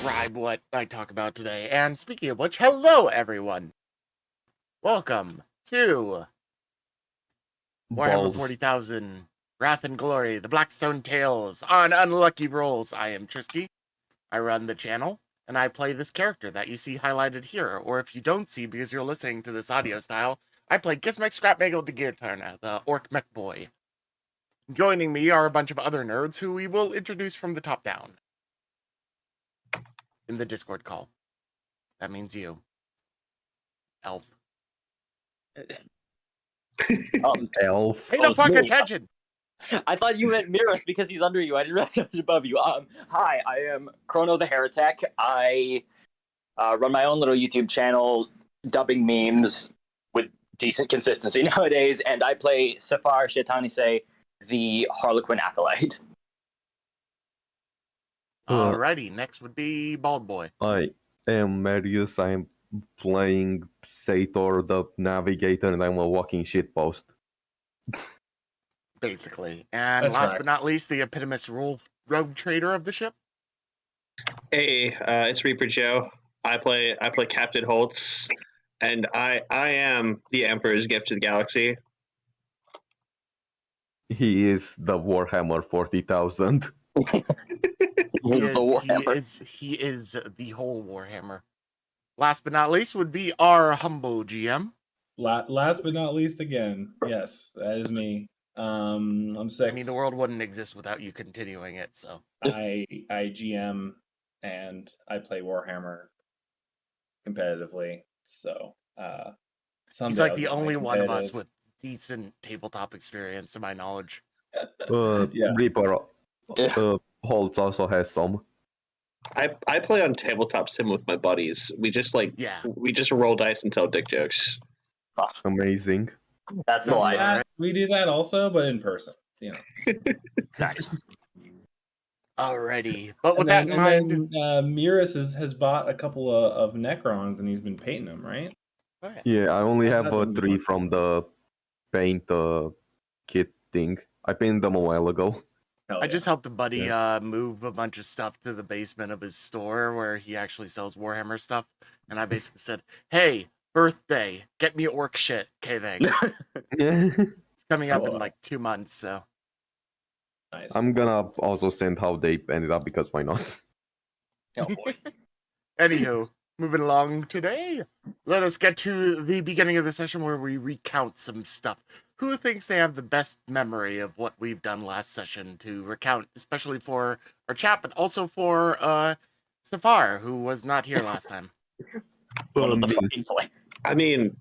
describe what I talk about today. And speaking of which, hello everyone! Welcome to Warhammer 40,000, Wrath and Glory, the Blackstone Tales on Unlucky Rolls. I am Trisky. I run the channel, and I play this character that you see highlighted here. Or if you don't see because you're listening to this audio style, I play Gizmek Skrapmangl da Gear-Turnah, the Orc Mech Boy. Joining me are a bunch of other nerds who we will introduce from the top down in the Discord call. That means you. Elf. Elf. Pay the fuck attention! I thought you meant Mirrors because he's under you. I didn't realize I was above you. Hi, I am Chrono the Heretic. I run my own little YouTube channel, dubbing memes with decent consistency nowadays, and I play Saphar Shaitaneese, the Harlequin Acolyte. Alrighty, next would be Bald Boy. I am Marius. I'm playing Sator the Navigator, and I'm a walking shitpost. Basically. And That's last right. but not least, the eponymous rogue trader of the ship. Hey, it's Reaper Joe. I play Captain Holtz, and I am the Emperor's gift to the galaxy. He is the Warhammer 40,000. He is the whole Warhammer. Last but not least would be our humble GM. Last but not least, again, yes, that is me. I'm 6. I mean, the world wouldn't exist without you continuing it, so. I GM and I play Warhammer competitively. So he's like the only one of us with decent tabletop experience, to my knowledge. Yeah. Reaper Holtz also has some. I play on tabletop sim with my buddies. We just roll dice and tell dick jokes. Amazing. That's the life. Right. We do that also, but in person. You know. Nice. Alrighty, but with that in mind, Mirrors has bought a couple of Necrons and he's been painting them, right? Yeah, I only have 3 from the paint kit thing. I painted them a while ago. I just helped a buddy move a bunch of stuff to the basement of his store where he actually sells Warhammer stuff. And I basically said, hey, birthday, get me orc shit. Okay, thanks. It's coming up in like 2 months, so. Nice. I'm gonna also send how they ended up because why not? Oh boy. Anywho, moving along today, let us get to the beginning of the session where we recount some stuff. Who thinks they have the best memory of what we've done last session to recount, especially for our chat, but also for Saphar, who was not here last time? I mean,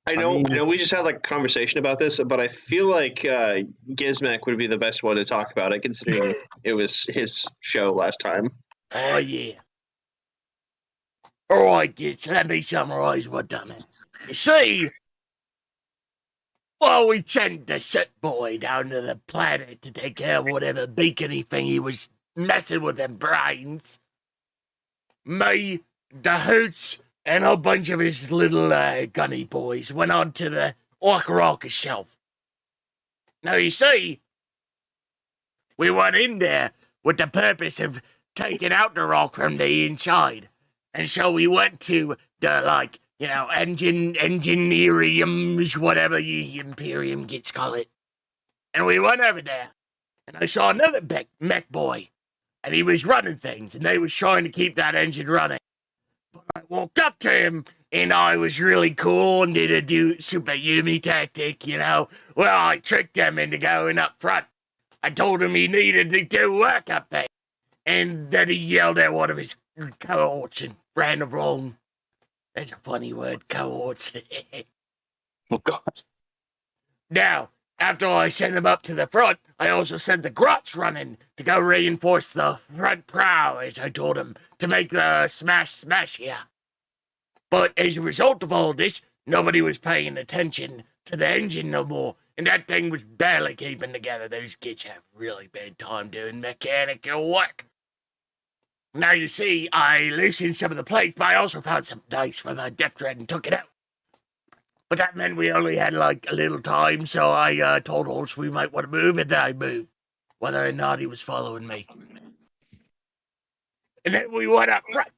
I know we just had like a conversation about this, but I feel like Gizmek would be the best one to talk about it, considering it was his show last time. Oh, yeah. All right, kids, let me summarize what done it. You see, well, we sent the shit boy down to the planet to take care of whatever beacony thing he was messing with them brains. Me, the Hoots, and a bunch of his little gunny boys went on to the Orca shelf. Now, you see, we went in there with the purpose of taking out the rock from the inside. And so we went to the, engineeriums, whatever the Imperium gets call it. And we went over there, and I saw another mech boy, and he was running things, and they was trying to keep that engine running. But I walked up to him, and I was really cool and did a super Yumi tactic, you know. Well, I tricked him into going up front. I told him he needed to do work up there. And then he yelled at one of his cohorts and ran the wrong. That's a funny word, cohorts. Oh, God. Now, after I sent him up to the front, I also sent the Grots running to go reinforce the front prow, as I told him, to make the smash here. But as a result of all this, nobody was paying attention to the engine no more, and that thing was barely keeping together. Those kids have really bad time doing mechanical work. Now, you see, I loosened some of the plates, but I also found some dice from the Death Dread and took it out. But that meant we only had, like, a little time, so I told Holtz we might want to move, and then I moved, whether or not he was following me. And then we went up front.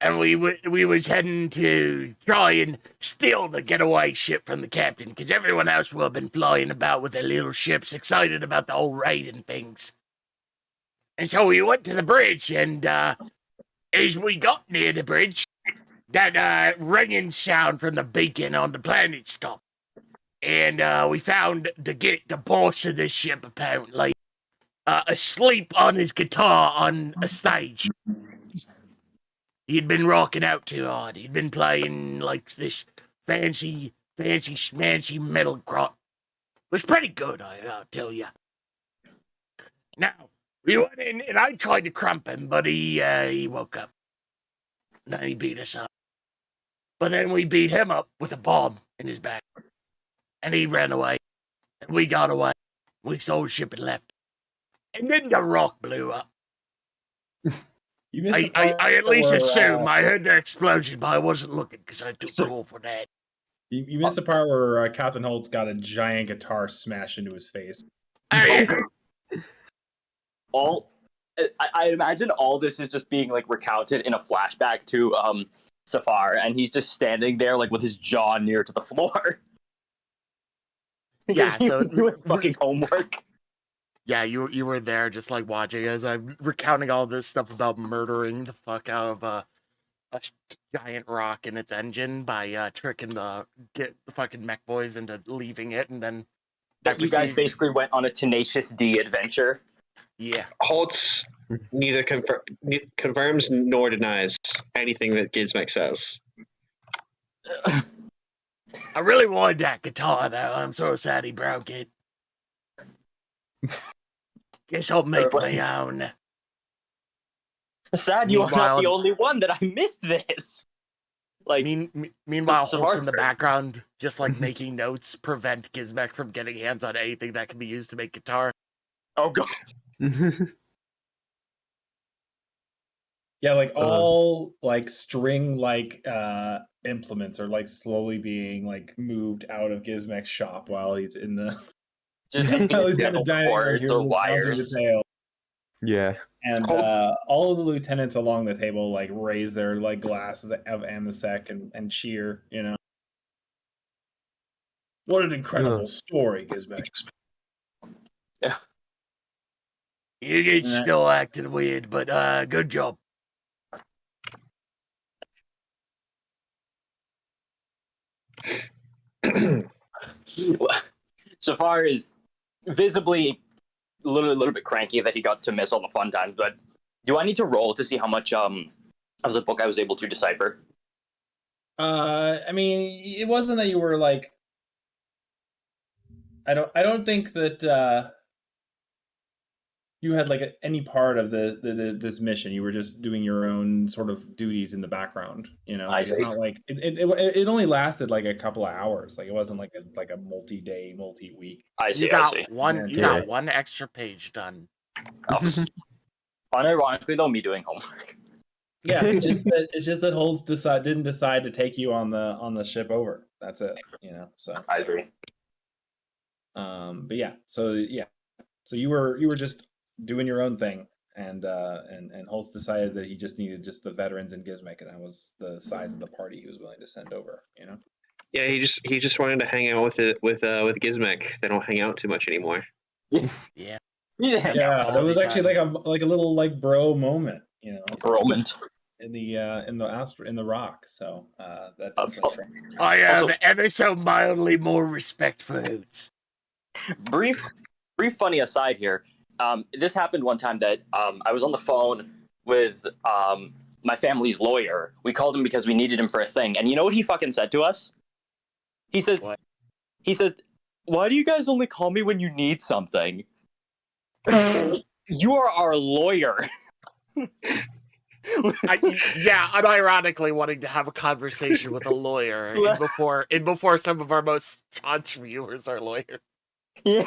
And we was heading to try and steal the getaway ship from the captain, because everyone else will have been flying about with their little ships, excited about the whole raid and things. And so we went to the bridge, and as we got near the bridge, that ringing sound from the beacon on the planet stopped. And we found the boss of this ship, apparently, asleep on his guitar on a stage. He'd been rocking out too hard. He'd been playing like this fancy, schmancy metal grot. It was pretty good, I'll tell you. Now, we went in and I tried to crump him, but he woke up. And then he beat us up. But then we beat him up with a bomb in his back. And he ran away. And we got away. We sold the ship and left. And then the rock blew up. I at least assume I heard the explosion, but I wasn't looking because I too cool for that. You missed the part where Captain Holtz got a giant guitar smashed into his face. Hey, I imagine all this is just being like recounted in a flashback to Saphar, and he's just standing there like with his jaw near to the floor. Yeah, so he's doing fucking homework. Yeah, you were there just like watching as I'm recounting all this stuff about murdering the fuck out of a giant rock in its engine by tricking the fucking mech boys into leaving it, and then that you guys basically went on a Tenacious D adventure. Yeah. Holtz neither confirms nor denies anything that Gizmek says. I really wanted that guitar, though. I'm so sad he broke it. Guess I'll make my own. Sad you are not the only one that I missed this. Like, meanwhile, Holtz in the background, just like making notes, prevent Gizmek from getting hands on anything that can be used to make guitar. Oh god. Yeah, like all like string like implements are like slowly being like moved out of Gizmek's shop while he's in the just cords or wires. Yeah. And all of the lieutenants along the table like raise their like glasses of Amasek and cheer, you know. What an incredible story, Gizmek. Yeah. You get still acting weird, but good job. Saphar is visibly a little bit cranky that he got to miss all the fun times, but do I need to roll to see how much of the book I was able to decipher? I mean, it wasn't that you were like I don't think that you had like any part of this mission. You were just doing your own sort of duties in the background, you know. It's not like it only lasted like a couple of hours. Like it wasn't like a multi-day, multi-week. I see. You got one extra page done. Oh. Unironically, though, me doing homework. Yeah, it's just that Holtz didn't decide to take you on the ship over. That's it, you know. So I agree. But yeah, so you were just doing your own thing, and Holtz decided that he just needed just the veterans in Gizmek, and that was the size of the party he was willing to send over, you know. Yeah, he just wanted to hang out with Gizmek. They don't hang out too much anymore. Yeah. Yeah, there was actually like a little like bro moment, you know. Bromant. In the rock, so that definitely. I have ever so mildly more respect for Hoots. Brief funny aside here. This happened one time that I was on the phone with my family's lawyer. We called him because we needed him for a thing, and you know what he fucking said to us? He says, What? He said, "Why do you guys only call me when you need something? You are our lawyer." Unironically wanting to have a conversation with a lawyer before some of our most staunch viewers are lawyers. Yeah.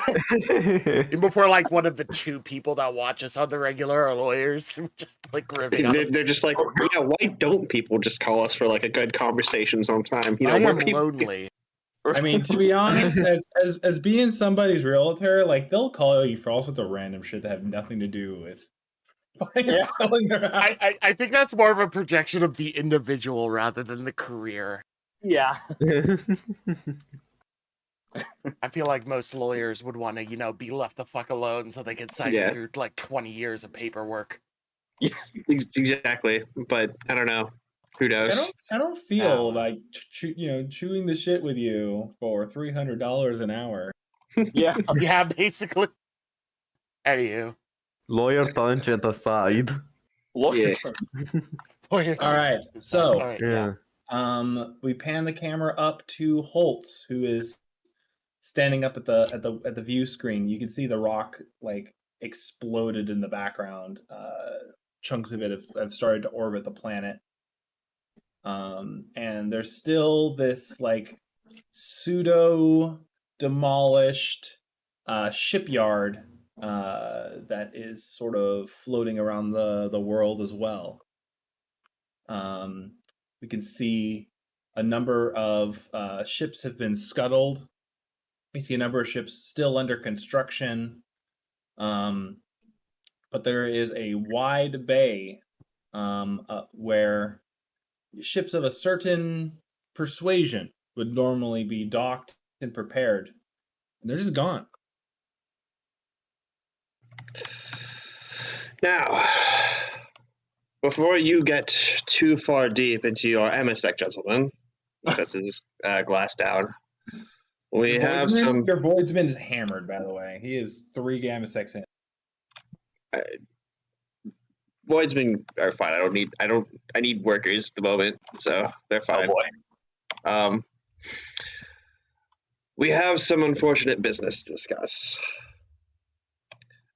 And before like one of the two people that watch us on the regular are lawyers, just like ripping up. They're just like, yeah, why don't people just call us for like a good conversation sometime? You know, I am lonely. I mean, to be honest, as being somebody's realtor, like they'll call you for all sorts of random shit that have nothing to do with Yeah. selling their house. I think that's more of a projection of the individual rather than the career. Yeah. I feel like most lawyers would want to, be left the fuck alone so they can siphon Yeah. through like 20 years of paperwork. Exactly, but I don't know. Who knows? I don't feel like chewing the shit with you for $300 an hour. Yeah. Yeah, basically. Anywho. Lawyer tangent aside. Yeah. All right, so All right, yeah. we pan the camera up to Holtz, who is standing up at the view screen. You can see the rock like exploded in the background. Chunks of it have started to orbit the planet. And there's still this like pseudo demolished shipyard that is sort of floating around the world as well. We can see a number of ships have been scuttled. We see a number of ships still under construction. But there is a wide bay where ships of a certain persuasion would normally be docked and prepared. And they're just gone. Now, before you get too far deep into your MSEC, gentlemen, this is glass down. We have some. Your Voidsman is hammered, by the way. He is 3 gamma sex in. Voidsmen are fine. I need workers at the moment, so they're fine. Oh boy. We have some unfortunate business to discuss.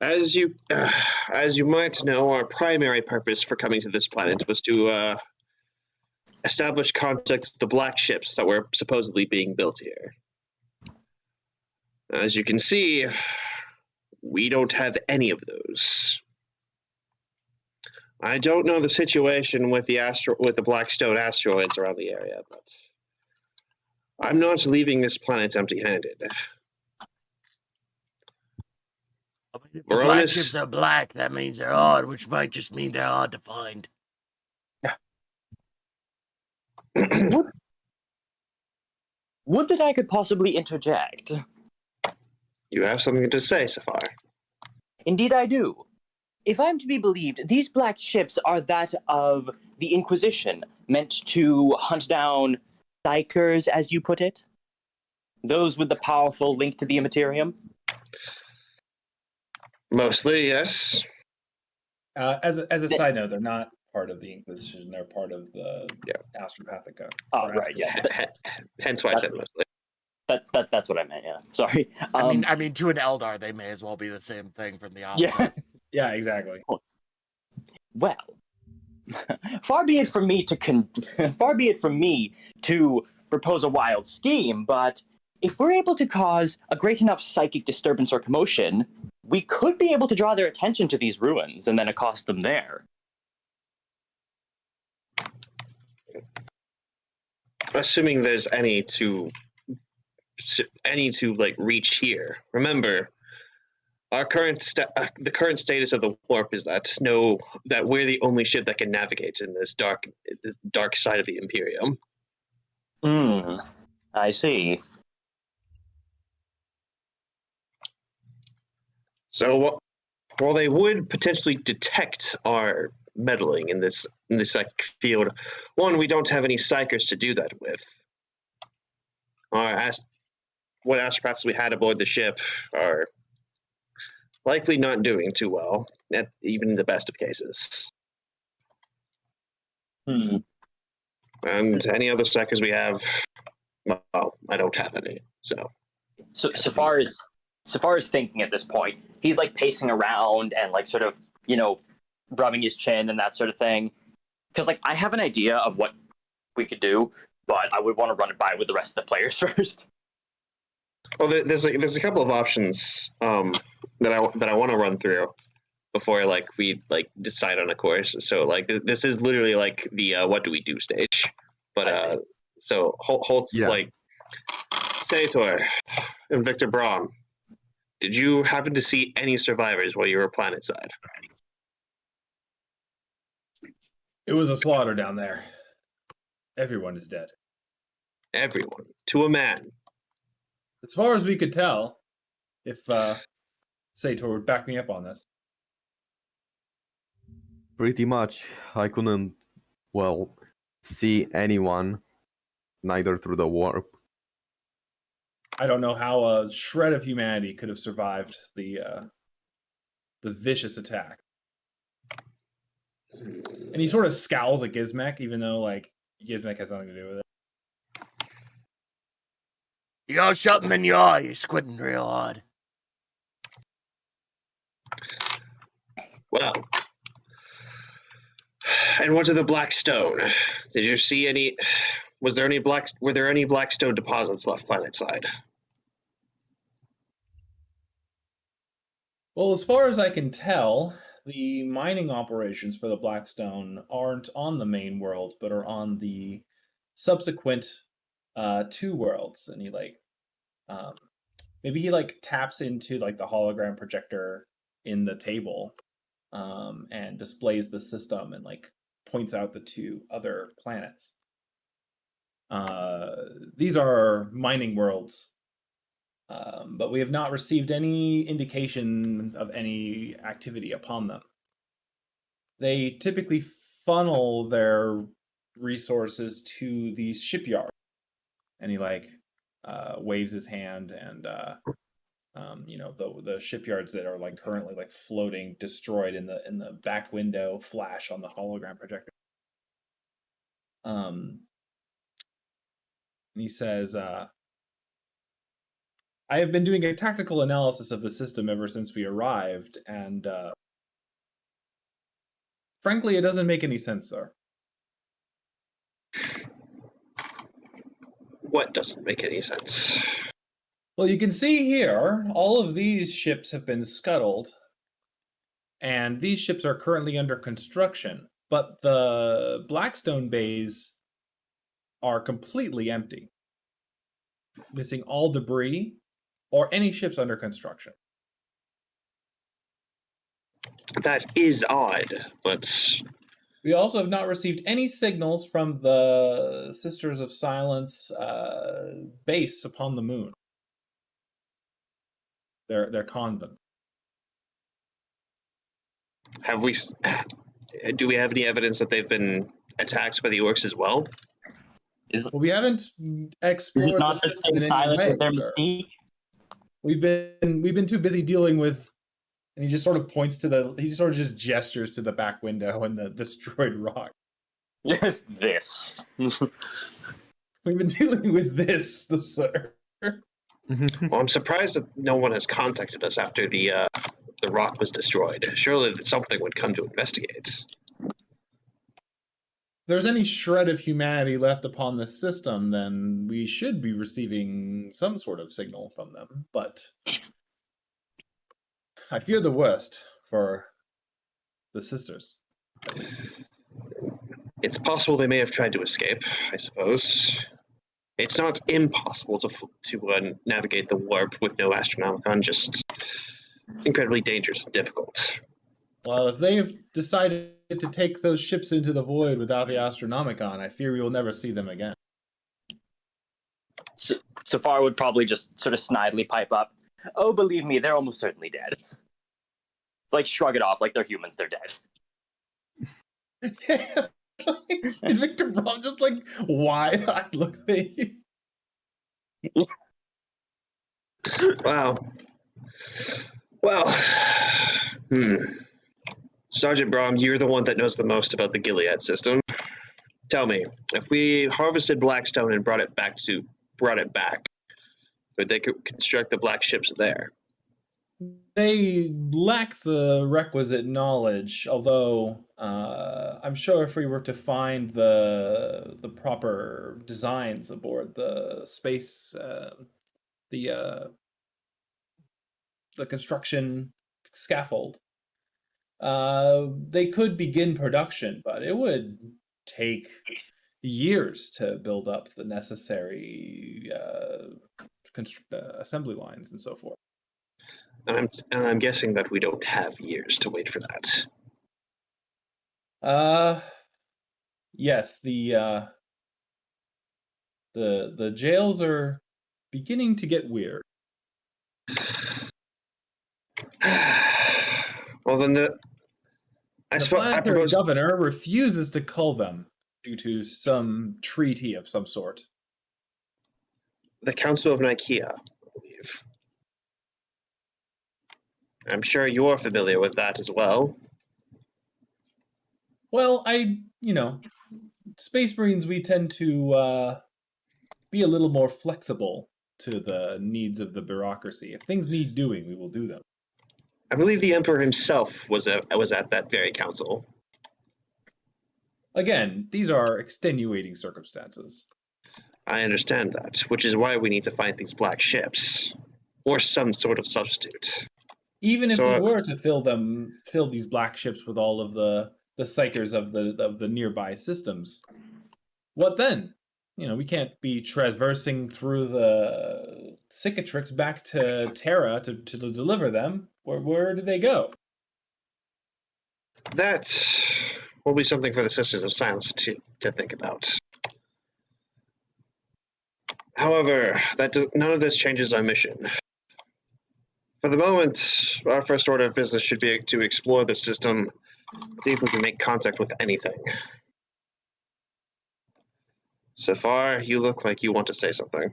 As you might know, our primary purpose for coming to this planet was to establish contact with the black ships that were supposedly being built here. As you can see, we don't have any of those. I don't know the situation with the Blackstone asteroids around the area, but I'm not leaving this planet empty-handed. If the black ships are black, that means they're odd, which might just mean they're hard to find. Would that I could possibly interject? You have something to say, Saphar. Indeed I do. If I'm to be believed, these black ships are that of the Inquisition, meant to hunt down psychers, as you put it? Those with the powerful link to the Immaterium? Mostly, yes. As a side note, they're not part of the Inquisition. They're part of the Astropathic Code. Oh, right, yeah. Hence why I said mostly. That's what I meant, yeah. Sorry. I mean, to an Eldar, they may as well be the same thing from the outset. Yeah. Yeah, exactly. Well, far be it from me to propose a wild scheme, but if we're able to cause a great enough psychic disturbance or commotion, we could be able to draw their attention to these ruins and then accost them there. Assuming there's any to like reach here. Remember, our the current status of the warp is that we're the only ship that can navigate in this dark side of the Imperium. I see. So while they would potentially detect our meddling in this psychic field, one, we don't have any psychers to do that with. What astropaths we had aboard the ship are likely not doing too well, even in the best of cases. And any other psychers we have, well, I don't have any. So Saphar is thinking at this point. He's like pacing around and like sort of, rubbing his chin and that sort of thing. Because like I have an idea of what we could do, but I would want to run it by with the rest of the players first. Well, there's a couple of options that I want to run through before we decide on a course. So like this is literally like the what do we do stage. But so Holtz like Sator and Victor Braun. Did you happen to see any survivors while you were planetside? It was a slaughter down there. Everyone is dead. Everyone, to a man. As far as we could tell, if Sator would back me up on this. Pretty much. I couldn't, well, see anyone, neither through the warp. I don't know how a shred of humanity could have survived the vicious attack. And he sort of scowls at Gizmek, even though like Gizmek has nothing to do with it. You got something in your eye. You're squinting real hard. Well, and what of the Blackstone? Did you see any? Were there any Blackstone deposits left planetside? Well, as far as I can tell, the mining operations for the Blackstone aren't on the main world, but are on the subsequent 2 worlds. And he maybe he taps into like the hologram projector in the table, and displays the system and like points out the 2 other planets. These are mining worlds. But we have not received any indication of any activity upon them. They typically funnel their resources to these shipyards. And he waves his hand, and the shipyards that are like currently like floating destroyed in the back window flash on the hologram projector. And he says, I have been doing a tactical analysis of the system ever since we arrived, and frankly, it doesn't make any sense, sir. What doesn't make any sense? Well, you can see here, all of these ships have been scuttled, and these ships are currently under construction, but the Blackstone bays are completely empty, missing all debris or any ships under construction. That is odd, but we also have not received any signals from the Sisters of Silence base upon the moon. Their convent. Do we have any evidence that they've been attacked by the orcs as well? Well, we haven't explored. Is it not that staying silent is their mystique? We've been too busy dealing with, and he just sort of points to he sort of just gestures to the back window and the destroyed rock. Yes, this. We've been dealing with this, sir. Well, I'm surprised that no one has contacted us after the rock was destroyed. Surely something would come to investigate. If there's any shred of humanity left upon this system, then we should be receiving some sort of signal from them. But I fear the worst for the sisters, at least. It's possible they may have tried to escape, I suppose. It's not impossible to navigate the warp with no Astronomicon, just incredibly dangerous and difficult. Well, if they have decided to take those ships into the void without the Astronomicon, I fear we will never see them again. Saphar would probably just sort of snidely pipe up, "Oh, believe me, they're almost certainly dead." It's like shrug it off, like they're humans, they're dead. And Victor Braun just like wide-eyed look at you. Wow. Well, Sergeant Brom, you're the one that knows the most about the Gilead system. Tell me, if we harvested Blackstone and brought it back, would they construct the black ships there? They lack the requisite knowledge, although I'm sure if we were to find the proper designs aboard the space, the construction scaffold, they could begin production, but it would take years to build up the necessary assembly lines and so forth. And I'm guessing that we don't have years to wait for that. yes, the jails are beginning to get weird. Well, then The I planetary propose governor refuses to cull them due to some treaty of some sort. the Council of Nicaea, I believe. I'm sure you're familiar with that as well. Well, Space Marines, we tend to be a little more flexible to the needs of the bureaucracy. If things need doing, we will do them. I believe the Emperor himself was at that very council. Again, these are extenuating circumstances. I understand that, which is why we need to find these black ships, or some sort of substitute. Even if So, we were to fill these black ships with all of the psychers of the nearby systems, what then? We can't be traversing through the cicatrix back to Terra to deliver them. Where do they go? that will be something for the Sisters of Silence to think about. However, none of this changes our mission. For the moment, our first order of business should be to explore the system, see if we can make contact with anything. Saphar, you look like you want to say something.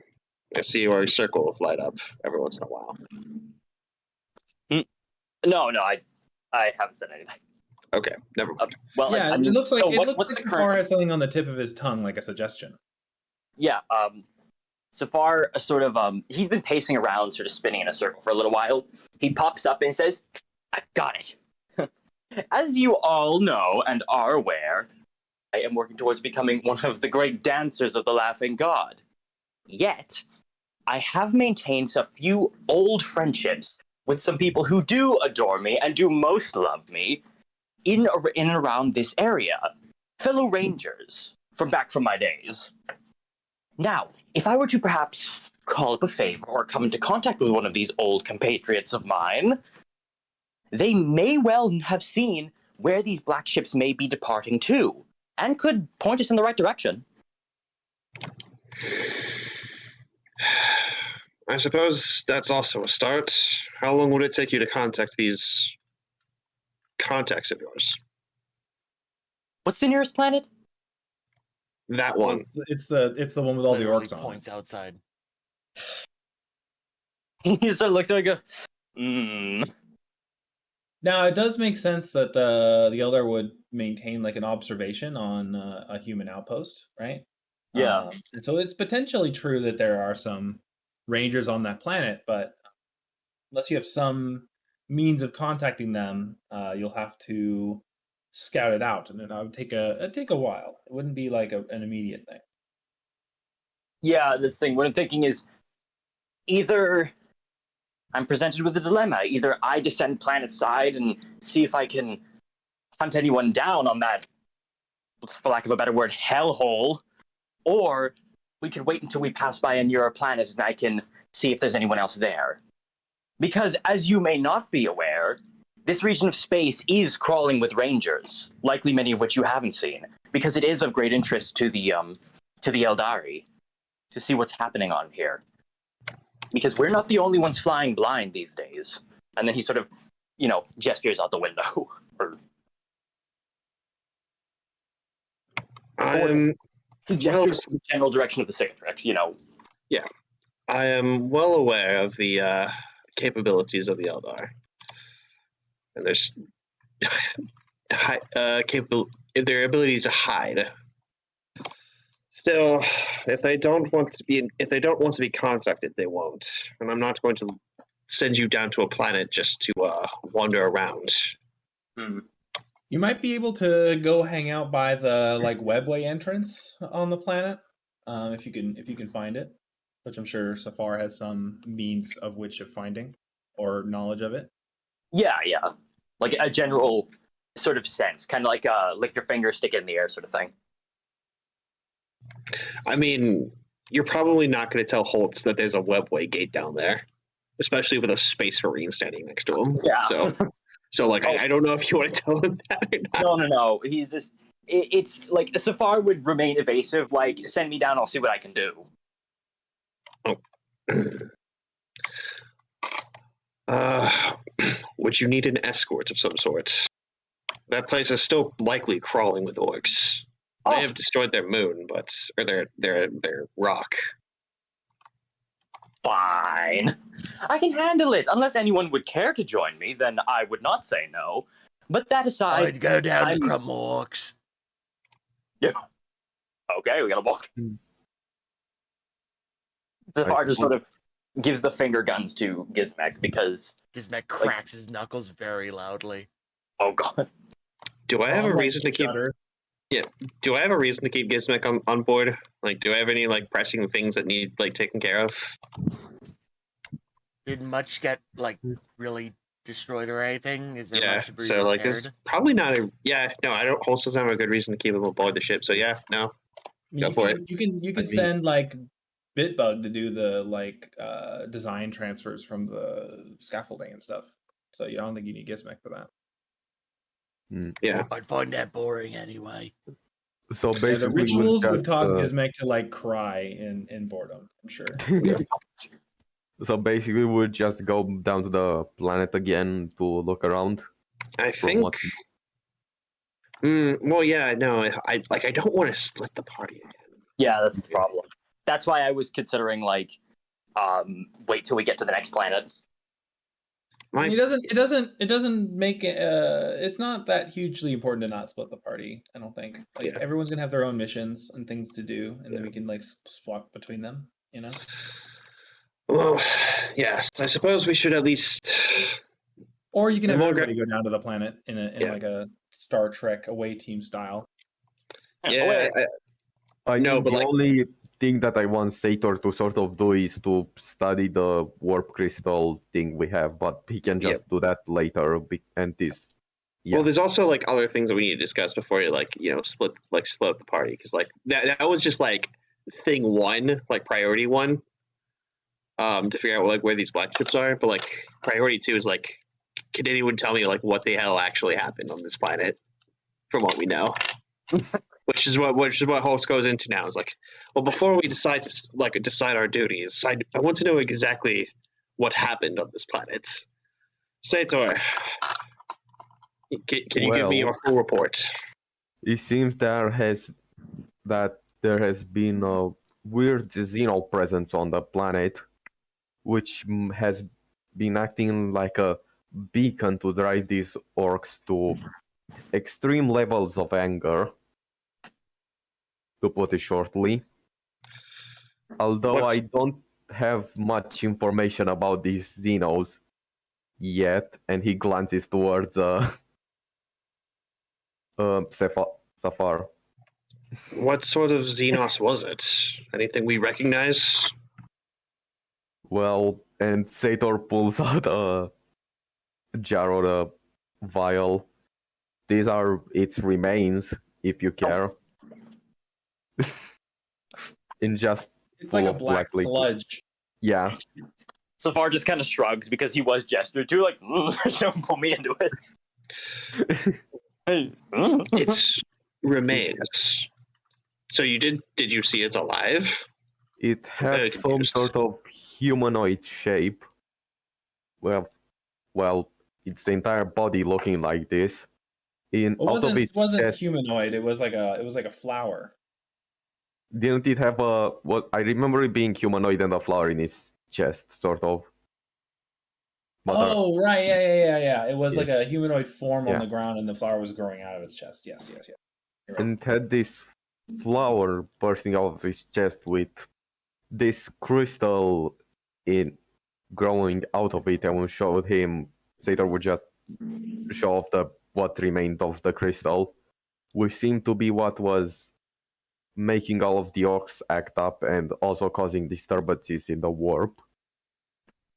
I see your circle light up every once in a while. No, I haven't said anything. Okay, never mind. Well, Yeah, I mean, it looks like so what's Saphar has something on the tip of his tongue, like a suggestion. Yeah, Saphar sort of he's been pacing around, sort of spinning in a circle for a little while. He pops up and says, "I've got it." As you all know and are aware, I am working towards becoming one of the great dancers of the Laughing God. Yet, I have maintained a few old friendships with some people who do adore me and do most love me in and around this area. Fellow Rangers from my days. Now, if I were to perhaps call up a favor or come into contact with one of these old compatriots of mine, they may well have seen where these black ships may be departing to, and could point us in the right direction. I suppose that's also a start. How long would it take you to contact these contacts of yours? What's the nearest planet? That one. It's the one with all the Literally orcs on points it. outside. He sort of looks at me and goes, Now, it does make sense that the Elder would maintain like an observation on a human outpost, right? Yeah. And so it's potentially true that there are some rangers on that planet, but unless you have some means of contacting them, you'll have to scout it out, and it would take a while. It wouldn't be like an immediate thing. Yeah, this thing, what I'm thinking is either I'm presented with a dilemma. Either I descend planet side and see if I can hunt anyone down on that, for lack of a better word, hellhole, or we could wait until we pass by a nearer planet and I can see if there's anyone else there. Because, as you may not be aware, this region of space is crawling with rangers, likely many of which you haven't seen, because it is of great interest to the Eldari to see what's happening on here. Because we're not the only ones flying blind these days. And then he sort of, gestures out the window. He gestures to the general direction of the cicatrix, Yeah. I am well aware of the capabilities of the Eldar. And there's their ability to hide. Still, if they don't want to be contacted, they won't. And I'm not going to send you down to a planet just to wander around. You might be able to go hang out by the webway entrance on the planet, if you can find it, which I'm sure Saphar has some means of finding or knowledge of it. Yeah, like a general sort of sense, kind of like lick your finger, stick it in the air sort of thing. I mean, you're probably not going to tell Holtz that there's a webway gate down there, especially with a space marine standing next to him. Yeah. So I don't know if you want to tell him that or not. No. He's just it's like Saphar would remain evasive. Like, send me down. I'll see what I can do. Would you need an escort of some sort? That place is still likely crawling with orcs. They have destroyed their moon, or their rock. Fine. I can handle it. Unless anyone would care to join me, then I would not say no. But that aside, I'd go down to Crumorks. Yeah. Okay, we gotta walk. Saphar just sort of gives the finger guns to Gizmek because Gizmek cracks his knuckles very loudly. Oh god. Do I have a reason to keep? Yeah. Do I have a reason to keep Gizmek on board? Like, do I have any like pressing things that need like taken care of? Did much get like really destroyed or anything? Is there much debris so like repaired? there's probably not a no. I don't. Holtz doesn't have a good reason to keep him aboard the ship. So yeah, no. Go for it. You can send like Bitbug to do the like design transfers from the scaffolding and stuff. So I don't think you need Gizmek for that. Yeah, I'd find that boring anyway. So basically, the rituals would cause Gizmek to like cry in boredom. I'm sure. So basically, we'll just go down to the planet again to look around. I think. Well, yeah, no. I don't want to split the party again. Yeah, that's the problem. That's why I was considering like wait till we get to the next planet. It doesn't make it's not that hugely important to not split the party. I don't think. Like everyone's gonna have their own missions and things to do, and then we can like swap between them. Well, yes. I suppose we should at least. Or you can have everybody go down to the planet in like a Star Trek away team style. Yeah, I know, but the only thing that I want Sator to sort of do is to study the warp crystal thing we have, but he can just do that later. And this, well, there's also like other things that we need to discuss before you split up the party, because like that was just like thing one, like priority one, to figure out like where these black ships are. But like priority two is like, can anyone tell me like what the hell actually happened on this planet, from what we know? Which is what Holtz goes into now. Is like, well, before we decide our duties, I want to know exactly what happened on this planet. Sator, can you give me your full report? It seems there has been a weird xeno presence on the planet, which has been acting like a beacon to drive these orcs to extreme levels of anger, to put it shortly. Although I don't have much information about these xenos yet, and he glances towards Saphar. What sort of xenos was it? Anything we recognize? Well, and Sator pulls out a jar or a vial. These are its remains, if you care. It's like a black sludge. Yeah. Saphar just kind of shrugs because he was gestured to, like, don't pull me into it. Hey. It's remains. So did you see it alive? It had some sort of humanoid shape. Well, its entire body looking like this. It wasn't humanoid. It was like a flower. Didn't it have I remember it being humanoid and a flower in its chest, sort of. Oh, right, yeah. It was like a humanoid form on the ground, and the flower was growing out of its chest. Yes. Right. And it had this flower bursting out of its chest with this crystal growing out of it, and we showed him. Sator would just show off what remained of the crystal, which seemed to be what was making all of the orcs act up and also causing disturbances in the warp.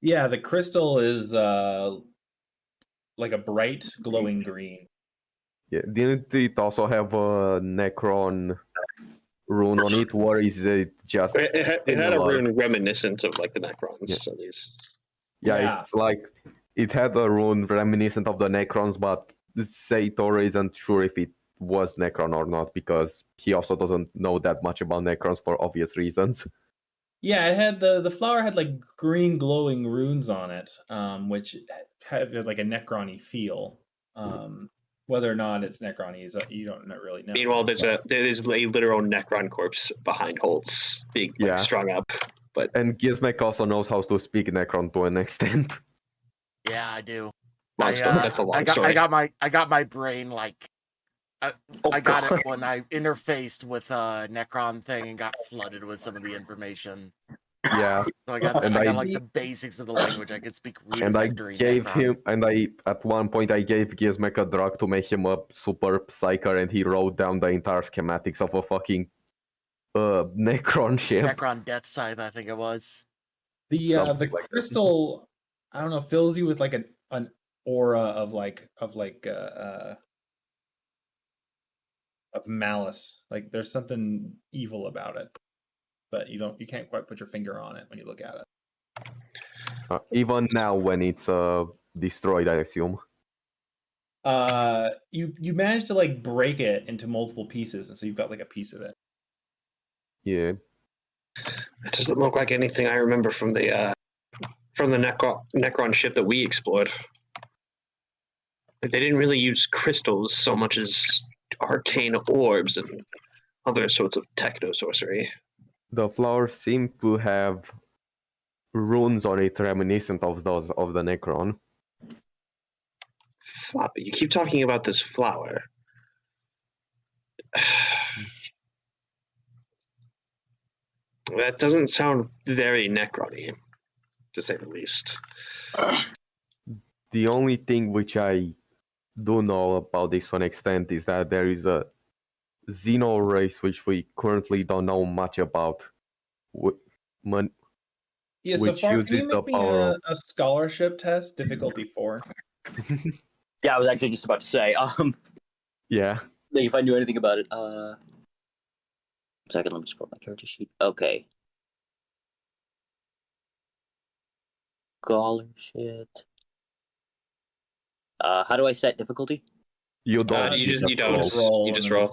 Yeah, the crystal is like a bright glowing green. Yeah, didn't it also have a Necron rune on it, or is it just... It had a rune reminiscent of like the Necrons, at least. Yeah, it's like it had a rune reminiscent of the Necrons, but Sator isn't sure if it was Necron or not, because he also doesn't know that much about Necrons for obvious reasons. Yeah, it had the flower had like green glowing runes on it, which had like a Necron-y feel. Whether or not it's Necron-y, you don't really know. Meanwhile, there's a literal Necron corpse behind Holtz being like, strung up. But and Gizmek also knows how to speak Necron to an extent. Yeah, I do. That's a long story. I got my brain like. I got it when I interfaced with a Necron thing and got flooded with some of the information. Yeah. So I got like the basics of the language. I could speak rudimentary Necron. At one point I gave Gizmek a drug to make him a super psyker, and he wrote down the entire schematics of a fucking Necron ship. Necron Death Scythe, I think it was. The crystal, I don't know, fills you with like an aura of malice. Like there's something evil about it, but you can't quite put your finger on it when you look at it. Even now when it's destroyed, I assume. You managed to like break it into multiple pieces, and so you've got like a piece of it. Yeah. It doesn't look like anything I remember from the Necron ship that we explored. They didn't really use crystals so much as arcane orbs and other sorts of techno sorcery. The flowers seem to have runes on it reminiscent of those of the Necron. Floppy, you keep talking about this flower. That doesn't sound very Necron-y, to say the least. The only thing which I do know about this to an extent is that there is a Xeno race which we currently don't know much about. Yeah, so far, can you make me a scholarship test, difficulty 4? Yeah, I was actually just about to say. Yeah. If I knew anything about it. Second, let me just pull up my character sheet. Okay. Scholarship. How do I set difficulty? You don't. You just roll. You just roll.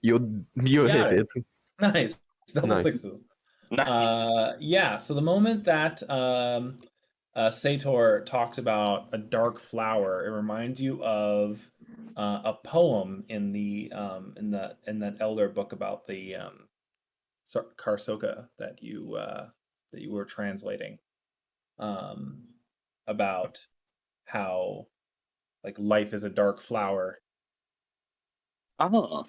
You hit it. Nice. Double sixes. Nice. Yeah. So the moment that Sator talks about a dark flower, it reminds you of a poem in that elder book about the Karsoka that you were translating, about how like life is a dark flower. Oh.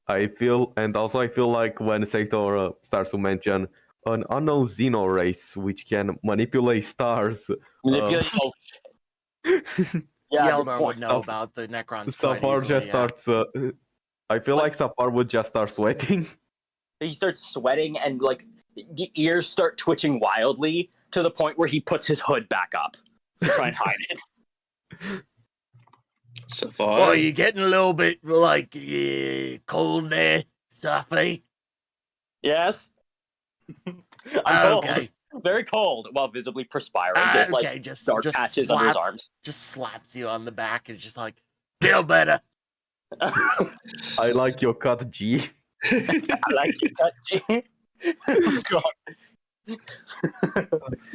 I feel like when Sator starts to mention an unknown Xeno race which can manipulate stars. Yeah, Yeldar would know about the Necrons. Saphar just starts. I feel like Saphar would just start sweating. He starts sweating and like the ears start twitching wildly to the point where he puts his hood back up to try and hide it. Saphar? Oh, you're getting a little bit like cold there, Safi? Yes. I'm okay. Cold. Very cold, while visibly perspiring. Just dark patches under his arms. Just slaps you on the back and just like, feel better. I like your cut, G. I like your cut, G. God.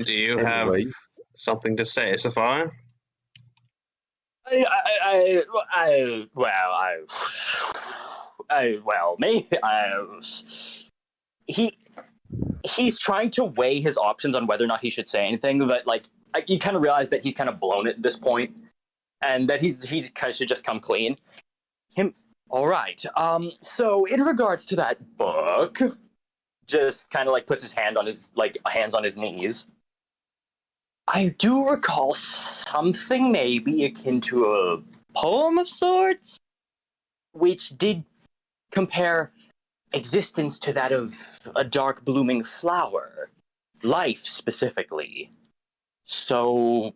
Do you have something to say, Saphar? He's trying to weigh his options on whether or not he should say anything, but like you kind of realize that he's kind of blown it at this point, and that he kind of should just come clean. All right. So in regards to that book, just kind of like puts his hands on his knees. I do recall something maybe akin to a poem of sorts, which did compare existence to that of a dark blooming flower, life specifically. So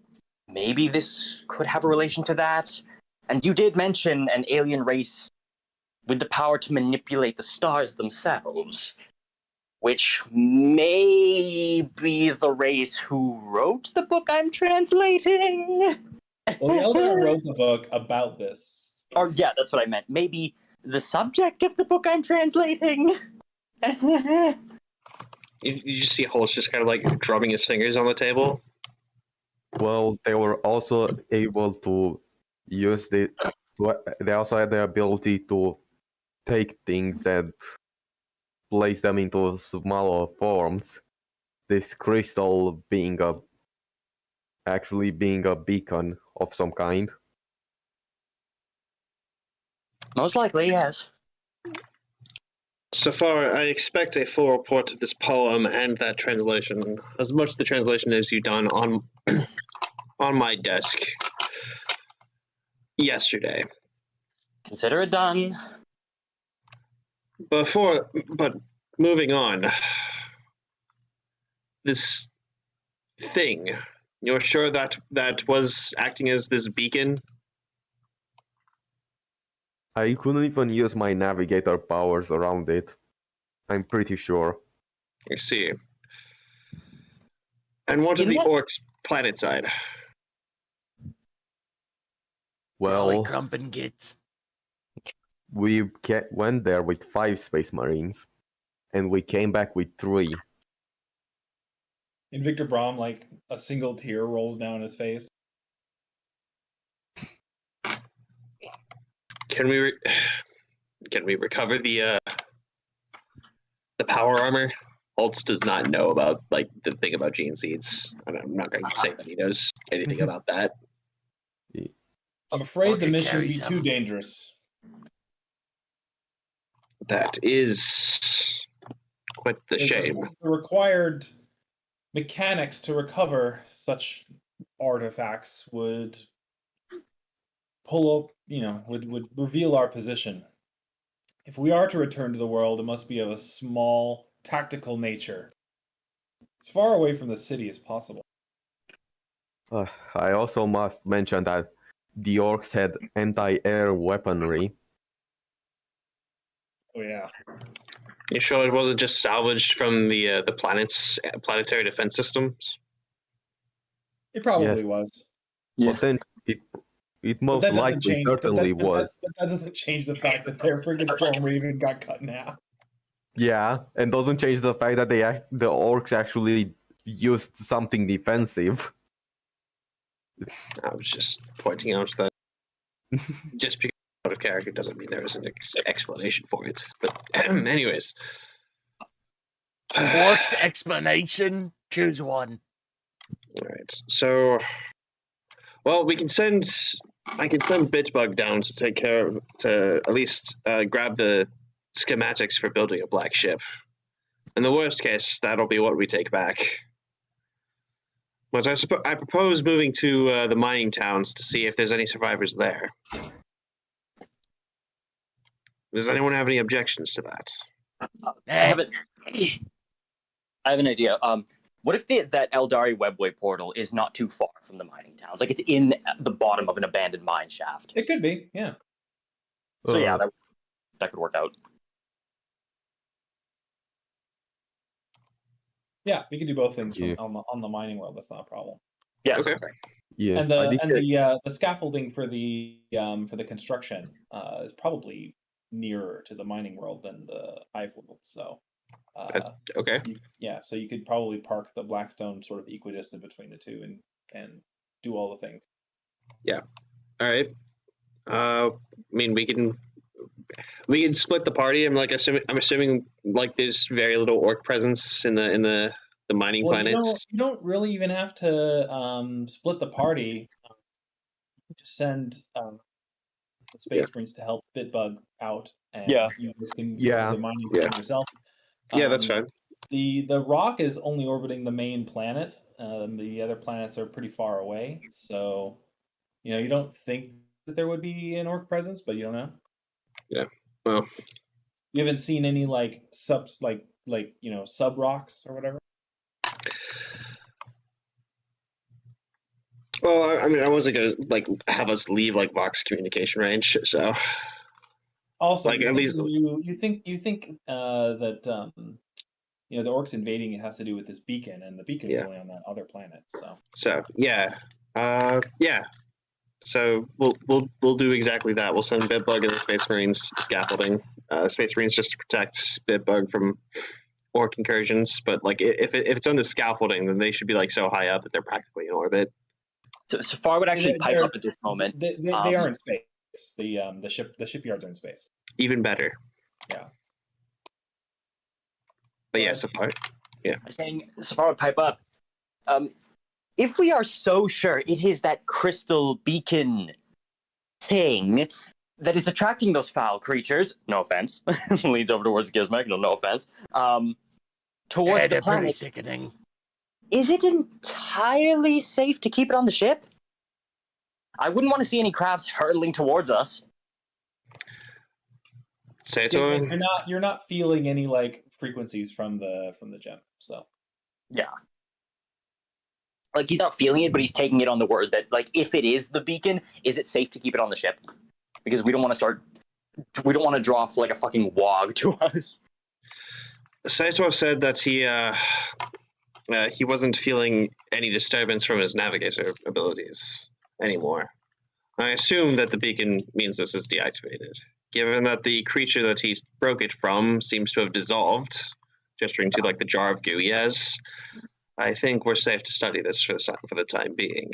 maybe this could have a relation to that. And you did mention an alien race with the power to manipulate the stars themselves, which may be the race who wrote the book I'm translating. Well, the elder wrote the book about this Or yeah, that's what I meant. Maybe the subject of the book I'm translating. You just see Holtz just kind of like drumming his fingers on the table. Well, they were also able to use they also had the ability to take things and place them into smaller forms. This crystal actually being a beacon of some kind. Most likely, yes. Saphar, I expect a full report of this poem and that translation, as much of the translation as you've done on on my desk yesterday. Consider it done. But moving on, this thing, you're sure that was acting as this beacon? I couldn't even use my navigator powers around it. I'm pretty sure. I see. And what of the orcs planet side? Probably Well, Grump and Gits. we went there with 5 Space Marines, and we came back with 3. In Victor Brahm, like a single tear rolls down his face. Can we recover the power armor? Holtz does not know about like the thing about gene seeds. I'm not going to say that he knows anything about that. I'm afraid the Okay, mission would carry be some. too dangerous. That is quite the shame. The required mechanics to recover such artifacts would pull up, would reveal our position. If we are to return to the world, it must be of a small, tactical nature, as far away from the city as possible. I also must mention that the orcs had anti-air weaponry. Oh yeah. You sure it wasn't just salvaged from the planetary defense systems? It probably Yes. was. Yeah. But then it most likely certainly was. But that doesn't change the fact that their friggin' Storm Raven got cut in half. Yeah, and doesn't change the fact that the orcs actually used something defensive. I was just pointing out that just because it's out of character doesn't mean there is an explanation for it. But anyways. Orcs explanation? Choose one. Alright, so well I can send Bitbug down to take care of to at least grab the schematics for building a black ship. In the worst case, that'll be what we take back. But I propose moving to the mining towns to see if there's any survivors there. Does anyone have any objections to that? I have an idea. What if that Eldari webway portal is not too far from the mining towns? Like it's in the bottom of an abandoned mine shaft. It could be, yeah. So yeah, that could work out. Yeah, we could do both things on the mining world. That's not a problem. Yeah. Okay. Yeah, And the scaffolding for the construction is probably nearer to the mining world than the hive world. So okay. So you could probably park the Blackstone sort of equidistant between the two and do all the things. Yeah. All right. I mean, we can split the party. I'm assuming like there's very little orc presence in the mining planets. You don't really even have to split the party. Just send the Space Marines to help Bitbug out, and you guys can do the mining yourself. Yeah, that's fine. The rock is only orbiting the main planet. The other planets are pretty far away, so you don't think that there would be an orc presence, but you don't know. Yeah. Well, you haven't seen any like subs like sub rocks or whatever. Well, I mean, I wasn't gonna like have us leave like Vox communication range, so. Also, like at least you think that the orcs invading it has to do with this beacon, and the beacon is only on that other planet. So yeah, yeah. So we'll do exactly that. We'll send Bitbug and the Space Marines scaffolding. Space Marines just to protect Bitbug from orc incursions. But like if it's on the scaffolding, then they should be like so high up that they're practically in orbit. So Saphar would actually pipe They're- up at this moment. They are in space. The shipyards are in space. Even better. Yeah. But yeah, so far. I'm saying Saphar would pipe up. If we are so sure it is that crystal beacon thing that is attracting those foul creatures, no offense, leans over towards Gizmek, no offense, towards the they're pretty planet, sickening. is it entirely safe to keep it on the ship? I wouldn't want to see any crafts hurtling towards us. Sator, You're not feeling any like frequencies from the gem. So Yeah. Like, he's not feeling it, but he's taking it on the word that, like, if it is the beacon, is it safe to keep it on the ship? Because we don't want to draw off like a fucking wog to us. Sator said that he wasn't feeling any disturbance from his navigator abilities anymore. I assume that the beacon means this is deactivated. Given that the creature that he broke it from seems to have dissolved, gesturing to like the jar of goo he has, I think we're safe to study this for the time being.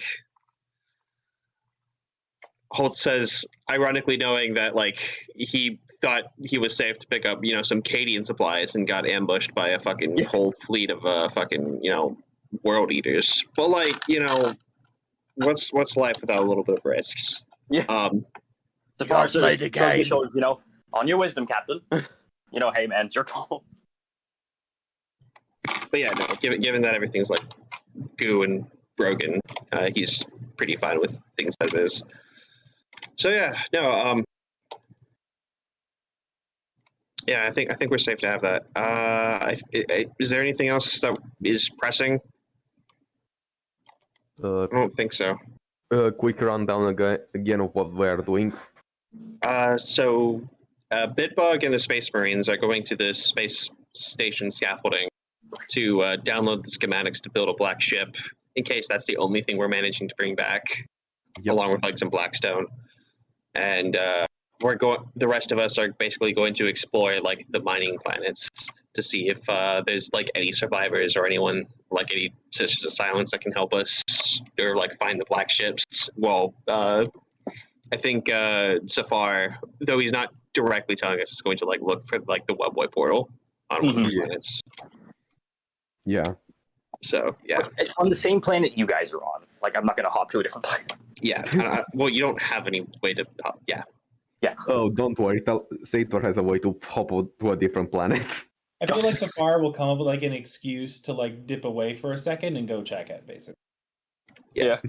Holtz says, ironically knowing that like he thought he was safe to pick up, some Cadian supplies and got ambushed by a fucking whole fleet of fucking, world eaters. But like, what's life without a little bit of risks? Yeah. Gotta play the game. Shoulders, on your wisdom, Captain. Hey man, it's your call. But yeah, no, given that everything's like goo and broken, he's pretty fine with things as is. So yeah, no, yeah, I think we're safe to have that. Is there anything else that is pressing? I don't think so. Quick rundown again of what we're doing. So Bitbug and the Space Marines are going to the space station scaffolding to download the schematics to build a black ship, in case that's the only thing we're managing to bring back, along with like some Blackstone. And the rest of us are basically going to explore like the mining planets to see if there's like any survivors or anyone like any Sisters of Silence that can help us or like find the black ships. Well, I think Saphar, though he's not directly telling us, is going to like look for like the Webboy portal on one of the planets. Yeah. So yeah, On the same planet you guys are on. Like, I'm not gonna hop to a different planet. yeah. Well, you don't have any way to. Yeah. Oh, don't worry. Sator has a way to hop to a different planet. I feel like Saphar will come up with like an excuse to like dip away for a second and go check it, basically. Yeah.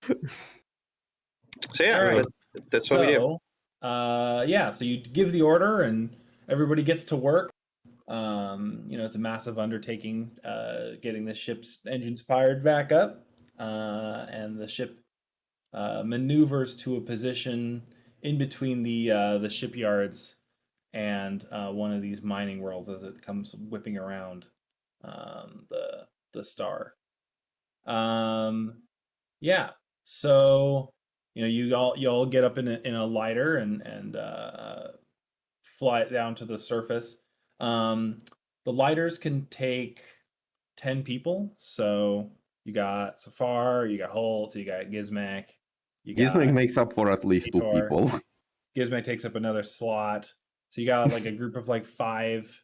So yeah, All right. that's what we do. So you give the order and everybody gets to work. It's a massive undertaking getting the ship's engines fired back up, and the ship maneuvers to a position in between the shipyards and one of these mining worlds as it comes whipping around the star. So you all get up in a lighter and fly it down to the surface. The lighters can take 10 people. So you got Saphar, you got Holtz, you got Gizmek. Gizmek makes up for at least Sator. 2 people. Gizmek takes up another slot. So you got like a group of like 5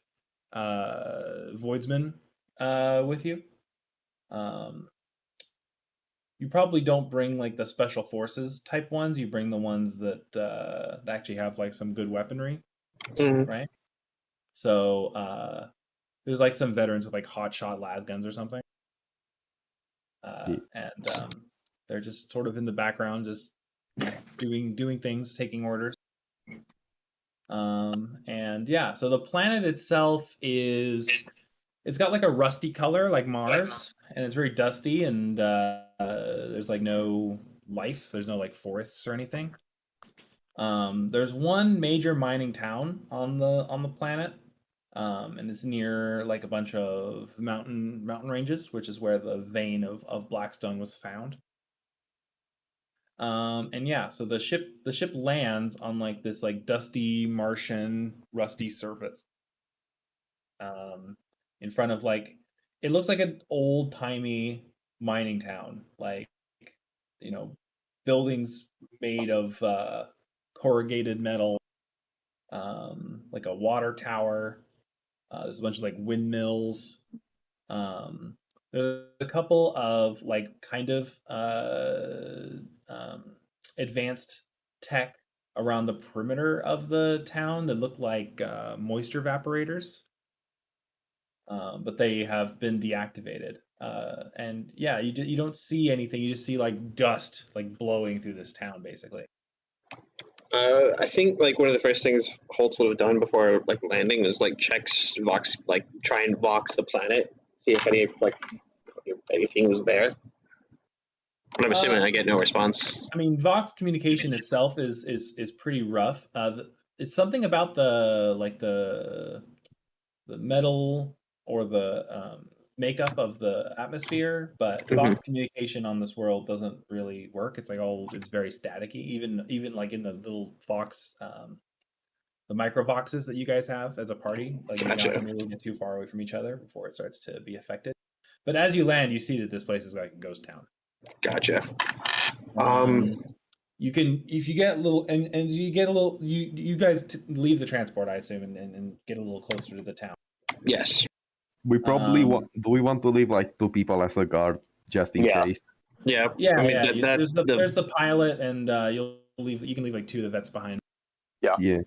voidsmen with you. You probably don't bring like the special forces type ones. You bring the ones that actually have like some good weaponry, right? So there's like some veterans with like hotshot las guns or something, and they're just sort of in the background, just doing things, taking orders. So the planet itself it's got like a rusty color like Mars, and it's very dusty, and there's like no life. There's no like forests or anything. There's one major mining town on the planet, and it's near like a bunch of mountain ranges, which is where the vein of Blackstone was found. And yeah, so the ship lands on like this like dusty Martian rusty surface. In front of like it looks like an old timey mining town, like buildings made of corrugated metal, like a water tower. There's a bunch of like windmills. There's a couple of like kind of advanced tech around the perimeter of the town that look like moisture evaporators, but they have been deactivated. And yeah, you don't see anything. You just see like dust like blowing through this town, basically. I think like one of the first things Holtz would have done before like landing is like try and vox the planet, see if anything was there. And I'm assuming I get no response. I mean, Vox communication itself is pretty rough. It's something about the metal or the makeup of the atmosphere, but Vox communication on this world doesn't really work. It's very staticky. Even like in the little Vox, the micro Voxes that you guys have as a party, like you're not going to really get too far away from each other before it starts to be affected. But as you land, you see that this place is like a ghost town. Gotcha. You can, if you get a little, and you get a little, you guys leave the transport, I assume, and get a little closer to the town. Yes. We probably do we want to leave like 2 people as a guard just in case? Yeah. Yeah, I mean, there's the pilot, and you can leave like 2 of the vets behind. Yeah.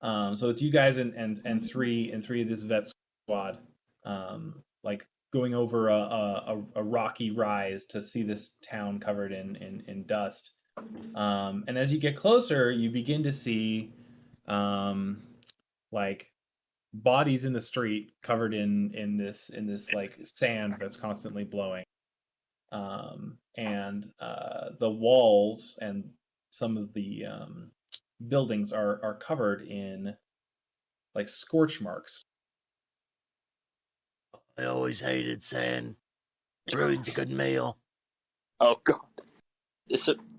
So it's you guys and three of this vet squad, like going over a rocky rise to see this town covered in dust. And as you get closer, you begin to see like bodies in the street covered in this like sand that's constantly blowing. And the walls and some of the buildings are covered in like scorch marks. I always hated sand. Ruins a good meal. Oh god.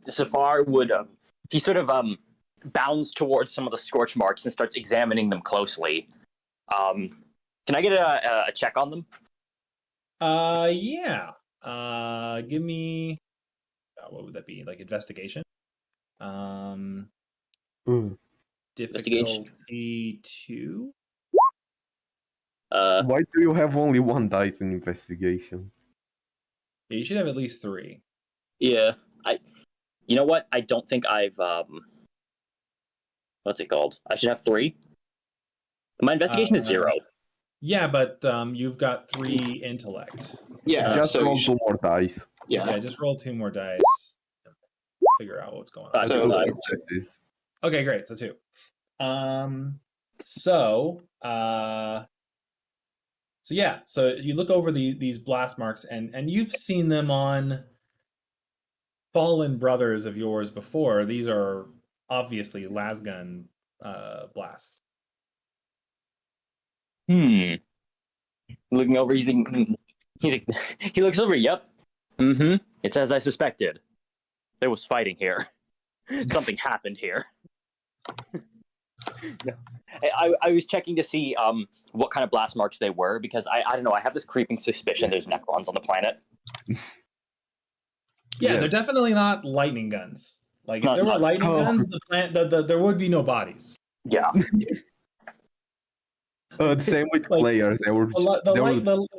Saphar would he sort of bounds towards some of the scorch marks and starts examining them closely. Can I get a check on them? Yeah. Give me what would that be? Like investigation? Difficulty 2. Why do you have only 1 dice in investigation? Yeah, you should have at least 3. Yeah, you know what? I don't think I've what's it called? I should have 3. My investigation is 0. Yeah, but you've got 3 intellect. Yeah, just so roll 2 more dice. Yeah, just roll 2 more dice. Figure out what's going on. Okay, great. So 2. So yeah, so you look over these blast marks, and you've seen them on fallen brothers of yours before. These are obviously lasgun blasts. Looking over, he looks over. Yep. It's as I suspected. There was fighting here. Something happened here. No. I was checking to see what kind of blast marks they were, because I don't know, I have this creeping suspicion there's Necrons on the planet. Yeah, they're definitely not lightning guns. Like if there were lightning guns, there would be no bodies. Yeah. Same with players. The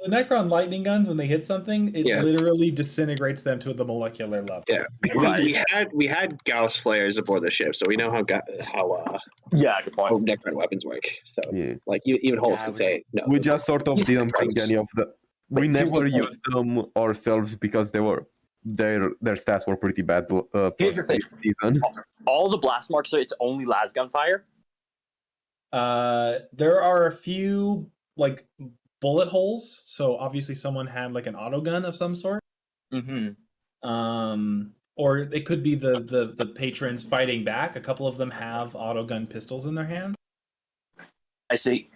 Necron lightning guns, when they hit something, it literally disintegrates them to the molecular level. Yeah, we had Gauss flares aboard the ship, so we know how good point. Necron weapons work. So like even Holtz could say no. We just sort of didn't bring any of the. We never used them ourselves because they were their stats were pretty bad. Here's your thing. Season. All the blast marks are it's only lasgun fire. There are a few like bullet holes, so obviously someone had like an autogun of some sort. Or it could be the patrons fighting back. A couple of them have autogun pistols in their hands. I see.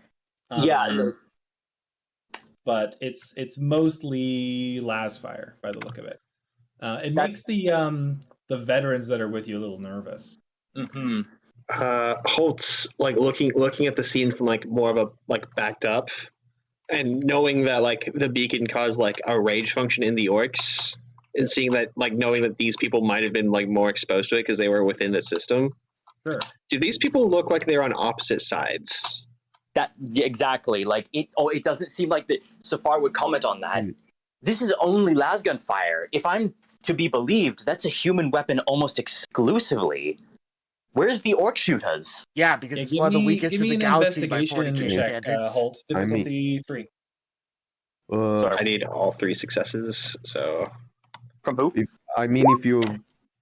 But it's mostly las fire by the look of it. It makes the the veterans that are with you a little nervous. Mm-hmm. Holtz, like looking at the scene from like more of a like backed up, and knowing that like the beacon caused like a rage function in the orcs, and seeing that like knowing that these people might have been like more exposed to it because they were within the system. Sure. Do these people look like they're on opposite sides? Exactly. Like it doesn't seem like that. Saphar would comment on that. This is only lasgun fire. If I'm to be believed, that's a human weapon almost exclusively. Where's the orc shooters? Yeah, because it's one of the weakest in the galaxy by 40k check, standards. Holtz, difficulty 3. I need all 3 successes. So from who? If you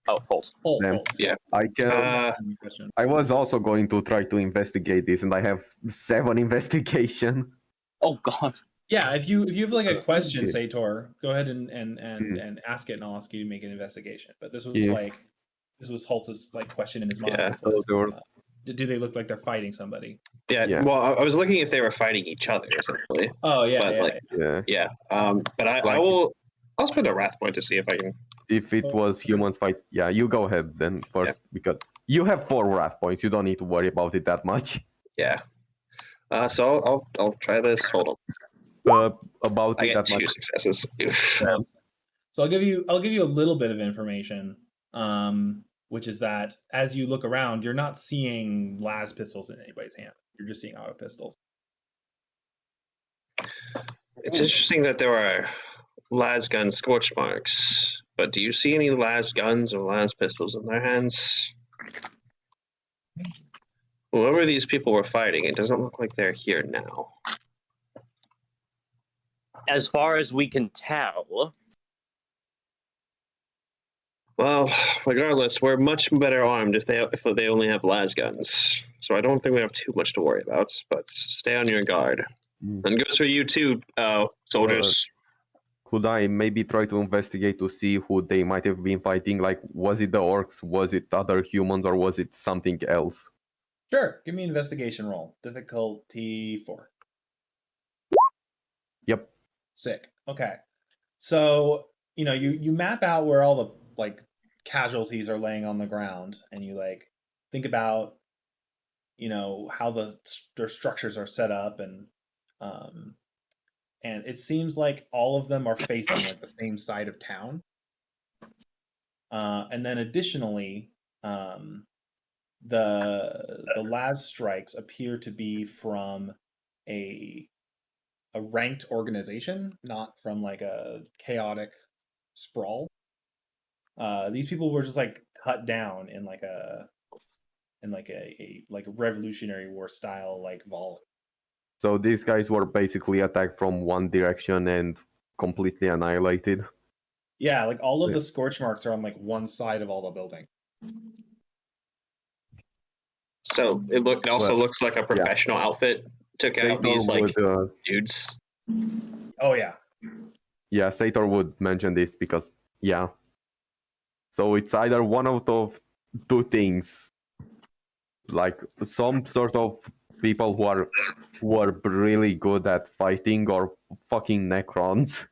Holtz. Holtz. Yeah, I can. I was also going to try to investigate this, and I have 7 investigation. Oh God. Yeah, if you have like a question, Sator, go ahead and ask it, and I'll ask you to make an investigation. But this was Holtz's like question in his mind. Yeah. Do they look like they're fighting somebody? Yeah. Well, I was looking if they were fighting each other, essentially. Oh yeah, but, yeah. But I'll spend a wrath point to see if I can. If it was humans fight, you go ahead then first, because you have 4 wrath points. You don't need to worry about it that much. Yeah. So I'll try this. Hold on. About I it get that 2 much. successes. So I'll give you a little bit of information, which is that as you look around, you're not seeing las pistols in anybody's hand. You're just seeing auto pistols. It's interesting that there are las gun scorch marks, but do you see any las guns or las pistols in their hands? Whoever these people were fighting, it doesn't look like they're here now. As far as we can tell. Well, regardless, we're much better armed if they only have las guns. So I don't think we have too much to worry about. But stay on your guard. And goes for you too, soldiers. Could I maybe try to investigate to see who they might have been fighting? Like, was it the orcs? Was it other humans? Or was it something else? Sure. Give me an investigation roll. Difficulty 4. Yep. Sick. Okay. So, you map out where all the like casualties are laying on the ground, and you like think about how their structures are set up, and it seems like all of them are facing like the same side of town. And then additionally, the las strikes appear to be from a ranked organization, not from like a chaotic sprawl. These people were just like cut down in like a Revolutionary War style like volley. So these guys were basically attacked from one direction and completely annihilated. Yeah, like all of the scorch marks are on like one side of all the building. So it also looks like a professional outfit took out these like dudes. Oh yeah. Yeah, Sator would mention this because So it's either one out of 2 things. Like some sort of people who are really good at fighting, or fucking Necrons.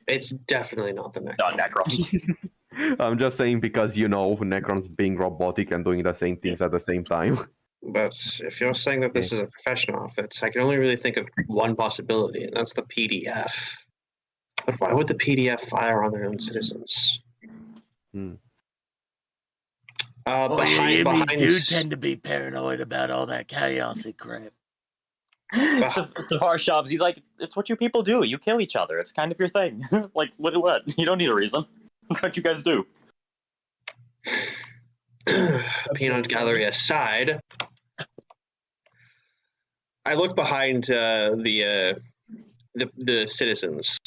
It's definitely not the Necrons. Not Necrons. I'm just saying because Necrons being robotic and doing the same things at the same time. But if you're saying that this is a professional outfit, I can only really think of one possibility, and that's the PDF. But why would the PDF fire on their own citizens? Behind do tend to be paranoid about all that chaosy crap. Saphar shops. He's like, it's what you people do. You kill each other. It's kind of your thing. Like, what? You don't need a reason. That's what you guys do. Peanut gallery aside, I look behind the citizens,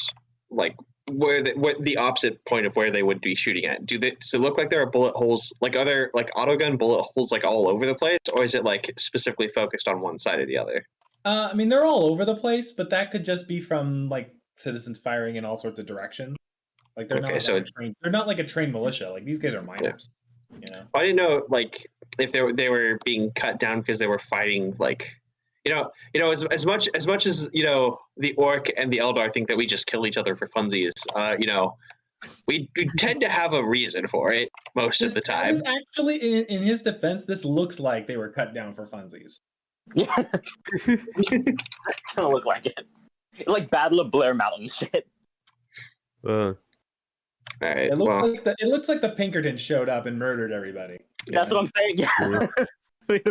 like where the opposite point of where they would be shooting at. Does it look like there are bullet holes? Like, are there like autogun bullet holes like all over the place, or is it like specifically focused on one side or the other? I mean, they're all over the place, but that could just be from like citizens firing in all sorts of directions. Like they're not like a trained militia. Like these guys are miners. Yeah. I didn't know like if they were being cut down because they were fighting like. As much as the orc and the Eldar think that we just kill each other for funsies, we tend to have a reason for it most of the time. This actually, in his defense, this looks like they were cut down for funsies. Yeah. It's gonna look like it. Like Battle of Blair Mountain shit. All right. It looks like the Pinkertons showed up and murdered everybody. That's what I'm saying. Yeah.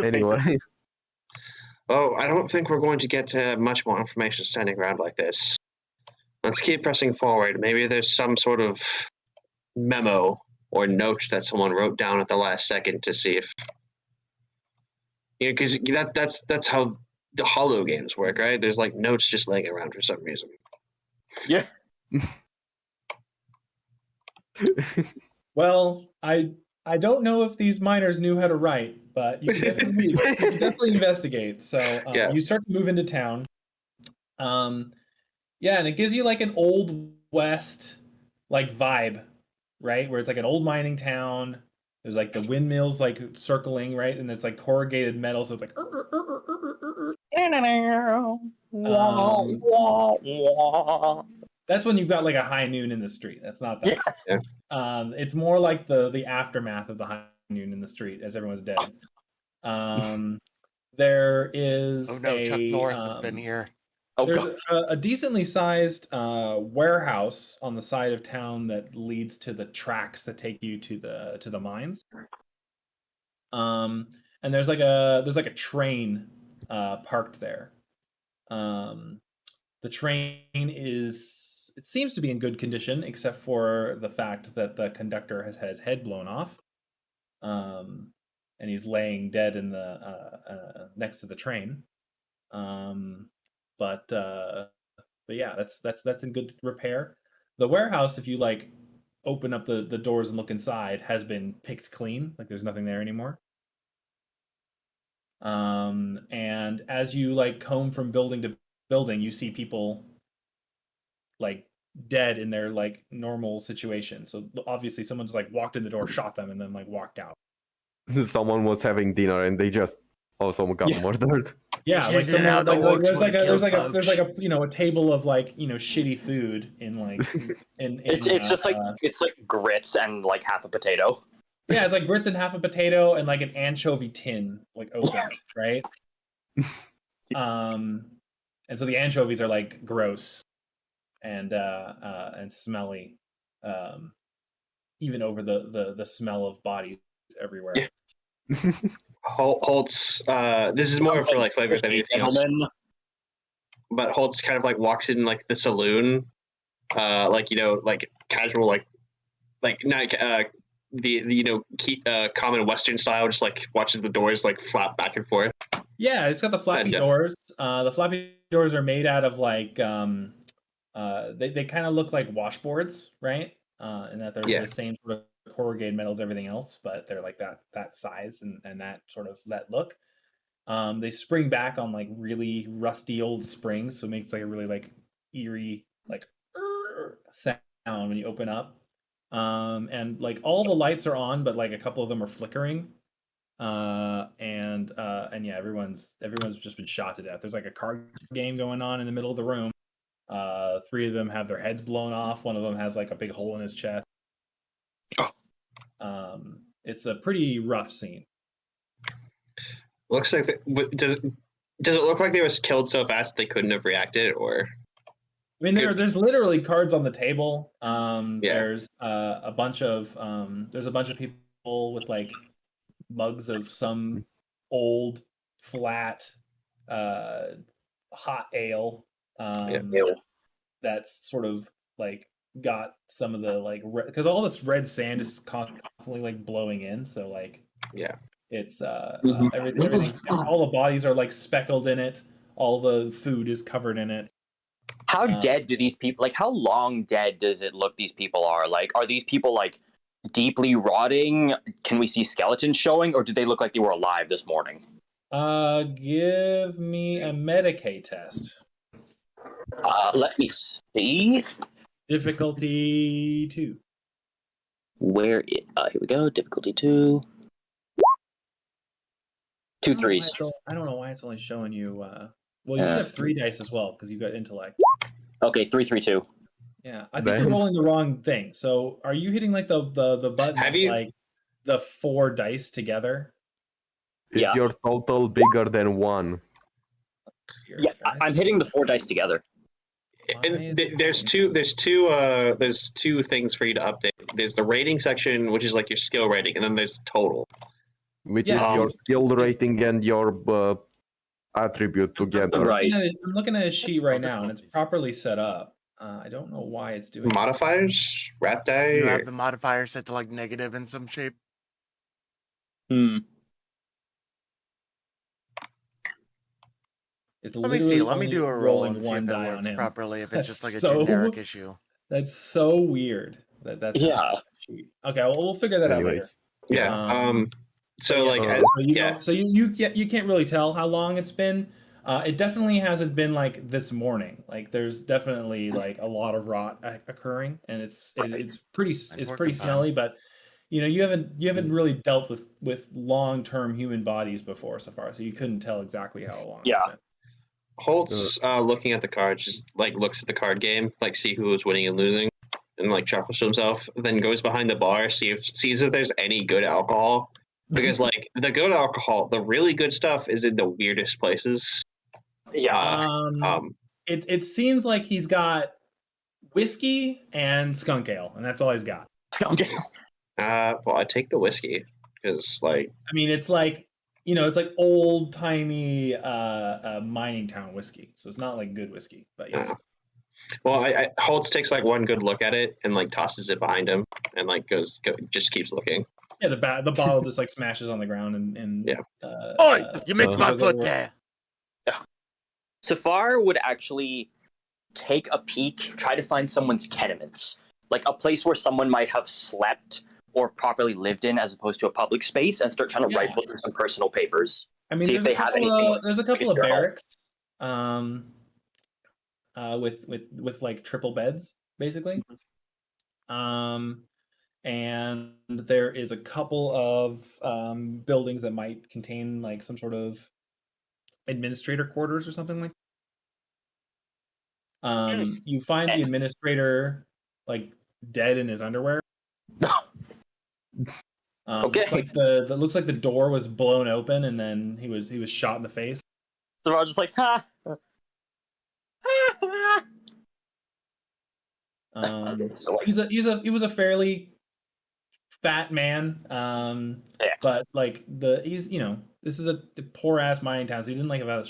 Anyway, Oh, I don't think we're going to get much more information standing around like this. Let's keep pressing forward. Maybe there's some sort of memo or note that someone wrote down at the last second to see if, because that's how the Hollow games work, right? There's like notes just laying around for some reason. Yeah. Well, I don't know if these miners knew how to write, but you can definitely investigate. So you start to move into town. Yeah, and it gives you like an old west like vibe, right? Where it's like an old mining town. There's like the windmills like circling, right? And it's like corrugated metal, so it's like that's when you've got like a high noon in the street. That's not that. Yeah. It's more like the aftermath of the high noon in the street as everyone's dead. There is Chuck Norris has been here. There's a decently sized warehouse on the side of town that leads to the tracks that take you to the mines. And there's like a train parked there. The train it seems to be in good condition, except for the fact that the conductor has had his head blown off, and he's laying dead in the next to the train. But yeah, that's in good repair. The warehouse, if you like open up the doors and look inside, has been picked clean. Like there's nothing there anymore. And as you like comb from building to building, you see people like dead in their like normal situation. So obviously someone's like walked in the door, shot them, and then like walked out. someone was having dinner and they just also got murdered. Yeah, like someone, there's like a a table of like shitty food in like it's just like it's like grits and like half a potato. Yeah, it's like grits and half a potato and like an anchovy tin like opened, right? And so the anchovies are like gross and smelly, even over the smell of bodies everywhere. Yeah. Holtz, this is more for like flavor than anything else. But Holtz kind of like walks in like the saloon, like casual, like not the common Western style, just like watches the doors like flap back and forth. Yeah, it's got the flappy doors. The flappy doors are made out of like they kind of look like washboards, right? And that they're the same sort of corrugated metals, everything else, but they're like that size and that sort of that look. They spring back on like really rusty old springs, so it makes like a really like eerie like sound when you open up. And like all the lights are on, but like a couple of them are flickering. And yeah, everyone's just been shot to death. There's like a card game going on in the middle of the room. 3 of them have their heads blown off. One of them has like a big hole in his chest. It's a pretty rough scene. Looks like does it look like they was killed so fast they couldn't have reacted, or? I mean, there's literally cards on the table. There's a bunch of people with like mugs of some old flat hot ale that's sort of like got some of the like because all this red sand is constantly like blowing in, so like it's everything all the bodies are like speckled in it, all the food is covered in it. How dead do these people, like how long dead does it look these people are? Like are these people like deeply rotting? Can we see skeletons showing, or do they look like they were alive this morning? Give me a Medicaid test. Let me see. Difficulty 2. Here we go. Difficulty 2. 2 threes. I don't know why it's only showing you. Well, you should have 3 dice as well because you got intellect. Okay, 3, 3, 2. Yeah, I think Damn. you're rolling the wrong thing. So, are you hitting like the button Have that's you- like the 4 dice together? Is Yeah. your total bigger than 1? Here, Yeah, guys. I'm hitting the 4 dice together. Why And is it there's doing two things for you to update. There's the rating section, which is like your skill rating, and then there's total. Which Yeah, is your skill it's- rating and your attribute together. Right. I'm looking at a sheet right now, and it's difficulties. properly set up. I don't know why it's doing. Modifiers, rat die. You or- have the modifier set to like negative in some shape. Hmm. It's Let me see. literally Let me only do a roll rolling and see one if it die on works him. properly. If it's That's just like a so- generic issue. That's so weird. That's Yeah. Okay, well, we'll figure that out later. Anyways. Yeah. So like, yeah, as, So you can't really tell how long it's been. It definitely hasn't been like this morning. Like there's definitely like a lot of rot occurring, and it's pretty working smelly. But you know you haven't really dealt with long-term human bodies before so far, so you couldn't tell exactly how long. Yeah. It's been. Holtz, looking at the cards, just like looks at the card game, like see who was winning and losing, and like chuckles to himself. Then goes behind the bar, sees if there's any good alcohol, because like the good alcohol, the really good stuff is in the weirdest places. Yeah. It seems like he's got whiskey and skunk ale, and that's all he's got. Okay. Well, I take the whiskey because like I mean, it's like it's like old timey mining town whiskey, so it's not like good whiskey, but yes. Well, I Holtz takes like one good look at it and like tosses it behind him and like just keeps looking. Yeah, the bottle just like smashes on the ground and Yeah. Oi! You missed my goes foot over. there. Saphar would actually take a peek, try to find someone's tenements, like a place where someone might have slept or properly lived in, as opposed to a public space, and start trying to Yeah. rifle through some personal papers. I mean, See if there's they have anything there's a like couple a of journal. barracks, with like triple beds basically, and there is a couple of buildings that might contain like some sort of administrator quarters or something like. You find the administrator like dead in his underwear. Okay. Looks like the door was blown open and then he was shot in the face. So I was just like, ha. So like, He was a fairly fat man. Yeah. But like this is a poor ass mining town, so he didn't like have a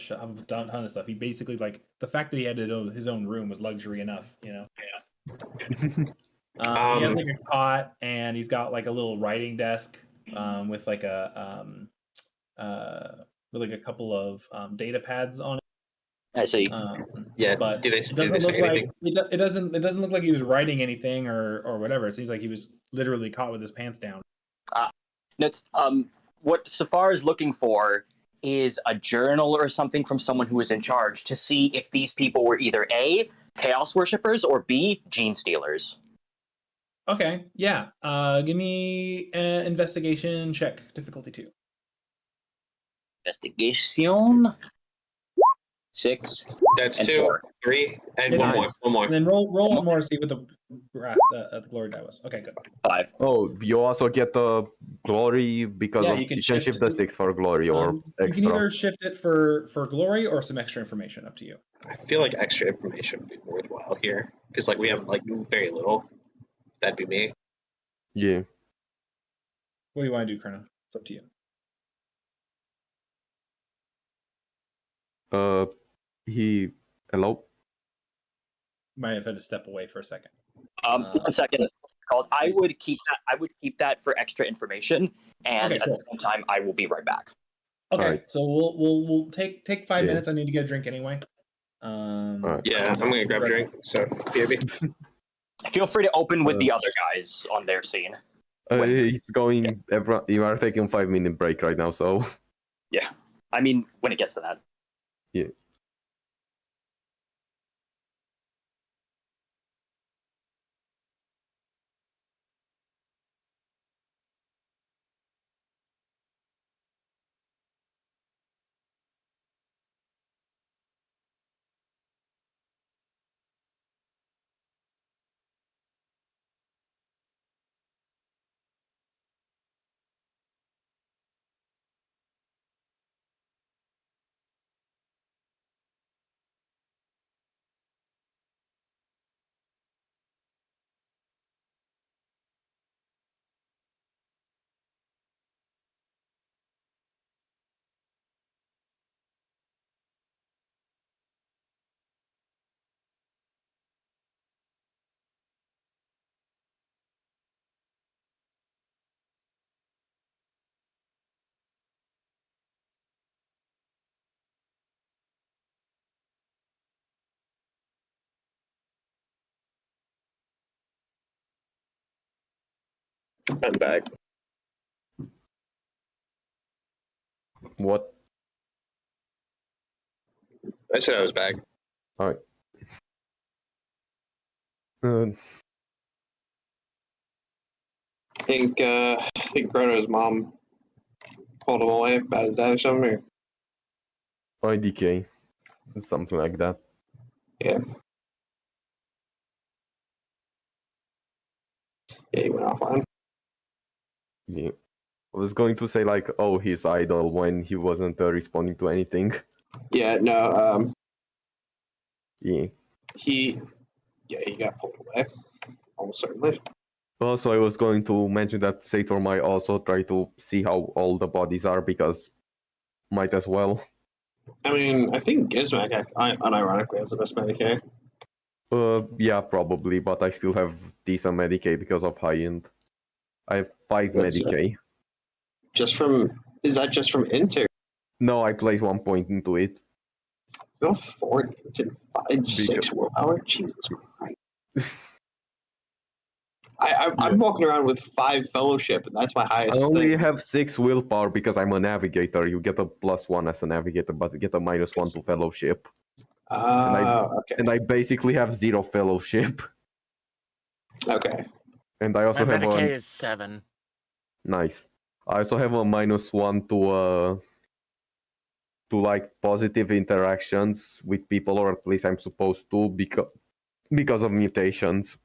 ton of stuff. He basically like the fact that he had his own room was luxury enough. He has like a cot and he's got like a little writing desk with like a couple of data pads on it. I see. Yeah, But do they it doesn't say look like anything? it doesn't look like he was writing anything or whatever. It seems like he was literally caught with his pants down. That's what Saphar is looking for is a journal or something from someone who was in charge to see if these people were either A, chaos worshippers, or B, gene stealers. Okay, yeah. Give me an investigation check, difficulty 2. Investigation. 6. That's And 2, 4. 3, and It one is. more. And then roll one more to see what the graph the glory die was. Okay, good. 5. Oh, you also get the glory because Yeah, of, you can shift shift the 6 for glory or You extra. can either shift it for glory or some extra information. Up to you. I feel like extra information would be worthwhile here because like we have like very little. That'd be me. Yeah. What do you want to do, Colonel? It's up to you. Hello? Might have had to step away for a second. 1 second. I would keep that. I would keep that for extra information, and Okay, at cool. the same time, I will be right back. Okay, Alright. so we'll take 5 Yeah. minutes. I need to get a drink anyway. Alright. Yeah, I'm gonna grab a drink. So BRB. Feel free to open with the other guys on their scene. He's going. You are taking 5-minute break right now, so. I mean, when it gets to that. Yeah. I'm back. What? I said I was back. Alright. I think Chrono's mom pulled him away about his dad or something. IDK. Something like that. Yeah, he went offline. Yeah. I was going to say like, oh, he's idle when he wasn't responding to anything. Yeah, no. Yeah. He got pulled away. Almost certainly. Also, I was going to mention that Sator might also try to see how all the bodies are because might as well. I mean, I think Gizmek unironically has the best Medicaid. Yeah, probably, but I still have decent Medicaid because of high end. I have 5 That's Medicaid. Is that just from Inter? No, I placed 1 point into it. No, 4 and 6 willpower. Jesus Christ! I'm walking around with 5 fellowship, and that's my highest. I only thing. have 6 willpower because I'm a navigator. You get a +1 as a navigator, but you get a -1 to fellowship. Okay. And I basically have 0 fellowship. Okay. And I also My have Medicaid a is 7. nice. I also have a -1 to like positive interactions with people, or at least I'm supposed to because of mutations.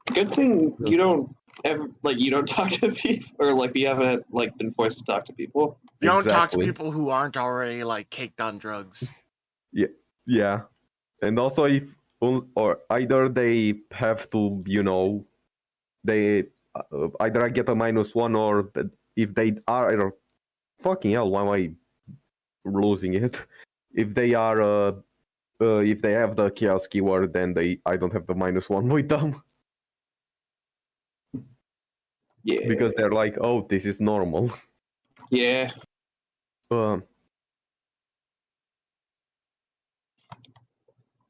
Good thing you don't ever you don't talk to people, or like you haven't like been forced to talk to people. You don't talk to Exactly. people who aren't already like caked on drugs. Yeah, and also if or either they have to, they either I get a -1 or if they are fucking hell, why am I losing it? If they are if they have the chaos keyword, then I don't have the -1 with them Yeah. because they're like, oh, this is normal. Yeah. Um,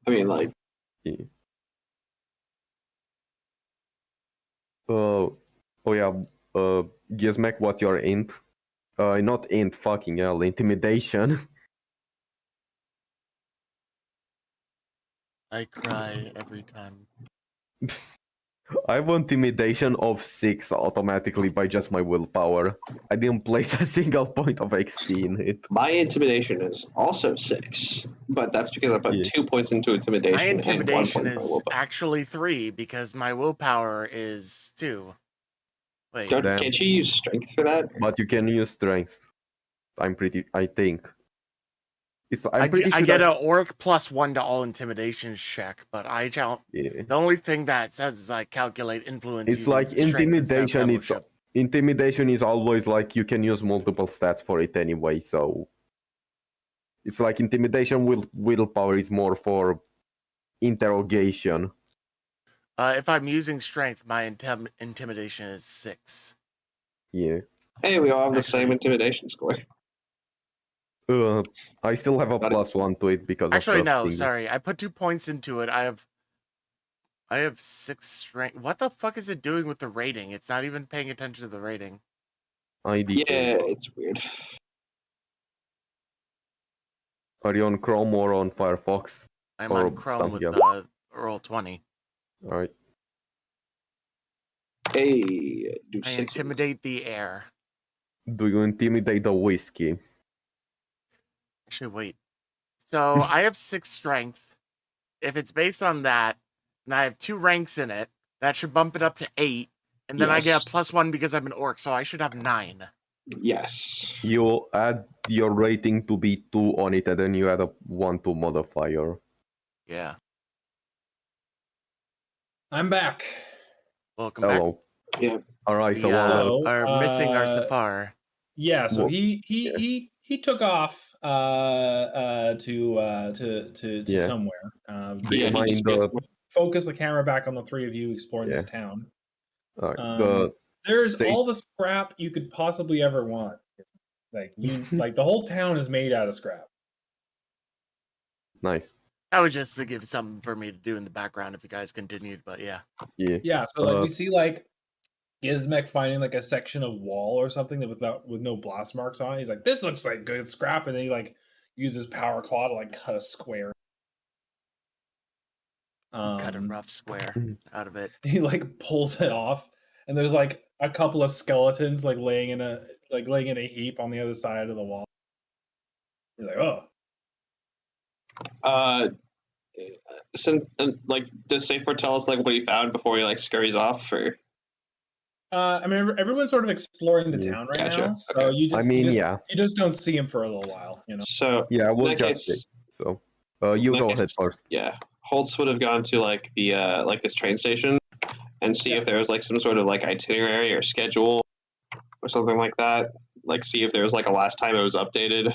I mean, like. yeah. Oh yeah. Gizmek, what's your int? Not int. Fucking hell, intimidation. I cry every time. I have intimidation of 6 automatically by just my willpower. I didn't place a single point of XP in it. My intimidation is also 6, but that's because I put Yeah. 2 points into intimidation. My intimidation and 1 point is actually 3 because my willpower is 2. Wait, Damn. Can't you use strength for that? But you can use strength. I think. I pretty sure get that- an orc +1 to all intimidations check, but I don't. Yeah. The only thing that says is I calculate influence. It's using like strength instead of intimidation. fellowship. Intimidation is always like you can use multiple stats for it anyway. So it's like intimidation willpower is more for interrogation. If I'm using strength, my intimidation is 6. Yeah. Hey, we all have the same Actually- intimidation score. I still have a +1 to it because Actually, of the no, thing. sorry. I put 2 points into it. I have 6 strength. What the fuck is it doing with the rating? It's not even paying attention to the rating. IDK. Yeah, it's weird. Are you on Chrome or on Firefox? I'm Or on Chrome something with else. Roll20. Alright. Hey, do I 6. intimidate the air. Do you intimidate the whiskey? Actually, wait. So I have 6 strength. If it's based on that, and I have 2 ranks in it, that should bump it up to 8. And then I get a Yes. +1 because I'm an orc, so I should have 9. Yes. You add your rating to be 2 on it, and then you add a 1 to modifier. Yeah. I'm back. Welcome back. Hello. Yeah. Alright, so We Hello. are missing our Uh, Saphar. Yeah, so Well, he took off to Yeah. somewhere. Do you Yeah, he mind just- Focus the camera back on the 3 of you exploring this town. There's Say- all the scrap you could possibly ever want. Like like the whole town is made out of scrap. Nice. That was just to give something for me to do in the background if you guys continued, but yeah. Yeah. Yeah, so like we see like Gizmek finding like a section of wall or something that with no blast marks on it. He's like, this looks like good scrap, and then he like uses power claw to like cut a square. Cut a rough square out of it. He like pulls it off, and there's like a couple of skeletons like laying in a heap on the other side of the wall. He's like, oh. Like, does Saphar tell us like what he found before he like scurries off, or? I mean, everyone's sort of exploring the town right now, so Okay. you just, I mean, you just don't see him for a little while, you know. So Yeah, in we'll that just case- say. So, you in that go case, ahead first. Yeah, Holtz would have gone to like the like this train station and see if there was like some sort of like itinerary or schedule or something like that. Like see if there was like a last time it was updated.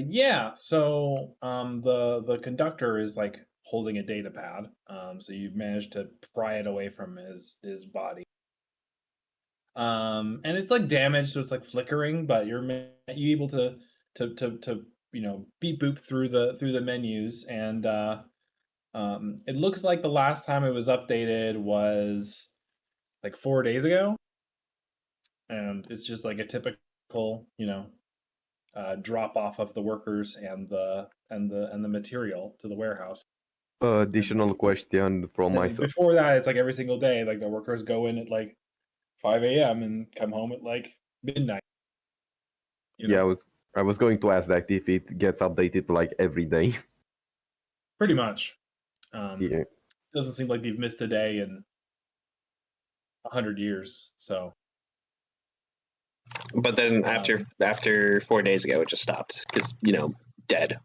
Yeah. So, the conductor is like holding a data pad. So you've managed to pry it away from his body. And it's like damaged, so it's like flickering, but you able to beep boop through the menus, and it looks like the last time it was updated was like 4 days ago, and it's just like a typical drop off of the workers and the material to the warehouse. Additional question from myself. Before that, it's like every single day, like the workers go in at like 5 a.m. and come home at like midnight. Yeah, I was going to ask that if it gets updated like every day. Pretty much. Yeah. Doesn't seem like they've missed a day in 100 years. So. But then after 4 days ago, it just stopped because dead.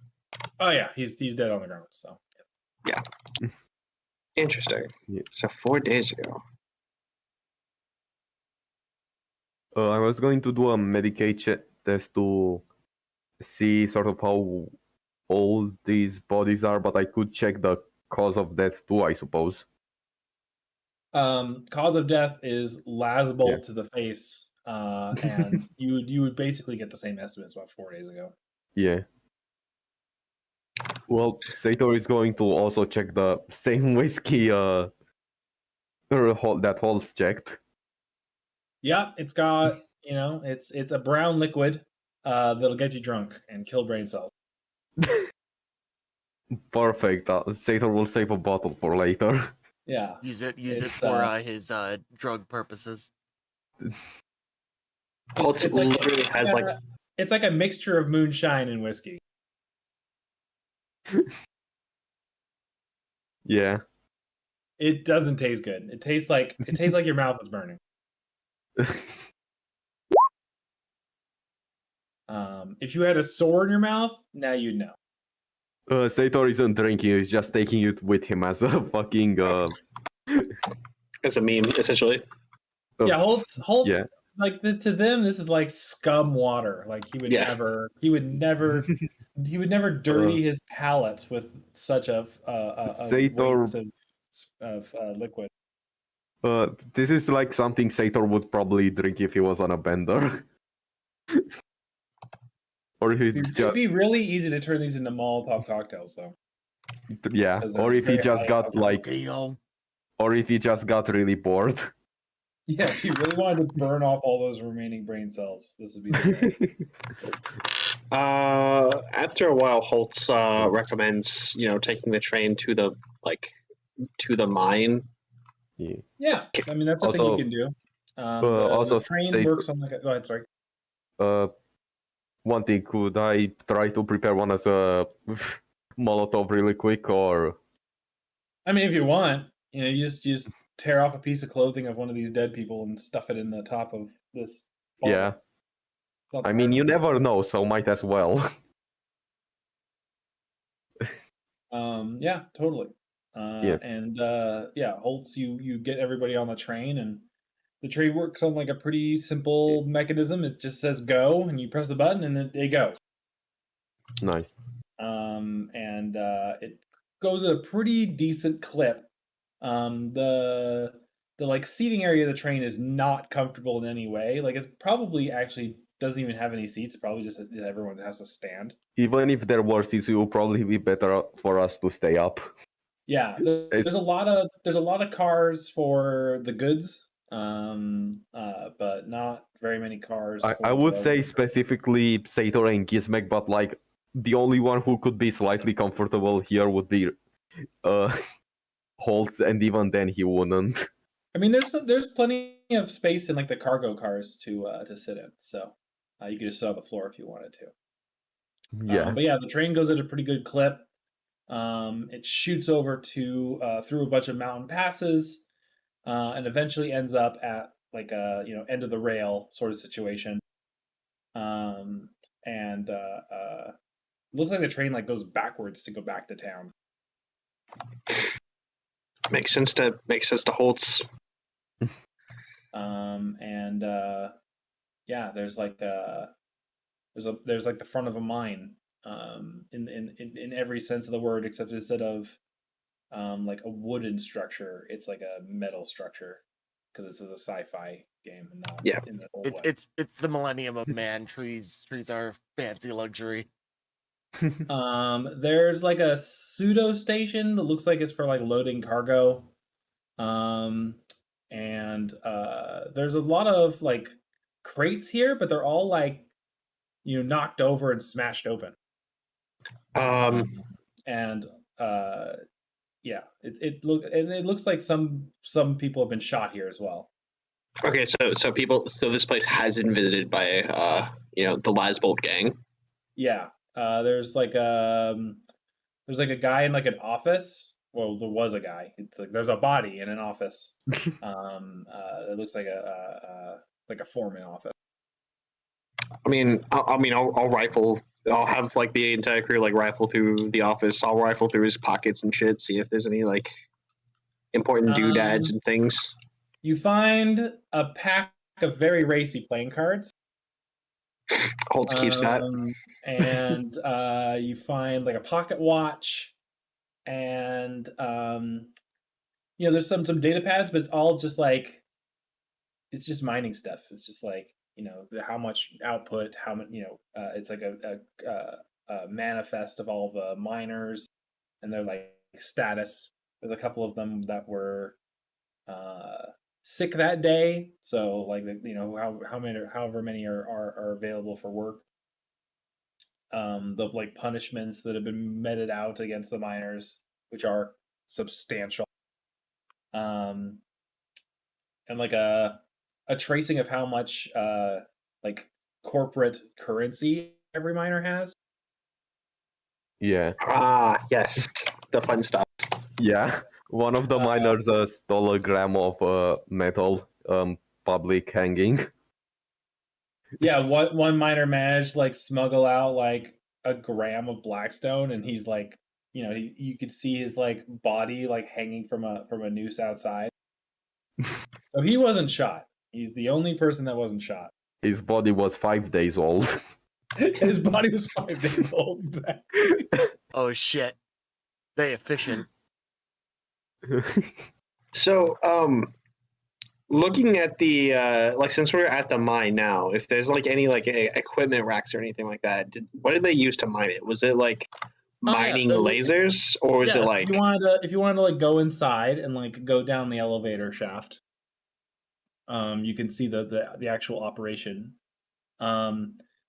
Oh yeah, he's dead on the ground. So. Yeah. Interesting. Yeah. So 4 days ago. I was going to do a Medicaid test to see sort of how old these bodies are, but I could check the cause of death too, I suppose. Cause of death is lasbolt Yeah. to the face, and you would basically get the same estimates about 4 days ago. Yeah. Well, Sator is going to also check the same whiskey that Holtz checked. Yeah, it's got it's a brown liquid that'll get you drunk and kill brain cells. Perfect. Sator will save a bottle for later. Yeah. Use it for his drug purposes. Holtz literally has like it's like a mixture of moonshine and whiskey. Yeah. It doesn't taste good. It tastes like your mouth is burning. If you had a sore in your mouth, now you'd know. Sator isn't drinking, he's just taking it with him as a fucking as a meme, essentially. Yeah, Holtz. Yeah. Like to them, this is like scum water. Like he would never dirty his palate with such a Sator of liquid. this is like something Sator would probably drink if he was on a bender. Or if he It'd be really easy to turn these into Molotov cocktails, though. Yeah, or if he just got like, or if he just got really bored. Yeah, if you really wanted to burn off all those remaining brain cells, this would be the way. After a while, Holtz recommends taking the train to the mine. Yeah, I mean that's a thing you can do. Also, the train works on like go ahead, sorry. One thing, could I try to prepare one as a Molotov really quick, or? I mean, if you want, you just tear off a piece of clothing of one of these dead people and stuff it in the top of this bottle. Yeah. I mean, you never know, so might as well. Yeah, totally. And Holtz, you get everybody on the train, and the train works on like a pretty simple mechanism. It just says go, and you press the button, and it goes. Nice. And it goes at a pretty decent clip. The like seating area of the train is not comfortable in any way. Like it's probably actually doesn't even have any seats. It's probably just everyone has to stand. Even if there were seats, it would probably be better for us to stay up. Yeah, there's a lot of cars for the goods but not very many cars. I would say specifically Sator and Gizmek, but like the only one who could be slightly comfortable here would be Holtz, and even then he wouldn't. I mean, there's plenty of space in like the cargo cars to sit in, so you could just sit on the floor if you wanted to. Yeah. But yeah, the train goes at a pretty good clip. It shoots over to through a bunch of mountain passes, and eventually ends up at like a end of the rail sort of situation. And looks like the train like goes backwards to go back to town. Makes sense to Holtz. And yeah, there's like there's like the front of a mine, in every sense of the word, except instead of like a wooden structure, it's like a metal structure, because this is a sci-fi game and not in the old way. It's the millennium of man. Trees are fancy luxury. There's like a pseudo station that looks like it's for like loading cargo. And there's a lot of like crates here, but they're all like knocked over and smashed open. And yeah, it looks like some people have been shot here as well. Okay, so this place has been visited by the Lasbolt gang. Yeah, there's like a guy in like an office. Well, there was a guy. It's like there's a body in an office. It looks like a foreman office. I'll rifle. I'll have like the entire crew like rifle through the office. I'll rifle through his pockets and shit. See if there's any like important doodads and things. You find a pack of very racy playing cards. Holtz keeps that. And you find like a pocket watch, and there's some data pads, but it's all just like it's just mining stuff. It's just like how much output, how much it's like a manifest of all the miners and their like status. There's a couple of them that were sick that day, so like however many are available for work. The like punishments that have been meted out against the miners, which are substantial, and like a tracing of how much like corporate currency every miner has. Yeah. Yes, the fun stuff. Yeah. One of the miners stole a gram of metal public hanging. Yeah, one miner managed to like smuggle out like a gram of Blackstone, and he's like, you could see his like body like hanging from a noose outside. So he wasn't shot. He's the only person that wasn't shot. His body was 5 days old. His body was 5 days old. Exactly. Oh shit! They efficient. So, looking at the since we're at the mine now, if there's like any like equipment racks or anything like that, what did they use to mine it? Was it like mining lasers, or was it like if you wanted to like go inside and like go down the elevator shaft, you can see the actual operation.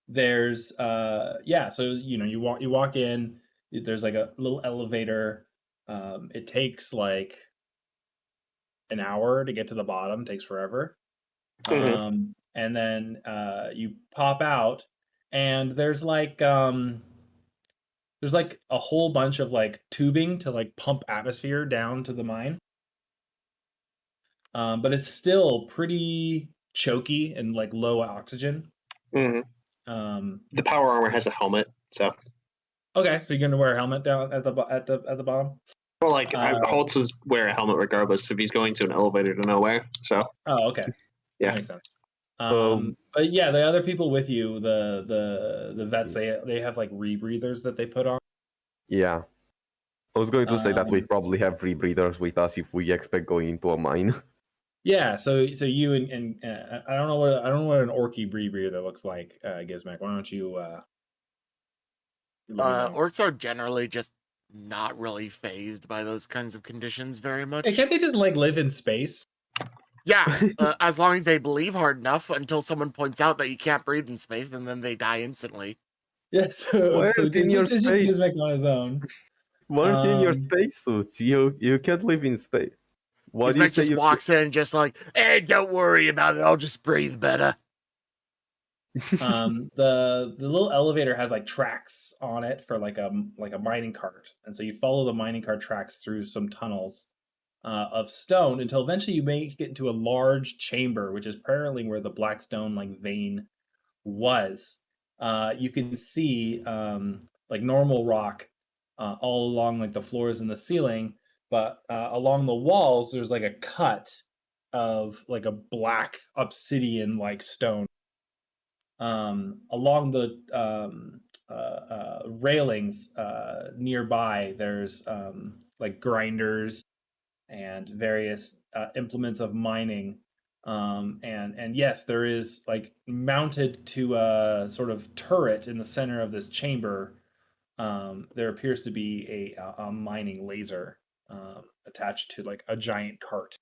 There's so you walk in. There's like a little elevator. It takes like an hour to get to the bottom. Takes forever. Mm-hmm. And then you pop out, and there's like a whole bunch of like tubing to like pump atmosphere down to the mine. But it's still pretty choky and like low oxygen. Mm-hmm. The power armor has a helmet, so okay, so you're gonna wear a helmet down at the bottom. Well, like Holtz would wear a helmet regardless if he's going to an elevator to nowhere. So okay, yeah, that makes sense. But yeah, the other people with you, the vets, they have like rebreathers that they put on. Yeah, I was going to say that we probably have rebreathers with us if we expect going into a mine. Yeah, so you and I don't know what an orky rebreather looks like, Gizmek. Why don't you? Orcs are generally just not really phased by those kinds of conditions very much. Hey, can't they just like live in space? Yeah, as long as they believe hard enough until someone points out that you can't breathe in space, and then they die instantly. Yeah, so Where's in it's your just space? Gizmek on his own. Weren't in your Um, spacesuits. You can't live in space. Why do you Gizmek say just you? walks in, just like, hey, don't worry about it. I'll just breathe better. the little elevator has like tracks on it for like a mining cart, and so you follow the mining cart tracks through some tunnels of stone until eventually you may get into a large chamber, which is apparently where the Blackstone like vein was. You can see like normal rock all along like the floors and the ceiling, but along the walls there's like a cut of like a black obsidian like stone. Along the railings nearby, there's like grinders and various implements of mining. And yes, there is like mounted to a sort of turret in the center of this chamber. There appears to be a mining laser attached to like a giant cart.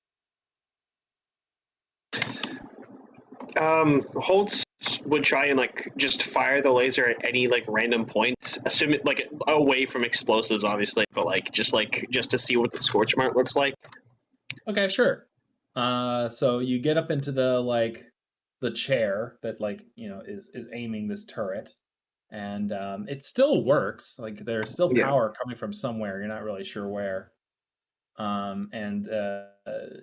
Holtz would try and like just fire the laser at any like random point, assuming like away from explosives, obviously, but like just to see what the scorch mark looks like. Okay, sure. So you get up into the chair that is aiming this turret, and it still works. Like there's still Yeah. power coming from somewhere. You're not really sure where. And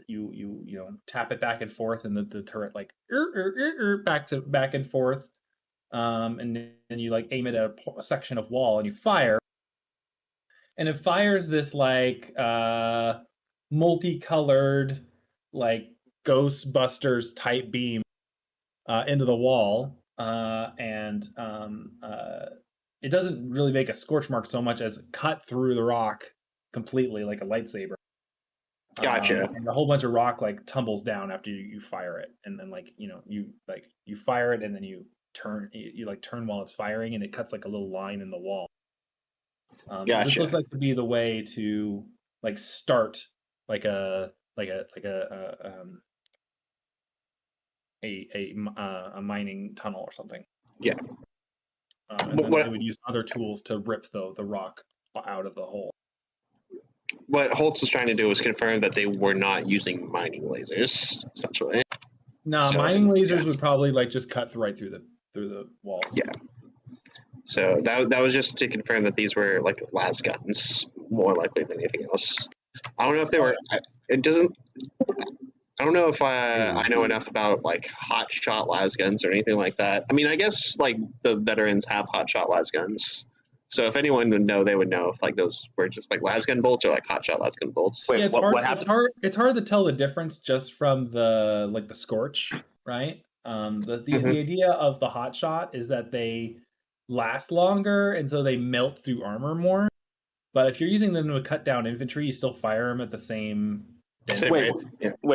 you tap it back and forth, and the turret like back and forth. And then you like aim it at a section of wall, and you fire, and it fires this like multicolored like Ghostbusters type beam into the wall, and it doesn't really make a scorch mark so much as cut through the rock completely like a lightsaber. Gotcha. And a whole bunch of rock like tumbles down after you fire it, and then you fire it, and then you turn while it's firing, and it cuts like a little line in the wall. So this Gotcha. looks like to be the way to like start like a mining tunnel or something. Yeah. And then they would use other tools to rip the rock out of the hole. What Holtz was trying to do was confirm that they were not using mining lasers, essentially. No, So, mining lasers would probably like just cut right through the walls. Yeah. So that was just to confirm that these were like las guns, more likely than anything else. I don't know if they were. It doesn't. I don't know if I know enough about like hot shot las guns or anything like that. I mean, I guess like the veterans have hot shot las guns. So if anyone would know, they would know if like those were just like las gun bolts or like hot shot las gun bolts. Wait, Yeah, it's what hard. happened? It's hard to tell the difference just from the scorch, right? The idea of the hot shot is that they last longer, and so they melt through armor more. But if you're using them to cut down infantry, you still fire them at the same. Wait,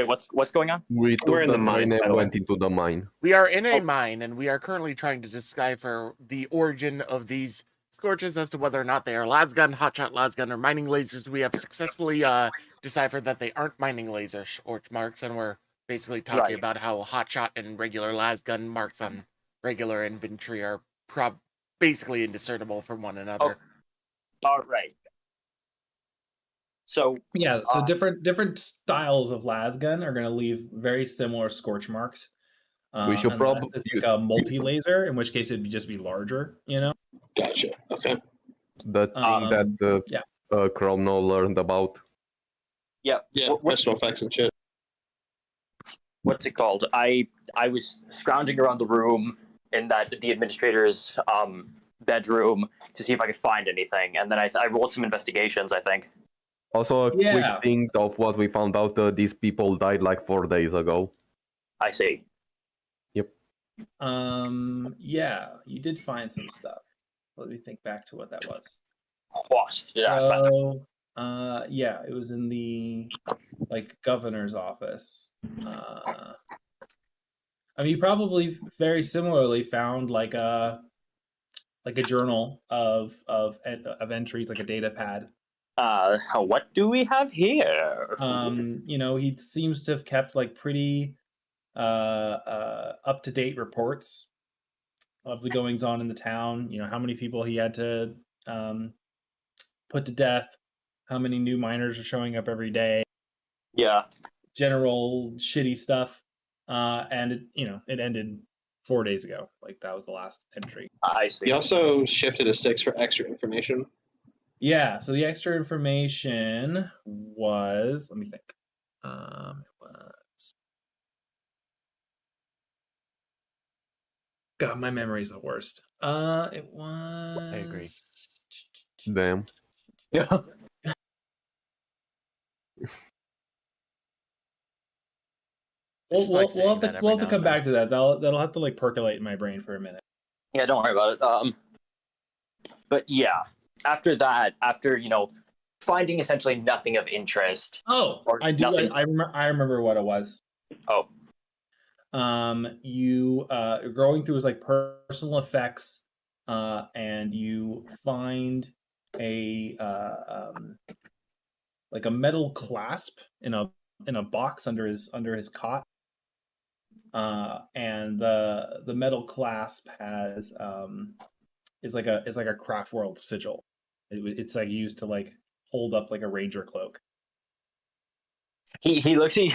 what's going on? We took We're in the the mine, train by and the way. went into the mine. We are in a mine, and we are currently trying to decipher the origin of these scorches as to whether or not they are lasgun, hotshot lasgun, or mining lasers. We have successfully deciphered that they aren't mining laser scorch marks, and we're basically talking Right. about how hotshot and regular lasgun marks on regular infantry are basically indiscernible from one another. All right. So Yeah, so different styles of lasgun are going to leave very similar scorch marks. We should unless probably it's like a multi-laser, in which case it'd just be larger, you know? Gotcha. Okay. the thing that Chrono learned about. yeah, Yeah. Special effects and shit. what's it called? I was scrounging around the room in the administrator's bedroom to see if I could find anything, and then I rolled some investigations, I think. Also, a Yeah. quick thing of what we found out: these people died like 4 days ago. I see. Yeah, you did find some stuff. Let me think back to what that was. What? Yeah. So, yeah, it was in the governor's office. I mean, you probably very similarly found like a journal of entries, like a data pad, What do we have here? He seems to have kept like pretty up to date reports of the goings on in the town. How many people he had to put to death, how many new miners are showing up every day. Yeah. General shitty stuff. And it ended 4 days ago. Like that was the last entry. I see. He also shifted to 6 for extra information. Yeah, so the extra information was, let me think. It was, God, my memory's the worst. It was, I agree. Damn. Yeah. We'll just like saying have that to, every we'll have to now come and back to that. That'll have to like percolate in my brain for a minute. Yeah, don't worry about it. But yeah, after that, finding essentially nothing of interest. Oh, Or I do. nothing. I remember what it was. Oh, You going through his like personal effects, and you find a like a metal clasp in a box under his cot. And the metal clasp has is like a craft world sigil. It's like used to like hold up like a ranger cloak. he looks. He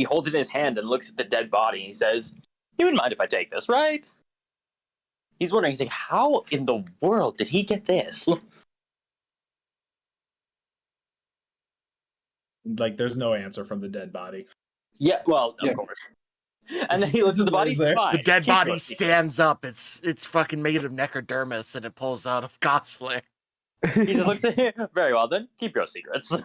holds it in his hand and looks at the dead body. He says, "You wouldn't mind if I take this, right?" He's wondering. He's like, "How in the world did he get this?" Like there's no answer from the dead body. Yeah, well, of course. And then he looks at the body. There. Fine, The dead keep body your stands secrets. up. It's fucking made of necrodermis, and it pulls out of cosplay. He just looks at him. Very well, then keep your secrets.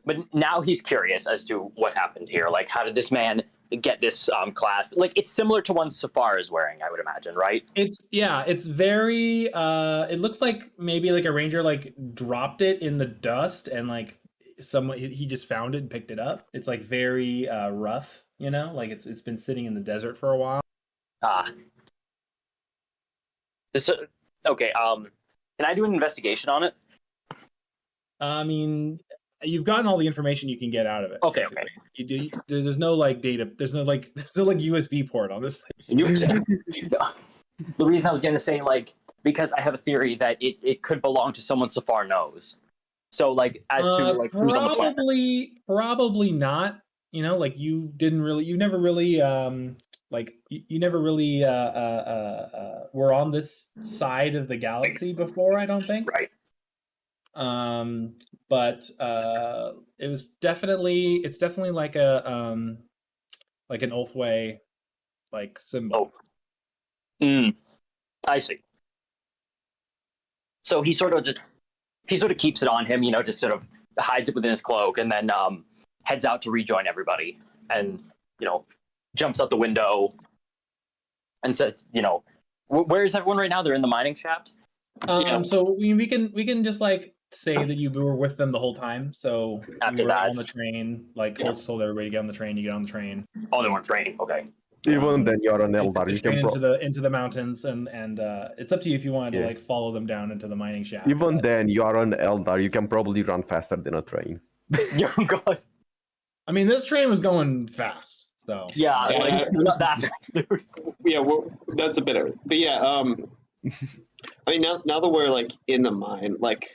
But now he's curious as to what happened here. Like, how did this man get this clasp? Like, it's similar to one Saphar is wearing, I would imagine, right? It's very it looks like maybe like a ranger like dropped it in the dust and like someone he just found it and picked it up. It's like very rough, like it's been sitting in the desert for a while. Okay, can I do an investigation on it? I mean, you've gotten all the information you can get out of it. Okay, basically. You do. There's no like data. There's no like USB port on this thing. The reason I was going to say, like, because I have a theory that it could belong to someone Saphar knows. So, like, as to like who's on the planet. Probably not. Like you never really were on this side of the galaxy before. I don't think. Right. But it's definitely like a like an Ulthway like symbol. Oh. I see. So he sort of keeps it on him, just sort of hides it within his cloak, and then heads out to rejoin everybody, and jumps out the window and says, where is everyone right now? They're in the mining shaft. So we can just like say that you were with them the whole time. So After you were that, on the train, like Holtz told everybody to get on the train. You get on the train. Oh, they weren't training. Okay. Even then, you're an Eldar. The You train can into the mountains, and it's up to you if you wanted to like follow them down into the mining shaft. even then, you're an Eldar. You can probably run faster than a train. Oh God. I mean, this train was going fast, so Yeah, like not that fast, dude. Yeah, well, that's a bit of it. But yeah, I mean, now that we're like in the mine, like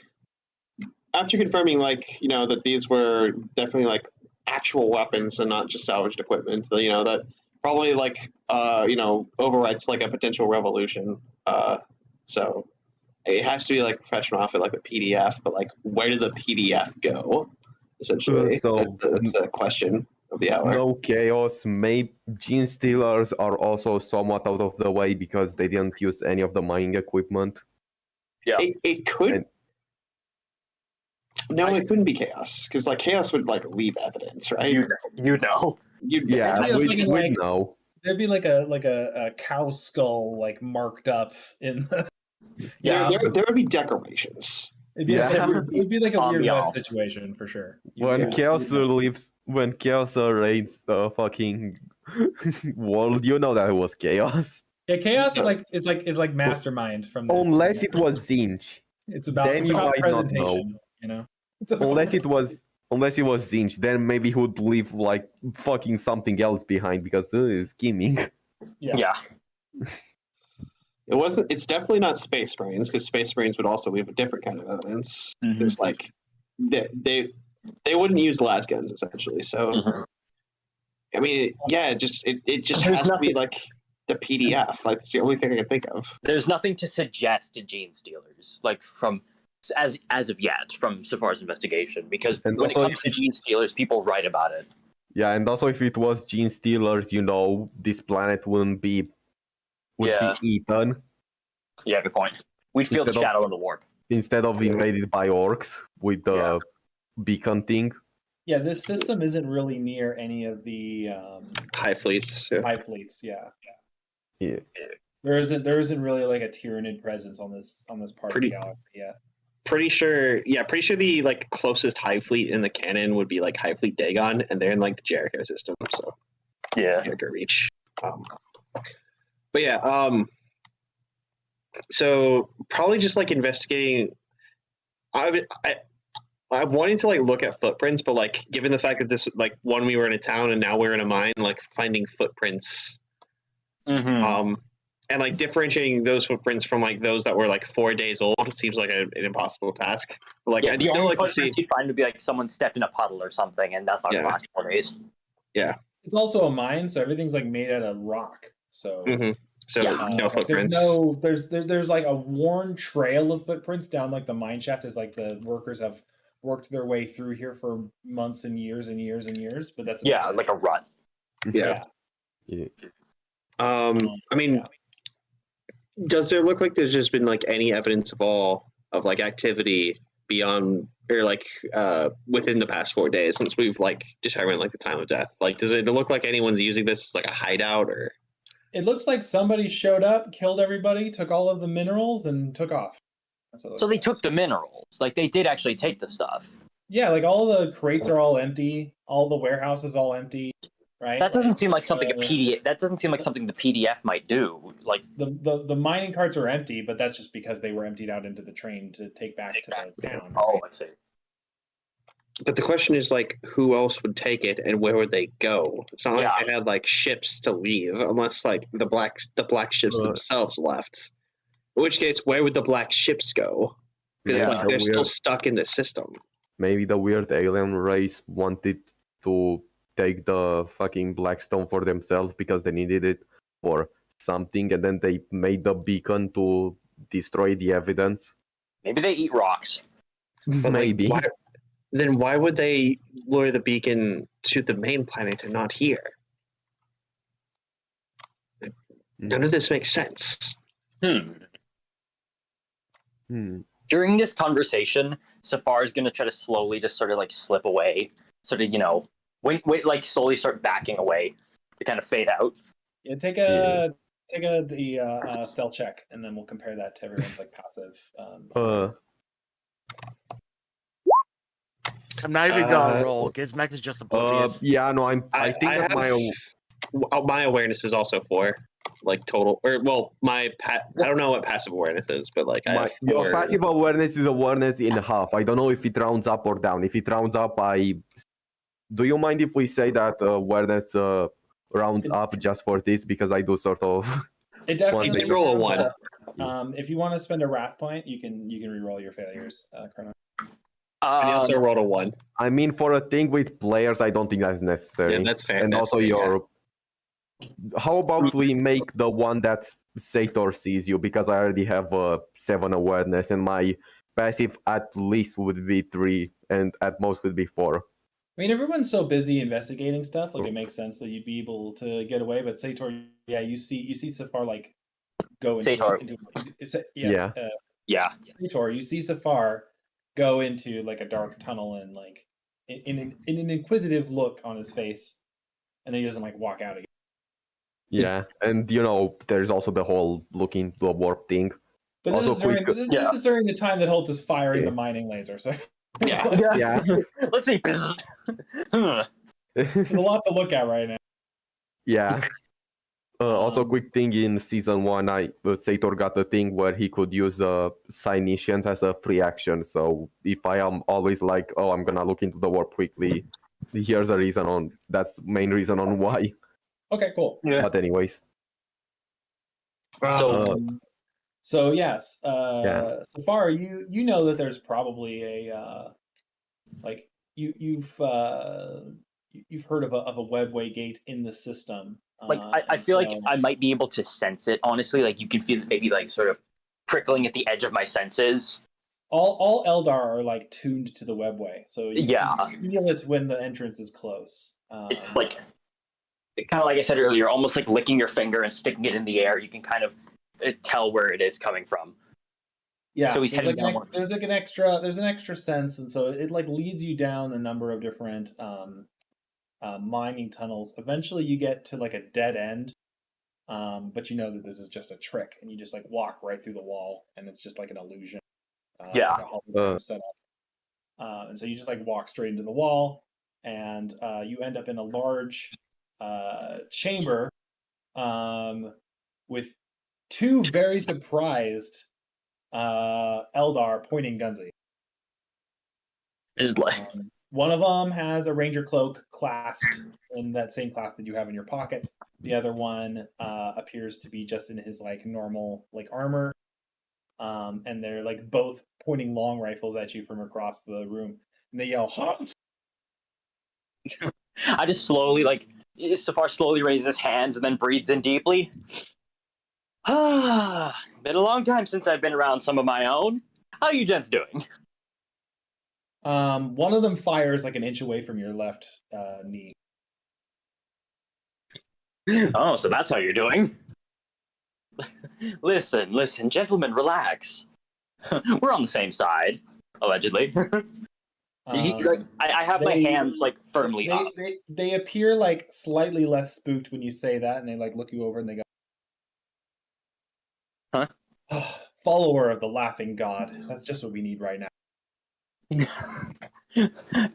after confirming like that these were definitely like actual weapons and not just salvaged equipment, that probably like overwrites like a potential revolution. So it has to be like professional outfit, like a PDF. But like, where does a PDF go? Essentially, that's the question of the hour. No chaos. Maybe gene stealers are also somewhat out of the way because they didn't use any of the mining equipment. Yeah, it could. No, it couldn't be chaos because like chaos would like leave evidence, right? You know. Yeah, we know. There'd be like a cow skull like marked up in the... Yeah, there would be decorations. It'd be like a weird West situation for sure. When chaos reigns the fucking world, that it was chaos. Yeah, chaos is like mastermind from the... Unless it was Zinj. It's about Then it's you about might not know. presentation, you know. It's about Unless it was Zinch, then maybe he would leave like fucking something else behind because scheming. Yeah. It wasn't. It's definitely not Space Marines because Space Marines would also leave a different kind of evidence. Mhm. There's like they wouldn't use las guns essentially. So Mhm. I mean, yeah, it just There's has to be nothing- like the PDF. Like it's the only thing I can think of. There's nothing to suggest gene stealers, like from as of yet from Saphar's investigation, because And when it also comes to gene stealers, people write about it. Yeah, and also if it was gene stealers, this planet would be eaten Yeah, good point. We'd feel the Instead of- shadow in the warp. instead of invaded by orcs with the beacon thing. Yeah, this system isn't really near any of the High fleets. Yeah. high fleets. Yeah. Yeah. There isn't really like a Tyranid presence on this part Pretty- of the galaxy yet. Pretty sure the like closest high fleet in the canon would be like High Fleet Dagon, and they're in like the Jericho system, so Yeah. Jericho reach. But yeah, so probably just like investigating. I'm wanting to like look at footprints, but like given the fact that this like one we were in a town and now we're in a mine, like finding footprints, Mm-hmm. and like differentiating those footprints from like those that were like 4 days old seems like an impossible task. But, like Yeah, I'd the still only like to see. footprints you'd find would be like someone stepped in a puddle or something, and that's not Yeah. gonna last 4 days. It's also a mine, so everything's like made out of rock. So Mhm. So Yeah. no like, footprints. there's like a worn trail of footprints down like the mine shaft as like the workers have worked their way through here for months and years and years and years. But that's Yeah, like a rut. Yeah. Yeah. I mean, Yeah. does there look like there's just been like any evidence of all of like activity beyond or like within the past 4 days since we've like determined like the time of death? Like, does it look like anyone's using this as like a hideout or? It looks like somebody showed up, killed everybody, took all of the minerals, and took off. That's what it So looks they like. took the minerals. Like they did actually take the stuff. Yeah, like all the crates are all empty, all the warehouse is all empty, right? That doesn't seem like something a uh, PDF. That doesn't seem like something the PDF might do. Like The mining carts are empty, but that's just because they were emptied out into the train to take back to the town. oh, I see. But the question is like, who else would take it and where would they go? It's not like they had like ships to leave, unless like the black ships themselves left. In which case, where would the black ships go? Because Yeah, like they're still weird. stuck in the system. Maybe the weird alien race wanted to take the fucking Blackstone for themselves because they needed it for something, and then they made the beacon to destroy the evidence. Maybe they eat rocks. But, like, Maybe. why would they lure the beacon to the main planet and not here? None of this makes sense. During this conversation, Saphar is going to try to slowly just sort of like slip away, sort of, wait, like slowly start backing away to kind of fade out. Yeah, take a stealth check, and then we'll compare that to everyone's like passive. I'm not even gonna roll. Gizmek is just oblivious. Yeah, no, I think that my awareness is also 4, like total. Or well, I don't know what passive awareness is, but like your passive awareness is awareness in half. I don't know if it rounds up or down. If it rounds up, do you mind if we say that awareness rounds up just for this, because I do sort of. It definitely You can roll a 1. If you want to spend a wrath point, you can re-roll your failures, Chrono. And you also rolled a 1. I mean, for a thing with players, I don't think that's necessary. Yeah, that's fair. And that's also fair, how about we make the one that Sator sees you, because I already have 7 awareness, and my passive at least would be 3, and at most would be 4. I mean, everyone's so busy investigating stuff. Like, it makes sense that you'd be able to get away. But Sator, yeah, you see Saphar like go into Sator. yeah. Sator, you see Saphar go into like a dark tunnel and like in an inquisitive look on his face, and then he doesn't like walk out again. Yeah, and there's also the whole looking the warp thing. But Also, this is during the time that Holtz is firing the mining laser. So Yeah. Let's see. there's a lot to look at right now. Yeah. Also, quick thing in season 1, Sator got the thing where he could use Psyniscience as a free action. So if I am always like, oh, I'm gonna look into the warp quickly, here's a reason on. That's the main reason on why. Okay, cool. Yeah. But anyways, So yes, Yeah. Saphar, you know that there's probably a like you've heard of a webway gate in the system. Like I feel like I might be able to sense it. Honestly, like you can feel it maybe like sort of prickling at the edge of my senses. All Eldar are like tuned to the webway, so you feel it when the entrance is close. It's like kind of like I said earlier, almost like licking your finger and sticking it in the air. You can kind of tell where it is coming from. Yeah, so he's heading downwards. There's an extra sense, and so it like leads you down a number of different mining tunnels. Eventually, you get to like a dead end, but you know that this is just a trick, and you just like walk right through the wall, and it's just like an illusion. Like a hologram set up, and so you just like walk straight into the wall, and you end up in a large chamber with two very surprised Eldar pointing guns at you. Is like one of them has a ranger cloak clasped in that same class that you have in your pocket. The other one appears to be just in his like normal like armor, and they're like both pointing long rifles at you from across the room, and they yell "Halt!" I just slowly Saphar slowly raises his hands and then breathes in deeply. Been a long time since I've been around some of my own. How you gents doing? One of them fires like an inch away from your left knee. Oh, so that's how you're doing. Listen, gentlemen, relax. We're on the same side, allegedly. I have my hands like firmly up. They appear like slightly less spooked when you say that, and they like look you over and they go, "Huh? Oh, follower of the laughing god. That's just what we need right now."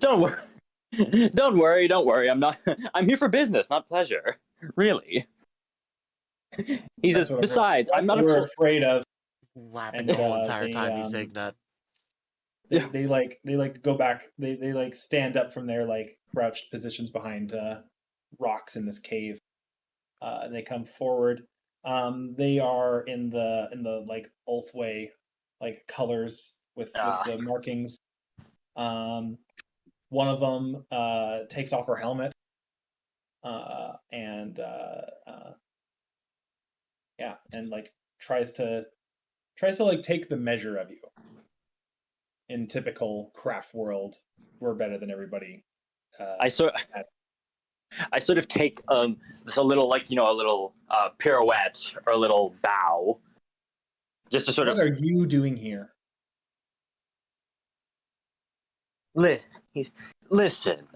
Don't worry. I'm here for business, not pleasure. Really. He says, besides, I'm not afraid of. Laughing the whole entire time he's saying that. They go back. They like stand up from their like crouched positions behind rocks in this cave, and they come forward. They are in the like Ulthway like colors with the markings. One of them takes off her helmet, and like tries to like take the measure of you. In typical craft world, we're better than everybody. I sort of take this a little like a little pirouette or a little bow, just to sort of. What are you doing here? Listen,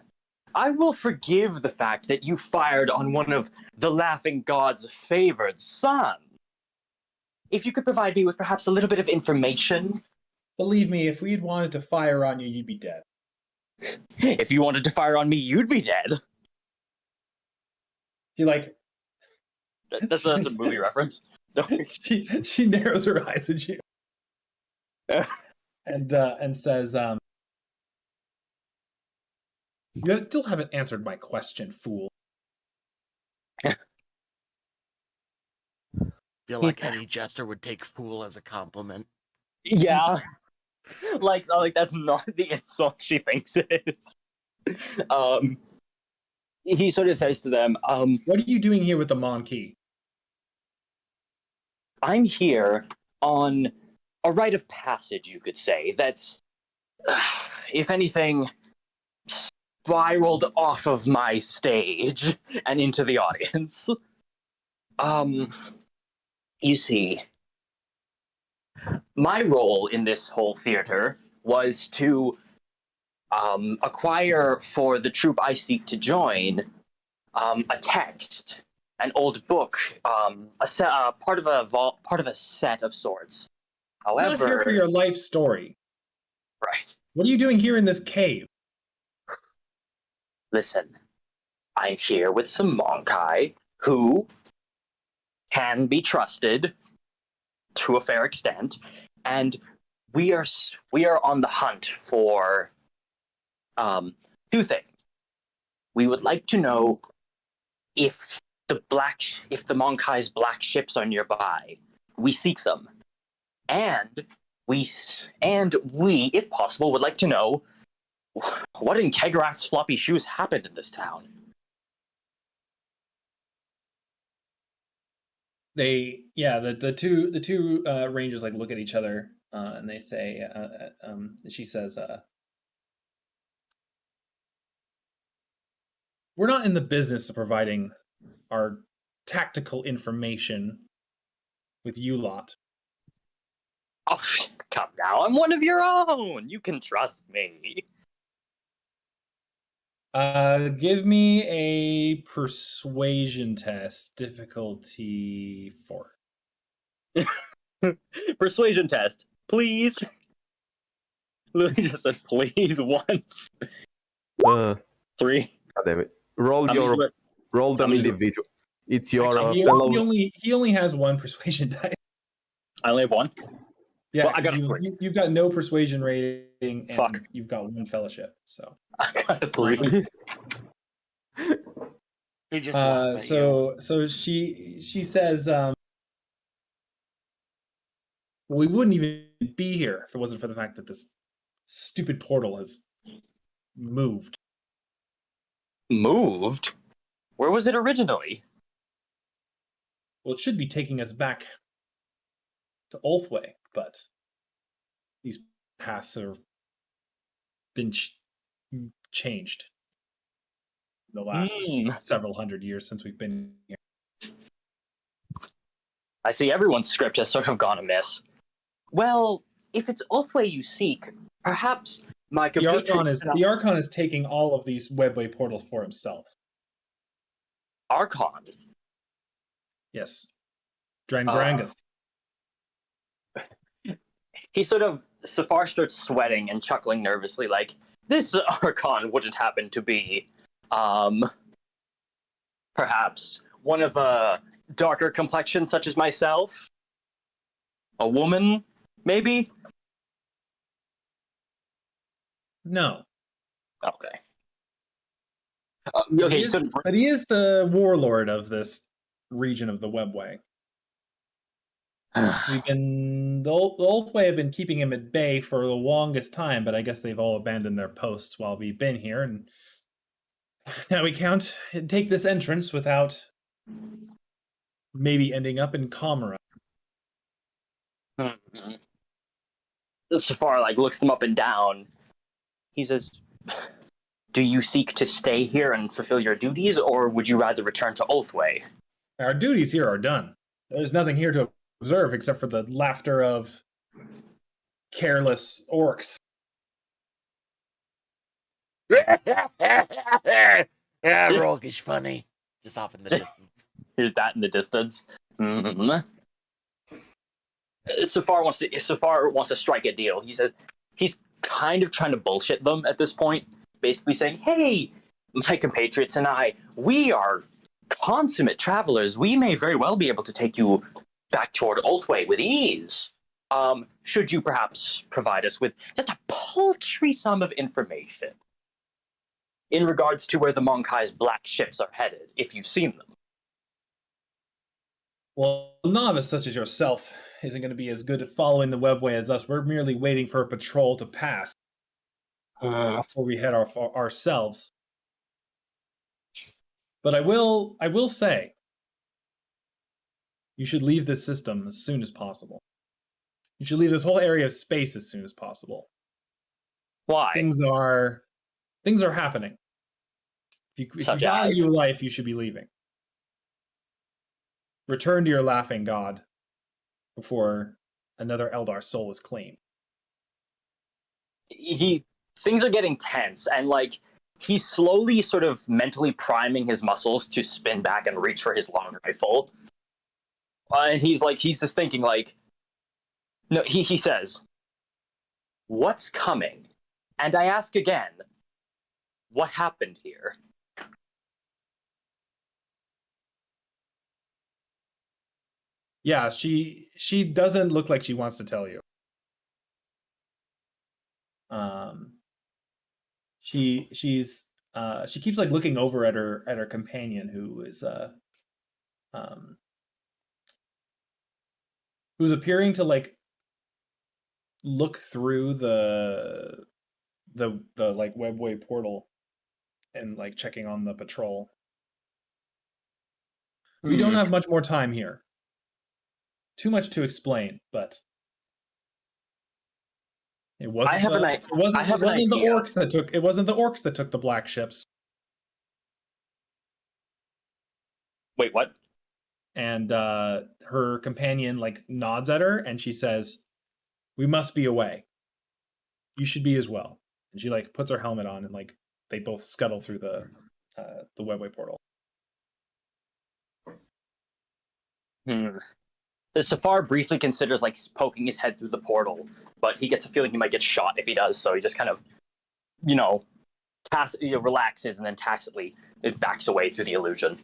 I will forgive the fact that you fired on one of the laughing god's favored sons. If you could provide me with perhaps a little bit of information. Believe me, if we'd wanted to fire on you, you'd be dead. If you wanted to fire on me, you'd be dead. She like... That's a movie reference. She narrows her eyes at you. And says, you still haven't answered my question, fool. Feel like any jester would take fool as a compliment. Yeah. like that's not the insult she thinks it is. He sort of says to them, what are you doing here with the Monkey? I'm here on a rite of passage, you could say, that's, if anything, spiraled off of my stage and into the audience. You see, my role in this whole theater was to acquire for the troupe I seek to join a text, an old book, part of a set of sorts. However, I'm not here for your life story. Right. What are you doing here in this cave? Listen, I'm here with some Monkai who can be trusted to a fair extent, and we are on the hunt for two things. We would like to know if the Monkai's black ships are nearby. We seek them, and we, if possible, would like to know what in Kegarat's floppy shoes happened in this town. The two rangers like look at each other and they say, she says, "We're not in the business of providing our tactical information with you lot." Oh, come now! I'm one of your own. You can trust me. Give me a persuasion test, difficulty 4. Persuasion test, please. Lily just said please once. 3. God damn it. Roll them individual. It's your fellow. He only has one persuasion die. I only have one. Yeah, well, I got a 3. You've got no persuasion rating, and Fuck. You've got 1 fellowship. So I got a 3. He just so she says, we wouldn't even be here if it wasn't for the fact that this stupid portal has moved. Moved? Where was it originally? Well, it should be taking us back to Ulthway, but these paths have been changed in the last several hundred years since we've been here. I see everyone's script has sort of gone amiss. Well, if it's Ulthway you seek, perhaps my compatriot... The Archon is taking all of these webway portals for himself. Archon? Yes. Drangrangus. He sort of... Saphar starts sweating and chuckling nervously, like, this Archon wouldn't happen to be, perhaps one of a darker complexion such as myself? A woman, maybe? No. Okay. But he is the warlord of this region of the Webway. The Ulthway have been keeping him at bay for the longest time, but I guess they've all abandoned their posts while we've been here, and now we can't take this entrance without maybe ending up in Comera. Saphar looks them up and down. He says, do you seek to stay here and fulfill your duties, or would you rather return to Ulthway? Our duties here are done. There's nothing here to observe except for the laughter of careless orcs. Rourke is funny. Just off in the distance. Here's that in the distance. Saphar wants to strike a deal. He says he's kind of trying to bullshit them at this point, basically saying, hey, my compatriots and I, we are consummate travelers. We may very well be able to take you back toward Ulthway with ease. Should you perhaps provide us with just a paltry sum of information in regards to where the Monkai's black ships are headed, if you've seen them? Well, a novice such as yourself isn't going to be as good at following the webway as us. We're merely waiting for a patrol to pass before we head ourselves. But I will say, you should leave this system as soon as possible. You should leave this whole area of space as soon as possible. Why? Things are happening. If you value your life, you should be leaving. Return to your laughing god before another Eldar soul is claimed. Things are getting tense, and he's slowly sort of mentally priming his muscles to spin back and reach for his long rifle. And he's just thinking no, he says, what's coming? And I ask again, what happened here? Yeah, she doesn't look like she wants to tell you. She keeps like looking over at her companion who's appearing to like look through the like webway portal and like checking on the patrol. We don't have much more time here. Too much to explain, but it wasn't the orcs that took the black ships. Wait, what? And her companion like nods at her and she says, "We must be away. You should be as well." And she like puts her helmet on and like they both scuttle through the webway portal. Saphar briefly considers like poking his head through the portal, but he gets a feeling he might get shot if he does, so he just kind of, relaxes and then tacitly it backs away through the illusion.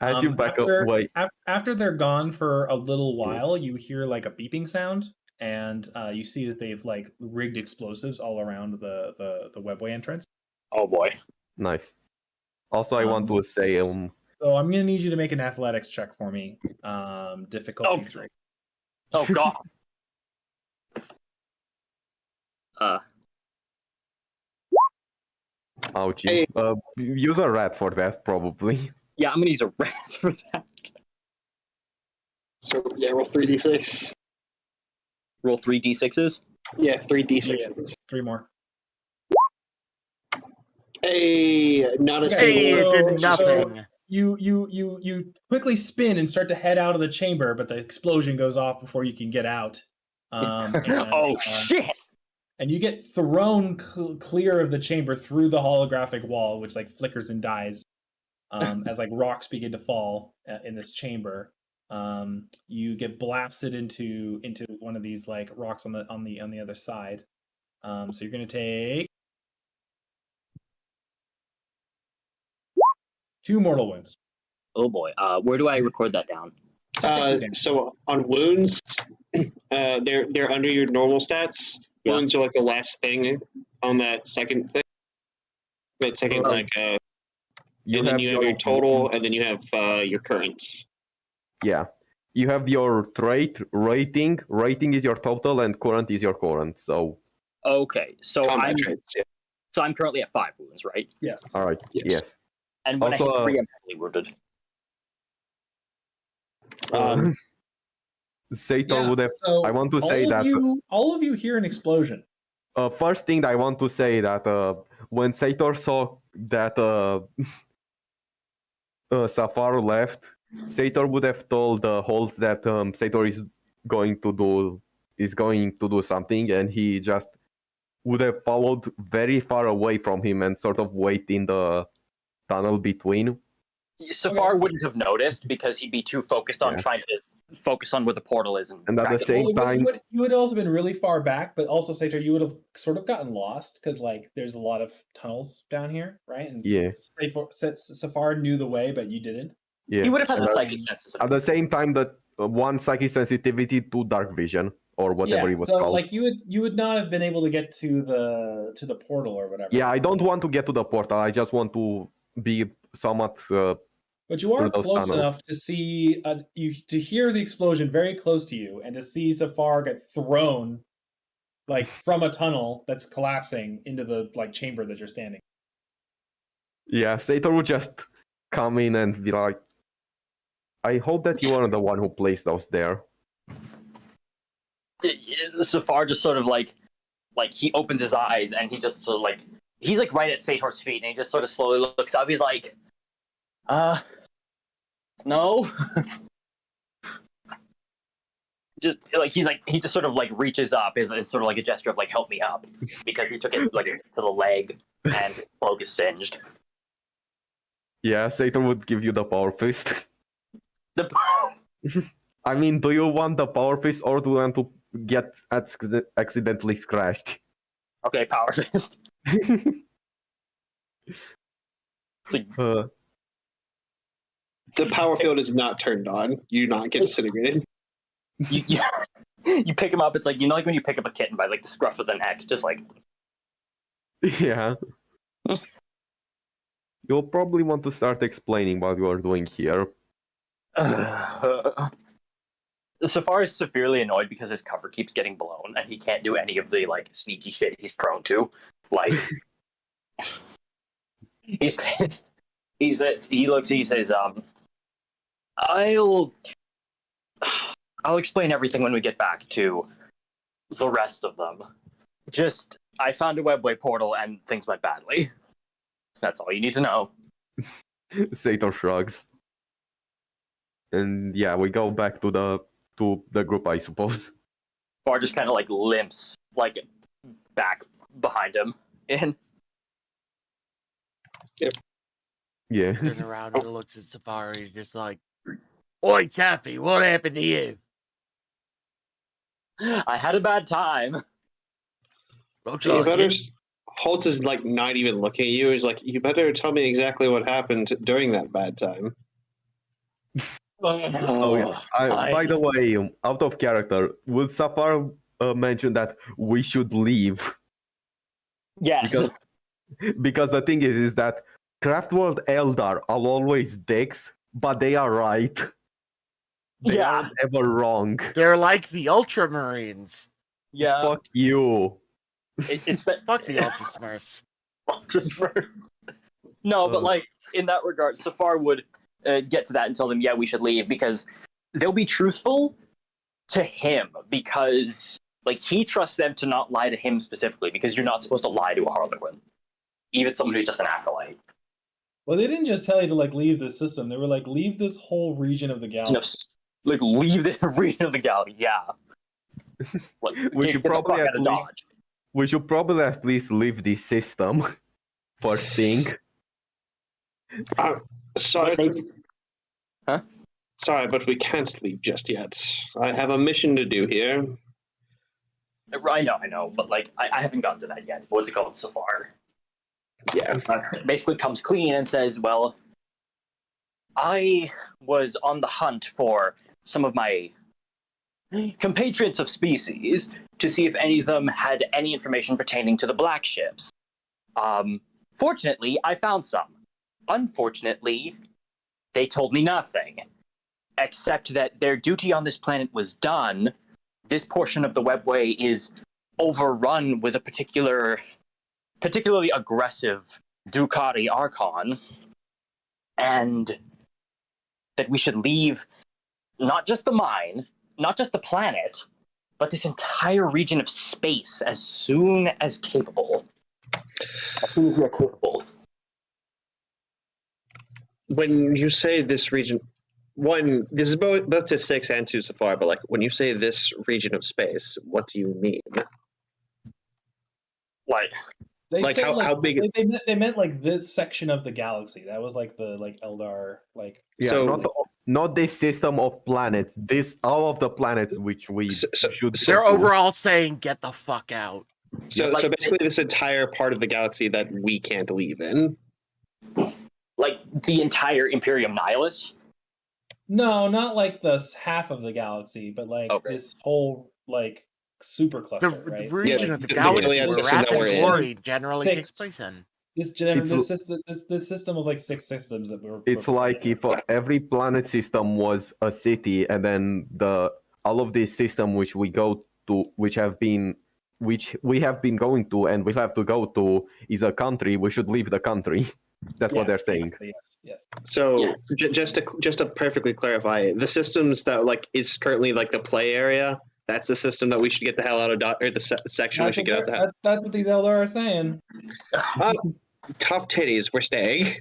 As you back away, after they're gone for a little while, you hear like a beeping sound, and you see that they've like rigged explosives all around the webway entrance. Oh boy! Nice. Also, I want to say, so I'm gonna need you to make an athletics check for me. Difficulty 3. Oh god. Ouchie. Hey. Use a rat for that, probably. Yeah, I'm gonna use a rat for that. So yeah, roll 3d6. Roll 3d6s. Yeah, 3d6s. Yeah, 3 more. Hey, not a Hey, single. it did nothing. So you quickly spin and start to head out of the chamber, but the explosion goes off before you can get out. Shit! And you get thrown clear of the chamber through the holographic wall, which like flickers and dies as like rocks begin to fall in this chamber. You get blasted into one of these like rocks on the other side. So you're gonna take 2 mortal wounds. Oh boy. Where do I record that down? So on wounds, they're under your normal stats. Yeah. Wounds are like the last thing on that second thing. That second and then you have your total, and then you have your current. Yeah. You have your trait rating. Rating is your total, and current is your current. So. Okay, so Combat traits, yeah. So I'm currently at 5 wounds, right? Yes. All right. Yes. And when Also, I hit 3, I'm heavily wounded. Sator would have. So I want to say that all of you hear an explosion. First thing I want to say that when Sator saw that Saphar left, Sator would have told Holtz that Sator is going to do something, and he just would have followed very far away from him and sort of wait in the tunnel between. Saphar wouldn't have noticed because he'd be too focused on trying to focus on where the portal is. And at the same time... You would also been really far back, but also, Sator, you would have sort of gotten lost because like there's a lot of tunnels down here, right? And Saphar knew the way, but you didn't. Yeah. He would have had the psychic senses. At the same time, that one psychic sensitivity to dark vision, or whatever it was called. Like you would not have been able to get to the portal or whatever. Yeah, I don't want to get to the portal. I just want to be somewhat... But you are close tunnels. enough to see to hear the explosion very close to you, and to see Saphar get thrown like from a tunnel that's collapsing into the like chamber that you're standing. Yeah, Sator would just come in and be like, "I hope that you are the one who placed those there." Saphar just sort of like he opens his eyes and he just sort of like he's like right at Sator's feet and he just sort of slowly looks up. He's like, no. Just like he just sort of like reaches up is sort of like a gesture of like help me up because he took it like to the leg and his cloak is singed. Yeah, Sator would give you the power fist. I mean, do you want the power fist or do you want to get accidentally scratched? Okay, power fist. It's like... The power field is not turned on. You do not get disintegrated. You you pick him up. It's like, you know, like when you pick up a kitten by like the scruff of the neck, just like. Yeah. You'll probably want to start explaining what you are doing here. Saphar is severely annoyed because his cover keeps getting blown, and he can't do any of the like sneaky shit he's prone to. Like, he's pissed. He says, I'll explain everything when we get back to the rest of them. Just, I found a webway portal and things went badly. That's all you need to know. Sator shrugs. And yeah, we go back to the group, I suppose. Bar just kind of like limps like back behind him. And Yeah. Turns around and looks at Safari, just like, "Oi, Taffy, what happened to you?" I had a bad time. Looks You like better. it. Holtz is like not even looking at you. He's like, you better tell me exactly what happened during that bad time. Oh yeah. By the way, out of character, would Saphar mention that we should leave? Yes. Because the thing is that Craftworld Eldar are always dicks, but they are right. They Yeah. aren't ever wrong. They're like the Ultramarines. Yeah. Fuck you. It's Fuck the Ultra Smurfs. Ultra Smurf. No, but like in that regard, Saphar would get to that and tell them, yeah, we should leave, because they'll be truthful to him, because like he trusts them to not lie to him specifically, because you're not supposed to lie to a Harlequin, even someone who's just an acolyte. Well, they didn't just tell you to like leave the system. They were like, leave this whole region of the galaxy. No, like leave the region of the galaxy. Yeah. Like, We should get the probably fuck at out of least- Dodge. We should probably at least leave this system. First thing. Sorry, Huh? sorry, but we can't leave just yet. I have a mission to do here. I know, but like I haven't gotten to that yet. What's it called? Saphar. Yeah. Basically comes clean and says, well, I was on the hunt for some of my compatriots of species to see if any of them had any information pertaining to the black ships. Fortunately, I found some. Unfortunately, they told me nothing, except that their duty on this planet was done. This portion of the webway is overrun with a particularly aggressive Ducati Archon, and that we should leave not just the mine, not just the planet, but this entire region of space as soon as capable. As soon as we are capable. When you say this region, one, this is both to 6 and to Saphar, but like when you say this region of space, what do you mean? Like, They Like, said, how big- They meant like this section of the galaxy. That was like the like Eldar like. Yeah, So- not this system of planets. This all of the planets which we should. They're overall saying, "Get the fuck out." So, like- so basically, this entire part of the galaxy that we can't leave in. like the entire Imperium Nihilus. No, not like this half of the galaxy, but like Okay. this whole like super The cluster, right? So, region Yeah, of the the galaxy alien where system Wrath that we're and in. Glory generally Six. takes place in. this system of like 6 systems that were. It's like if every planet system was a city, and then all of this system which we go to, which we have been going to, and we have to go to, is a country. We should leave the country. That's what they're saying. Yes. So Yeah. just to perfectly clarify, the systems that like is currently like the play area. That's the system that we should get the hell out of, or the section we should get out the hell. That's what these Eldar are saying. Tough titties, we're staying.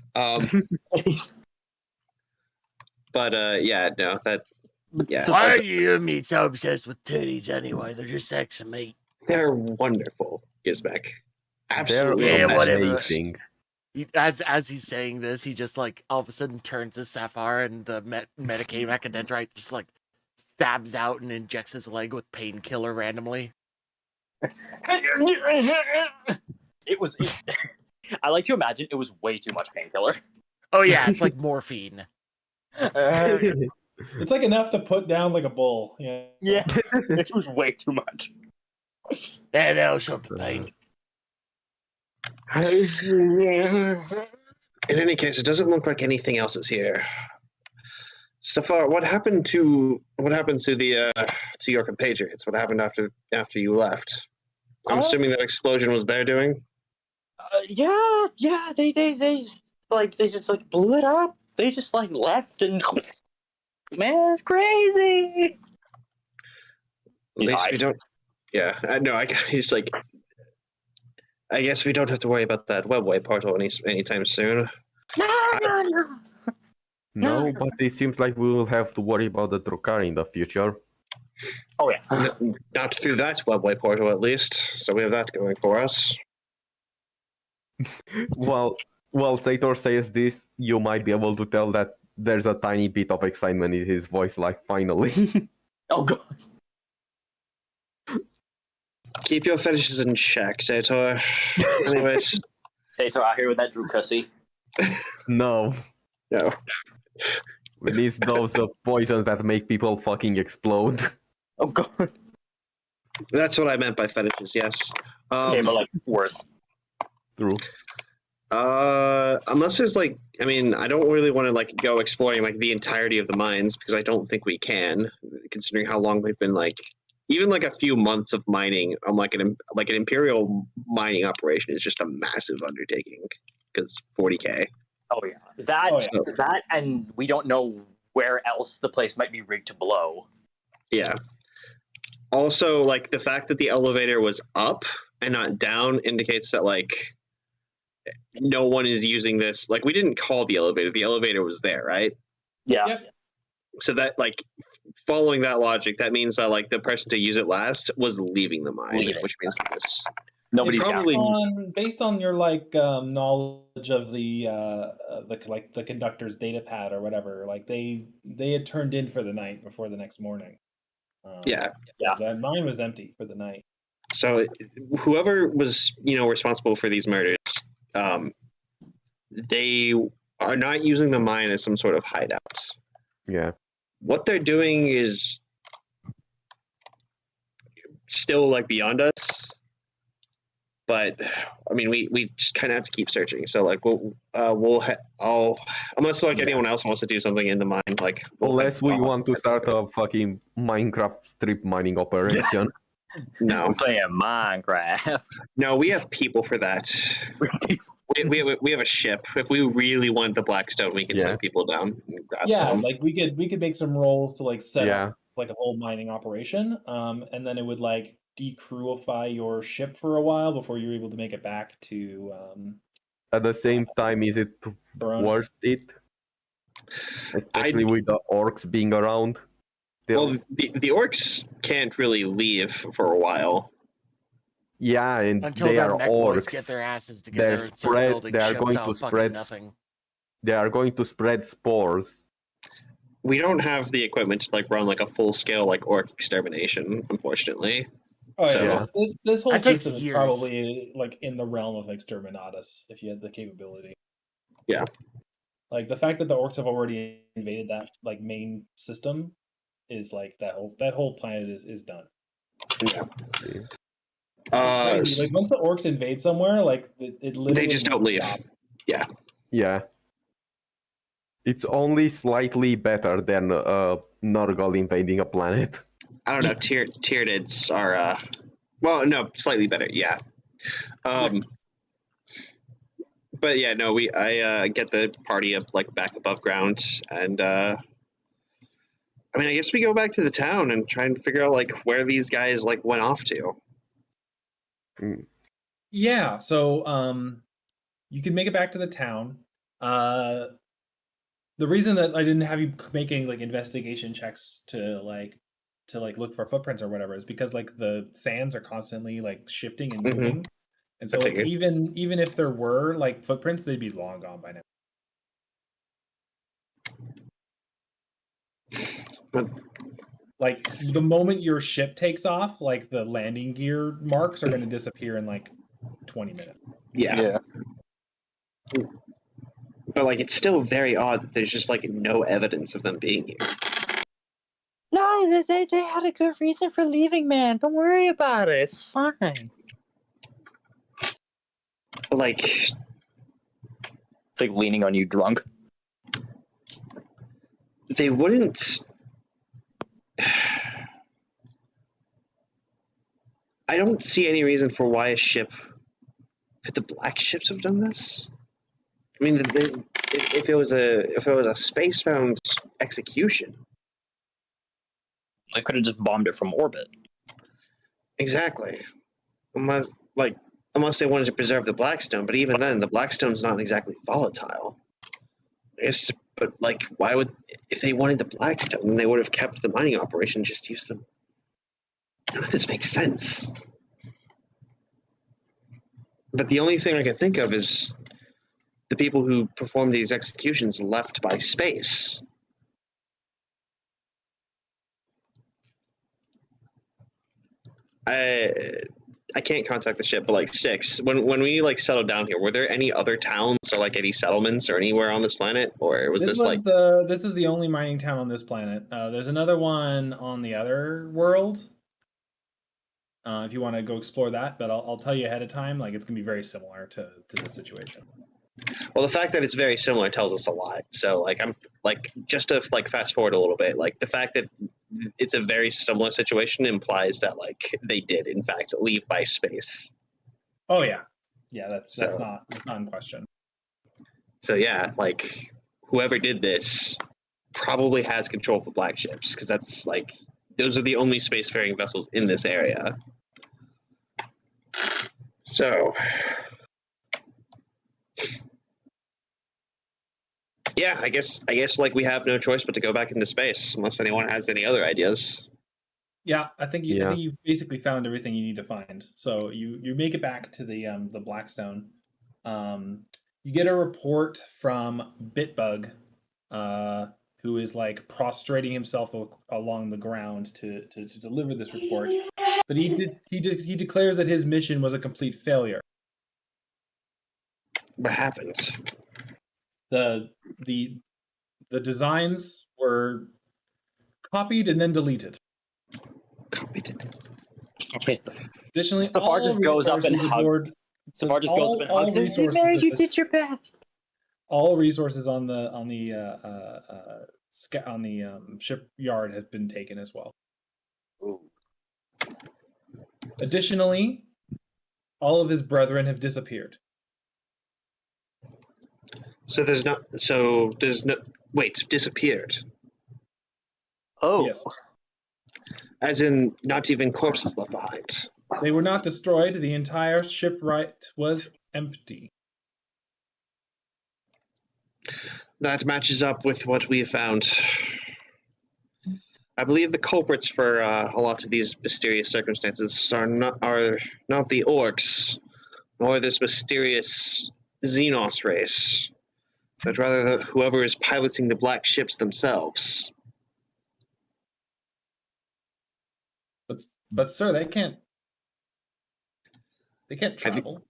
But yeah, no, that yeah, So why are you and me so obsessed with titties anyway? They're just sex and meat. they're wonderful, Gizmek. They're Absolutely, Yeah, amazing. whatever. amazing. As he's saying this, he just like all of a sudden turns to Saphar, and the Medicaid Mechadendrite just like stabs out and injects his leg with painkiller randomly. I like to imagine it was way too much painkiller. Oh yeah, it's like morphine. It's like enough to put down like a bull. Yeah. Yeah, it was way too much. And also the pain. In any case, it doesn't look like anything else is here. Saphar, what happened to the to your compatriots? What happened after you left? I'm assuming that explosion was their doing. Yeah. They just blew it up. They just like left and man, it's crazy. At least we don't. Yeah, he's like. I guess we don't have to worry about that webway portal anytime soon. No. No, but it seems like we will have to worry about the Drukari in the future. Oh yeah. Not through that webway portal, at least. So we have that going for us. Well, Sator says this, you might be able to tell that there's a tiny bit of excitement in his voice, like, finally. Oh god. Keep your fetishes in check, Sator. Anyways. Sator out here with that Drew Cussy. No. No. It is those poisons that make people fucking explode. Oh god. That's what I meant by fetishes, yes. Yeah, but like worse. True. Unless there's like, I mean, I don't really want to like go exploring like the entirety of the mines because I don't think we can, considering how long we've been like, even like a few months of mining on like an imperial mining operation is just a massive undertaking because 40K. Oh yeah. That and we don't know where else the place might be rigged to blow. Yeah. Also, like the fact that the elevator was up and not down indicates that like no one is using this. Like we didn't call the elevator was there, right? Yeah. Yep. So that like following that logic, that means that like the person to use it last was leaving the mine, which means that this Nobody's probably based on your like knowledge of the conductor's data pad or whatever. Like they had turned in for the night before the next morning. Yeah. That mine was empty for the night. So whoever was responsible for these murders, they are not using the mine as some sort of hideout. Yeah. What they're doing is still like beyond us, but I mean we just kind of have to keep searching. So like unless like anyone else wants to do something in the mine, like unless we want to start a fucking Minecraft strip mining operation. No, I'm playing Minecraft. No, we have people for that. We have a ship. If we really want the Blackstone, we can send people down. And grab some. Like we could make some rolls to like set up like a whole mining operation, and then it would like decrewify your ship for a while before you're able to make it back to. At the same time, is it worth it? Especially with the orcs being around. Well, the orcs can't really leave for a while. Yeah, and until they their are neck boys orcs. get their asses together and start building They are ships going out to of fucking spread. nothing. They are going to spread spores. We don't have the equipment to like run like a full scale like orc extermination, unfortunately. Oh So- yeah, this whole That takes system is years. probably like in the realm of Exterminatus if you had the capability. Yeah. Like the fact that the orcs have already invaded that like main system is like that whole planet is done. Yeah. It's crazy. Like once the orcs invade somewhere, like it literally They just don't leave. stop. Yeah. It's only slightly better than Nurgle invading a planet. I don't know. Tyranids are well, no, slightly better. Yeah. But yeah, no, I get the party up like back above ground, and I mean, I guess we go back to the town and try and figure out like where these guys like went off to. Yeah, so you can make it back to the town. The reason that I didn't have you making like investigation checks to look for footprints or whatever is because like the sands are constantly like shifting and moving. And so like even if there were like footprints, they'd be long gone by now. Like the moment your ship takes off, like the landing gear marks are going to disappear in like 20 minutes. Yeah. But like, it's still very odd that there's just like no evidence of them being here. No, they had a good reason for leaving, man. Don't worry about it. It's fine. Like, It's like leaning on you drunk. they wouldn't. I don't see any reason for why a ship. Could the black ships have done this? I mean, if it was a spacebound execution, They could have just bombed it from orbit. exactly. Unless they wanted to preserve the Blackstone, but even then, the Blackstone's not exactly volatile. I guess, but like, why would if they wanted the Blackstone, then they would have kept the mining operation, just use them. None of this makes sense. But the only thing I can think of is the people who performed these executions left by space. I can't contact the ship, but like 6. When we like settled down here, were there any other towns or like any settlements or anywhere on this planet, or was this like this is the only mining town on this planet? There's another one on the other world. If you want to go explore that, but I'll tell you ahead of time, like it's gonna be very similar to this situation. Well, the fact that it's very similar tells us a lot. So like I'm like just to like fast forward a little bit, like the fact that it's a very similar situation implies that like they did in fact leave by space. Oh yeah, that's not in question. So yeah, like whoever did this probably has control of the black ships, because that's like those are the only spacefaring vessels in this area. So yeah, I guess like we have no choice but to go back into space unless anyone has any other ideas. Yeah, I think you've basically found everything you need to find. So you make it back to the Blackstone. You get a report from Bitbug, who is like prostrating himself along the ground to deliver this report. But he declares that his mission was a complete failure. What happened? The designs were copied and then deleted. Copied it. Additionally, Saphar just goes up and hugs. Saphar just goes up and hugs him. Man, you did your best. All resources on the shipyard have been taken as well. Ooh. Additionally, all of his brethren have disappeared. Disappeared. Oh. Yes. As in, not even corpses left behind. They were not destroyed. The entire shipwright was empty. That matches up with what we have found. I believe the culprits for a lot of these mysterious circumstances are not the orcs, nor this mysterious Xenos race, but rather whoever is piloting the black ships themselves. But sir, they can't travel.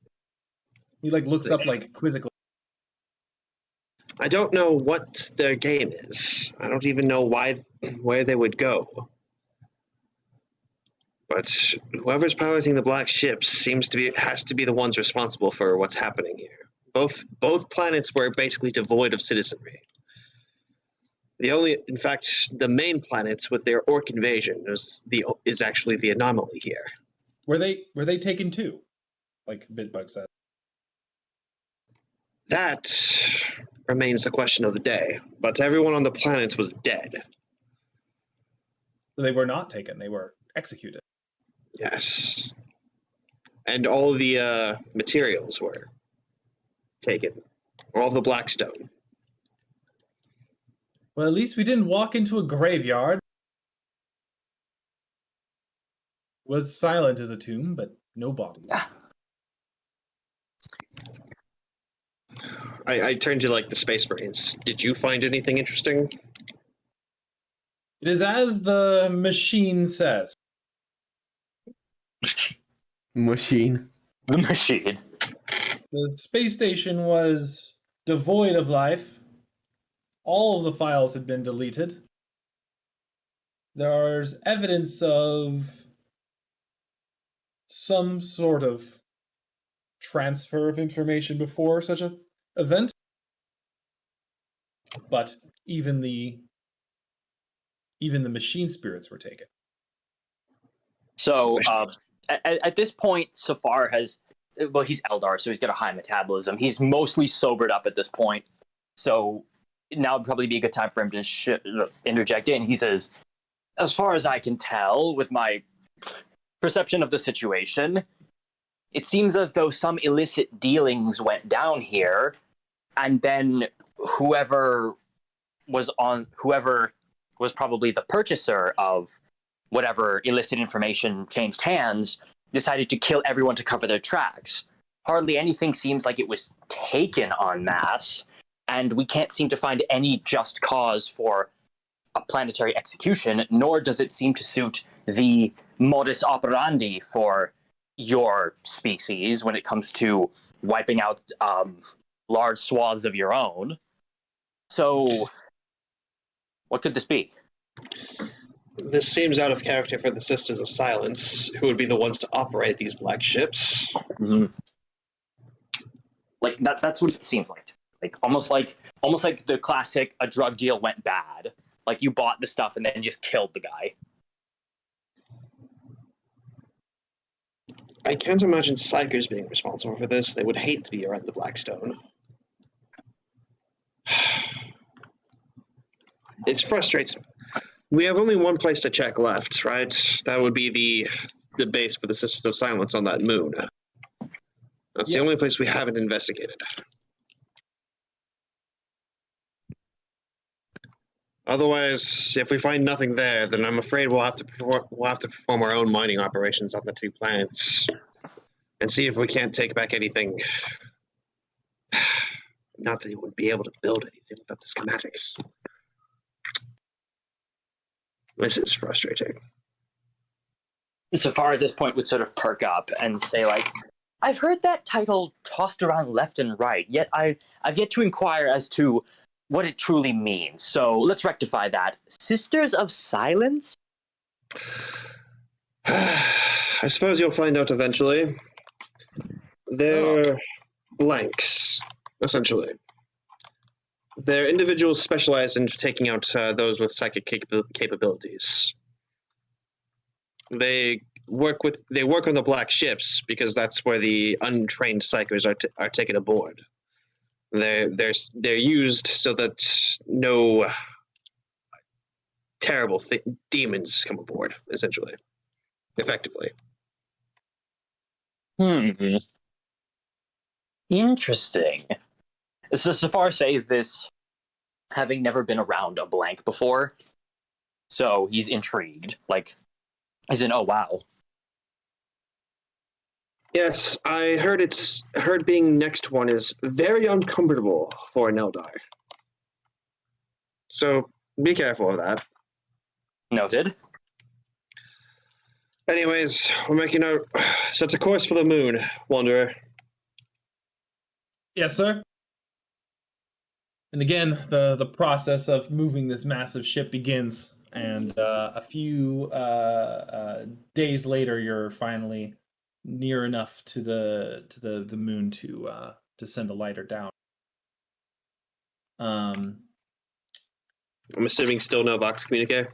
He like looks up like quizzically. I don't know what their game is. I don't even know where they would go. But whoever's piloting the black ships has to be the ones responsible for what's happening here. Both planets were basically devoid of citizenry. The main planets with their orc invasion is actually the anomaly here. Were they taken too? Like Bitbug said. That remains the question of the day. But everyone on the planet was dead. They were not taken. They were executed. Yes. And all the materials were taken. All the Blackstone. Well, at least we didn't walk into a graveyard. It was silent as a tomb, but no body. I turned to like the Space Marines. Did you find anything interesting? It is as the machine says. Machine. The machine. The space station was devoid of life. All of the files had been deleted. There's evidence of some sort of transfer of information before such an event, but even the machine spirits were taken. So at this point, Saphar has, well, he's Eldar, so he's got a high metabolism. He's mostly sobered up at this point. So now would probably be a good time for him to interject in. He says, as far as I can tell, with my perception of the situation, it seems as though some illicit dealings went down here, and then whoever was probably the purchaser of whatever illicit information changed hands decided to kill everyone to cover their tracks. Hardly anything seems like it was taken en masse, and we can't seem to find any just cause for a planetary execution, nor does it seem to suit the modus operandi for your species when it comes to wiping out large swaths of your own. So, what could this be? This seems out of character for the Sisters of Silence, who would be the ones to operate these black ships. Mm-hmm. Like that's what it seems like. Almost like the classic a drug deal went bad. Like you bought the stuff and then just killed the guy. I can't imagine Psychers being responsible for this. They would hate to be around the Blackstone. It frustrates me. We have only one place to check left, right? That would be the base for the Sisters of Silence on that moon. That's the only place we haven't investigated. Otherwise, if we find nothing there, then I'm afraid we'll have to perform our own mining operations on the two planets and see if we can't take back anything. Not that we would be able to build anything without the schematics. This is frustrating. Saphar at this point would sort of perk up and say, like, I've heard that title tossed around left and right, yet I've yet to inquire as to what it truly means. So let's rectify that. Sisters of Silence? I suppose you'll find out eventually. They're blanks, essentially. They're individuals specialized in taking out those with psychic capabilities. They work on the black ships because that's where the untrained psychers are taken aboard. They're used so that no terrible demons come aboard, essentially, effectively. Interesting. So Saphar says this, having never been around a blank before, so he's intrigued. Like, as in, oh wow. Yes, I heard being next one is very uncomfortable for an Eldar. So be careful of that. Noted. Anyways, we're making our set a course for the moon, Wanderer. Yes, sir. And again, the process of moving this massive ship begins, and a few days later, you're finally near enough to the moon to send a lighter down. I'm assuming still no Vox communique.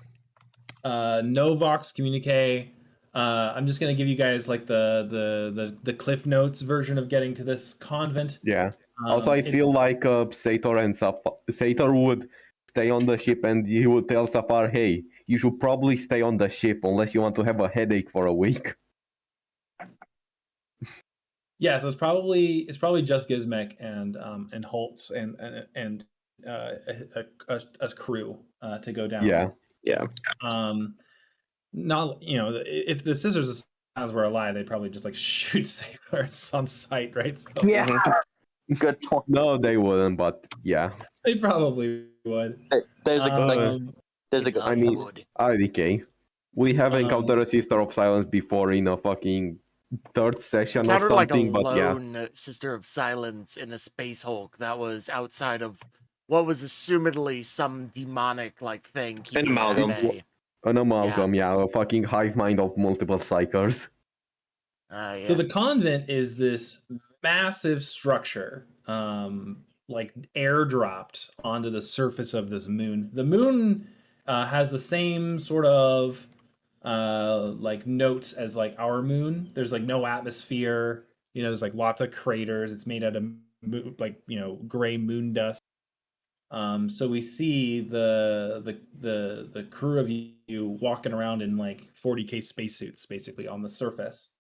No Vox communique. I'm just gonna give you guys like the Cliff Notes version of getting to this convent. Yeah. Also, I feel like Sator and Sator would stay on the ship, and he would tell Saphar, "Hey, you should probably stay on the ship unless you want to have a headache for a week." Yeah, so it's probably just Gizmek and Holtz and a crew to go down. Yeah. Not if the Sisters of Silence were alive, they'd probably just like shoot Sailors on sight, right? So, Yeah. Good point. No, they wouldn't, but yeah. They probably would. There's a good. I mean, IDK. We have encountered a Sister of Silence before in a fucking third session or Encountered like a something, but yeah. lone Sister of Silence in a Space Hulk that was outside of what was assumedly some demonic like thing. An amalgam. An amalgam, yeah, a fucking hive mind of multiple psychers. Yeah. So the convent is this massive structure, like airdropped onto the surface of this moon. The moon has the same sort of like notes as like our moon. There's like no atmosphere. You know, there's like lots of craters. It's made out of like, you know, gray moon dust. So we see the crew of you walking around in like 40K spacesuits, basically on the surface,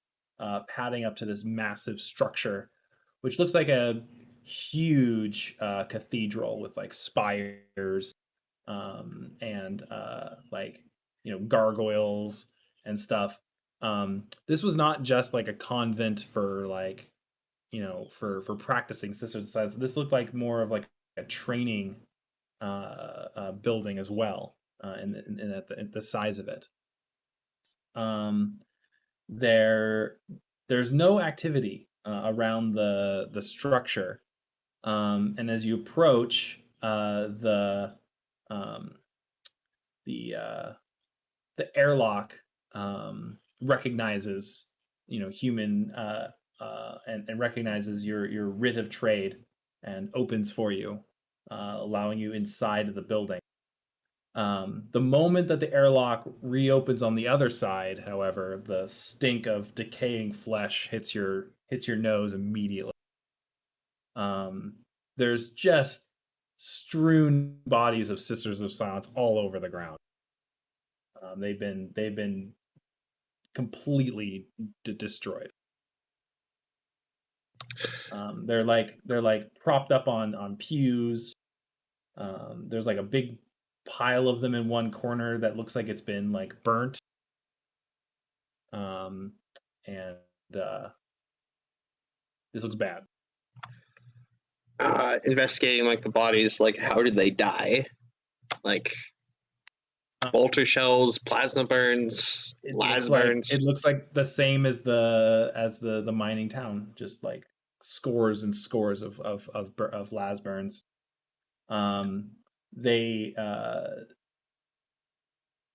padding up to this massive structure, which looks like a huge cathedral with like spires and like, you know, gargoyles and stuff. This was not just like a convent for like, you know, for practicing Sisters of Silence. This looked like more of like a training building as well, and at the size of it. There's no activity around the structure, and as you approach, the airlock recognizes, you know, human and recognizes your writ of trade and opens for you, allowing you inside of the building. The moment that the airlock reopens on the other side, however, the stink of decaying flesh hits your nose immediately. There's just strewn bodies of Sisters of Silence all over the ground. They've been completely destroyed. They're like propped up on pews. There's like a big pile of them in one corner that looks like it's been like burnt. And this looks bad. Investigating like the bodies, like how did they die? Like bolter shells, plasma burns, las burns. It looks like the same as the mining town, just like scores and scores of las burns. They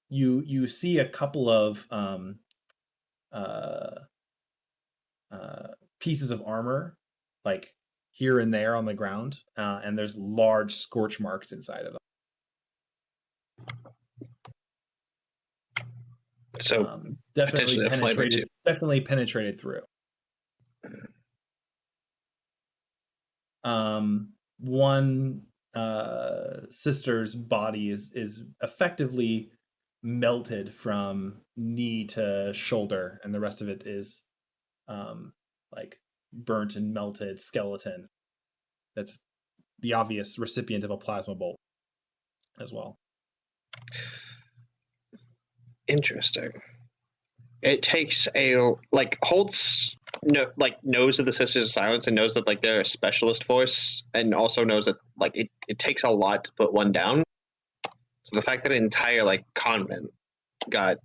you see a couple of pieces of armor like here and there on the ground, and there's large scorch marks inside of them. So definitely penetrated through. One sister's body is effectively melted from knee to shoulder, and the rest of it is like burnt and melted skeleton. That's the obvious recipient of a plasma bolt as well. Interesting. It takes a like Holtz knows of the Sisters of Silence and knows that like they're a specialist force, and also knows that like it takes a lot to put one down. So the fact that an entire like convent got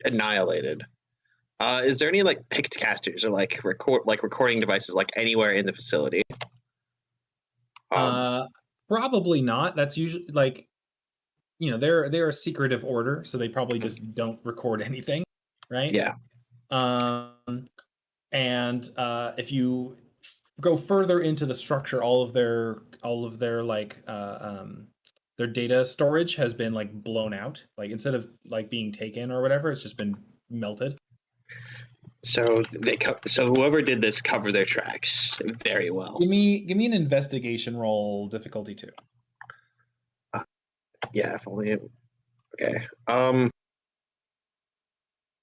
annihilated. Is there any like picked casters or like recording devices like anywhere in the facility? Probably not. That's usually like, you know, they're a secretive order, so they probably just don't record anything, right? Yeah. And if you go further into the structure, all of their like their data storage has been like blown out. Like instead of like being taken or whatever, it's just been melted. So so whoever did this covered their tracks very well. Give me an investigation roll, difficulty 2. Yeah, if only. Okay.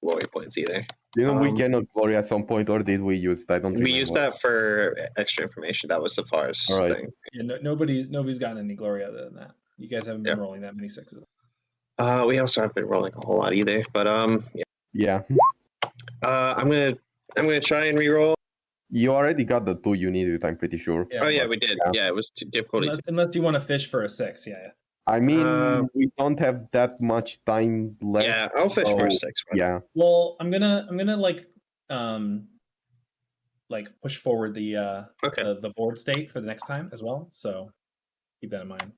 Glory points either. Didn't we get a glory at some point, or did we use that? I don't remember. We used that for extra information. That was Saphar's thing. Yeah, nobody's gotten any glory other than that. You guys haven't been rolling that many sixes. We also haven't been rolling a whole lot either. But yeah. I'm gonna try and re-roll. You already got the 2 you needed, I'm pretty sure. Yeah, we did. Yeah, it was too difficult. Unless you want to fish for a 6, yeah. I mean, we don't have that much time left. Yeah, I'll fish for a 6. Yeah. Well, I'm gonna like like push forward the Okay. the board state for the next time as well. So keep that in mind.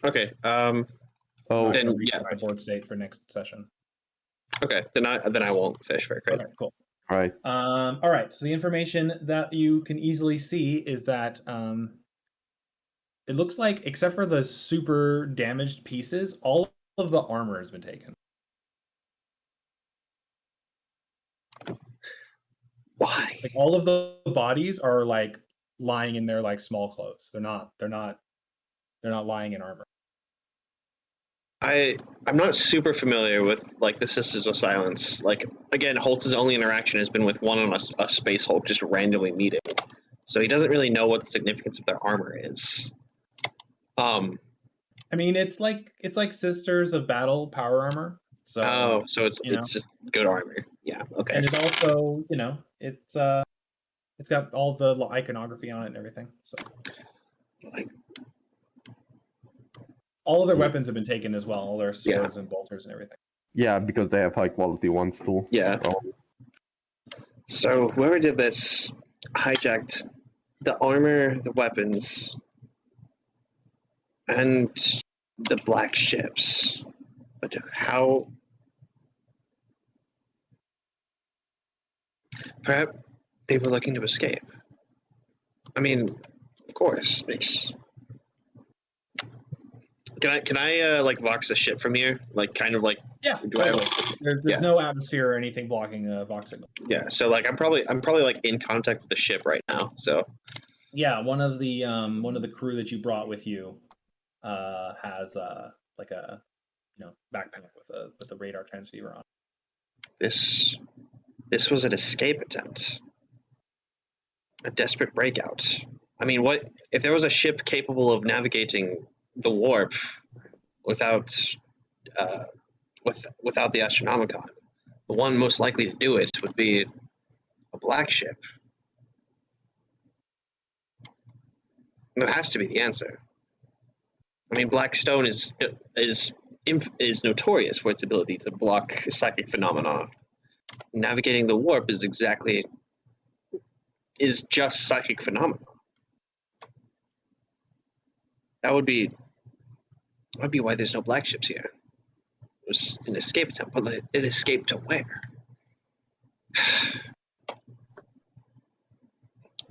Okay. Oh, Then, Reset the board state for next session. Okay. Then I won't fish for a crit. Okay, cool. right. All right. So the information that you can easily see is that it looks like, except for the super damaged pieces, all of the armor has been taken. Why? Like all of the bodies are like lying in their like small clothes. They're not lying in armor. I'm not super familiar with like the Sisters of Silence. Like again, Holtz's only interaction has been with one on a space Hulk just randomly meeting, so he doesn't really know what the significance of their armor is. I mean, it's like Sisters of Battle power armor. So so it's just good armor. Yeah. Okay. and it also, it's got all the iconography on it and everything. So Like, all of their weapons have been taken as well, all their swords and bolters and everything. Yeah, because they have high quality ones too. Yeah. So whoever did this hijacked the armor, the weapons, and the black ships. But how? Perhaps they were looking to escape. I mean, of course, makes. Can I like vox the ship from here? Like kind of like Yeah, do I have there's no atmosphere or anything blocking the vox signal. Yeah, so like I'm probably like in contact with the ship right now. So Yeah, one of the crew that you brought with you has like a backpack with a radar transceiver on. this was an escape attempt. A desperate breakout. I mean, what if there was a ship capable of navigating the warp without without the Astronomicon? The one most likely to do it would be a black ship. And that has to be the answer. I mean, Blackstone is notorious for its ability to block psychic phenomena. Navigating the warp is just psychic phenomena. That would be why there's no black ships here. It was an escape attempt, but it escaped to where?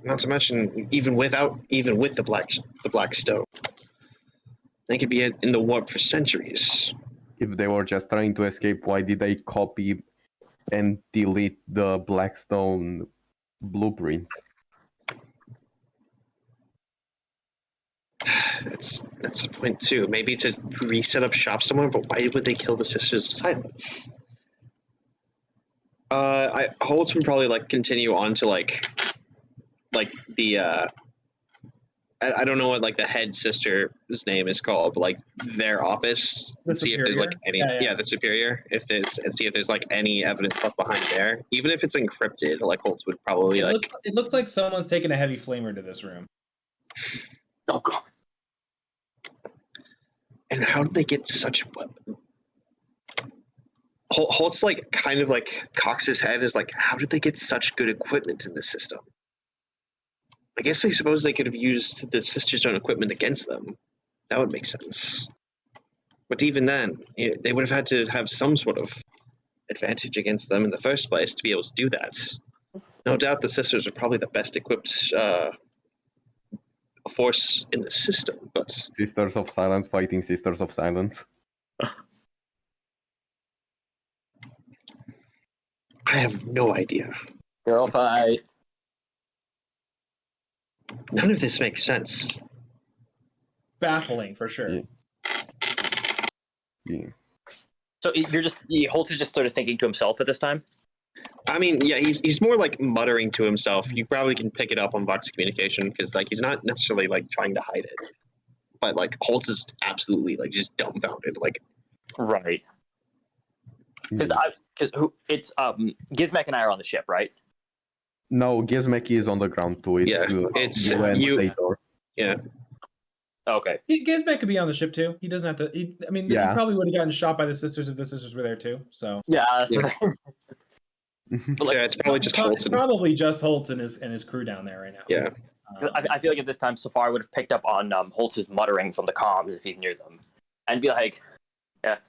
Not to mention, even with the Blackstone, they could be in the warp for centuries. If they were just trying to escape, why did they copy and delete the Blackstone blueprints? That's a point too. Maybe to reset up shop somewhere, but why would they kill the Sisters of Silence? Holtz would probably like continue on to like the I don't know what like the head sister's name is called, but like their office. The See if there's like any the superior. See if there's like any evidence left behind there. Even if it's encrypted, like Holtz would probably it looks like someone's taken a heavy flamer to this room. Oh god. And how did they get such weapons? Holtz like kind of like cocks his head as like, how did they get such good equipment in this system? I guess I suppose they could have used the Sisters' own equipment against them. That would make sense. But even then, they would have had to have some sort of advantage against them in the first place to be able to do that. No doubt the Sisters are probably the best equipped force in the system, but... Sisters of Silence fighting Sisters of Silence. I have no idea. Girl fight. None of this makes sense. Baffling for sure. Yeah. So Holtz is just sort of thinking to himself at this time? I mean, yeah, he's more like muttering to himself. You probably can pick it up on Vox communication because like he's not necessarily like trying to hide it, but like Holtz is absolutely like just dumbfounded. Like, right? Because it's Gizmek and I are on the ship, right? No, Gizmek is on the ground too. It's Sator. Yeah. Okay. Gizmek could be on the ship too. He doesn't have to. He probably would have gotten shot by the Sisters if the Sisters were there too. So yeah. But like, Yeah, it's probably just Holtz. It's probably just Holtz and his crew down there right now. Yeah. I feel like at this time, Saphar would have picked up on Holtz's muttering from the comms if he's near them, and be like, "Yeah,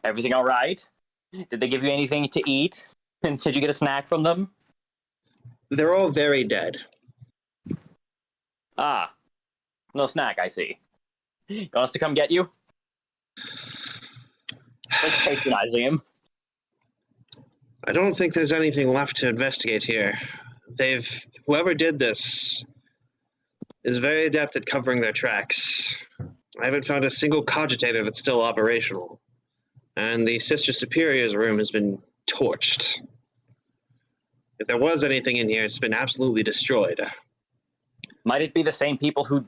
everything all right? Did they give you anything to eat? And did you get a snack from them?" They're all very dead. Ah, no snack. I see. You want us to come get you? Like patronizing him. I don't think there's anything left to investigate here. Whoever did this is very adept at covering their tracks. I haven't found a single cogitator that's still operational. And the Sister Superior's room has been torched. If there was anything in here, it's been absolutely destroyed. Might it be the same people who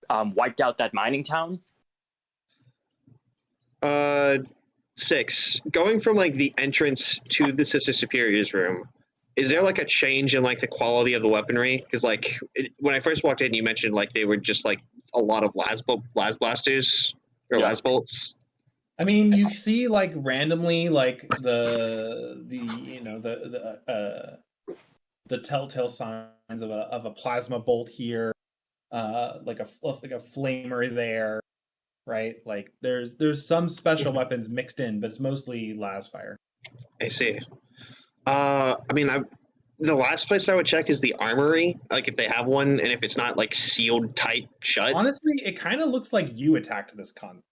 wiped out that mining town? 6. Going from like the entrance to the Sister Superior's room, is there like a change in like the quality of the weaponry? Because like when I first walked in, you mentioned like they were just like a lot of las blasters or las bolts. I mean, you see like randomly like the telltale signs of a plasma bolt here, like a flamer there, right? Like there's some special weapons mixed in, but it's mostly las fire. I see. I mean, the last place I would check is the armory, like if they have one, and if it's not like sealed tight shut. Honestly, it kind of looks like you attacked this convent.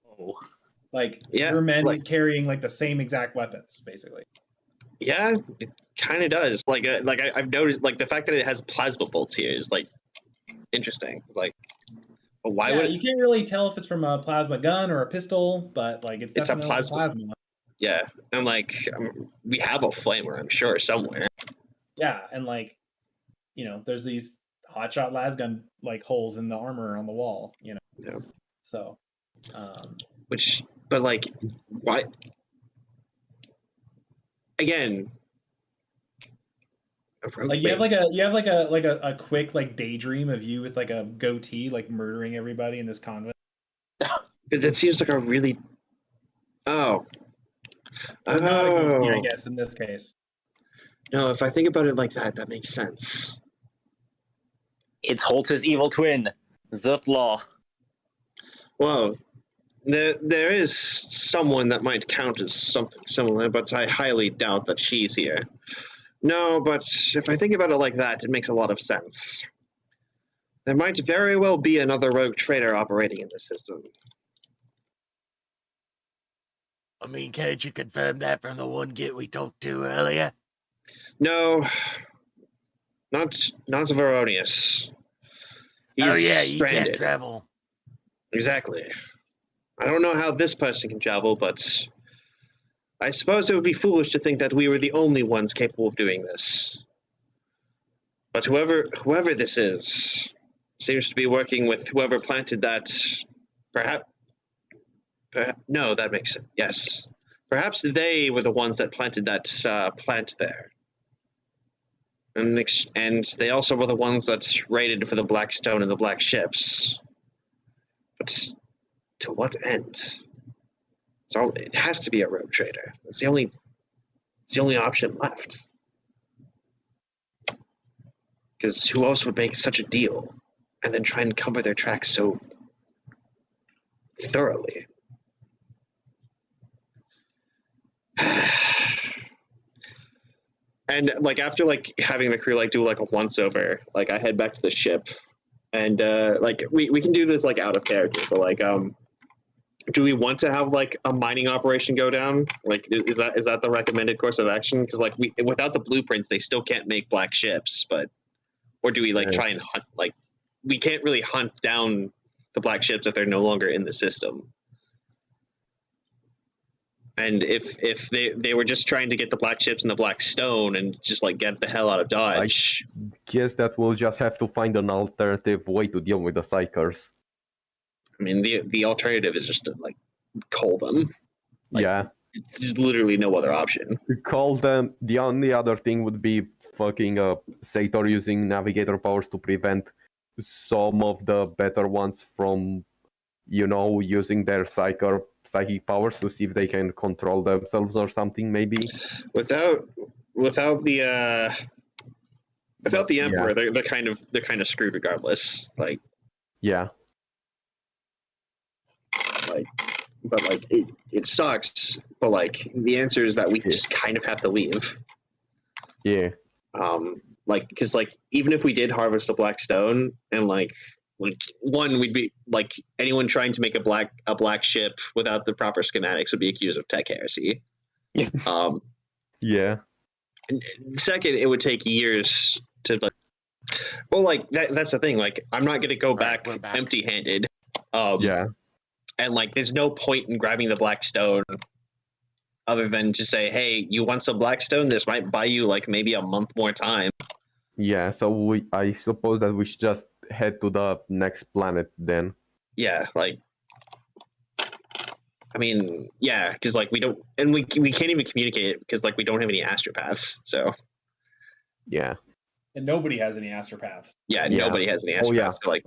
Oh, Like Yeah, your men like- carrying like the same exact weapons, basically. Yeah, it kind of does. Like I've noticed, like the fact that it has plasma bolts here is like interesting. Like, why Yeah, would you can't really tell if it's from a plasma gun or a pistol, but like it's It's a definitely plasma. Yeah, and like we have a flamer, I'm sure somewhere. Yeah, and like there's these hotshot las gun like holes in the armor on the wall. Yeah. So, But like, why? Again, like you have a quick like daydream of you with like a goatee like murdering everybody in this convent. that seems like a really. Oh. Or not a goatee, I guess in this case. No, if I think about it like that, that makes sense. it's Holtz's evil twin, Zutlaw. Well, there is someone that might count as something similar, but I highly doubt that she's here. No, but if I think about it like that, it makes a lot of sense. There might very well be another rogue trader operating in the system. I mean, can't you confirm that from the one git we talked to earlier? No, not Veronius. Oh yeah, you stranded. can't travel. Exactly. I don't know how this person can travel, but I suppose it would be foolish to think that we were the only ones capable of doing this. But whoever this is seems to be working with whoever planted that. Perhaps no, that makes sense. Yes, perhaps they were the ones that planted that plant there, and they also were the ones that raided for the Blackstone and the Black Ships. But to what end? It has to be a rogue trader. It's the only option left. Because who else would make such a deal and then try and cover their tracks so thoroughly? And like after like having the crew like do like a once over, like I head back to the ship, and like we can do this like out of character, but like do we want to have like a mining operation go down? Like is that the recommended course of action? Because like without the blueprints, they still can't make black ships, but or do we like try and hunt? Like we can't really hunt down the black ships if they're no longer in the system. And if they were just trying to get the black ships and the Blackstone and just like get the hell out of Dodge. I guess that we'll just have to find an alternative way to deal with the Psychers. I mean, the alternative is just to like call them. Like, yeah. There's literally no other option. Call them. The only other thing would be fucking Sator using navigator powers to prevent some of the better ones from using their psychic powers to see if they can control themselves or something, maybe. Without the emperor, Yeah. they're kind of screwed regardless. Like Yeah. but like it sucks. But like the answer is that we just kind of have to leave. Yeah. Like because like even if we did harvest the Blackstone and like one we'd be like anyone trying to make a black ship without the proper schematics would be accused of tech heresy. Yeah. And second, it would take years to like. Well, like that's the thing. Like I'm not gonna go back empty-handed. Yeah. And like there's no point in grabbing the Blackstone other than to say, hey, you want some Blackstone? This might buy you like maybe a month more time. Yeah, so I suppose that we should just head to the next planet then. Yeah, like I mean, yeah, because like we don't, and we can't even communicate it because like we don't have any astropaths. So Yeah. And nobody has any astropaths. yeah, Yeah. nobody has any Oh astropaths. yeah. So, like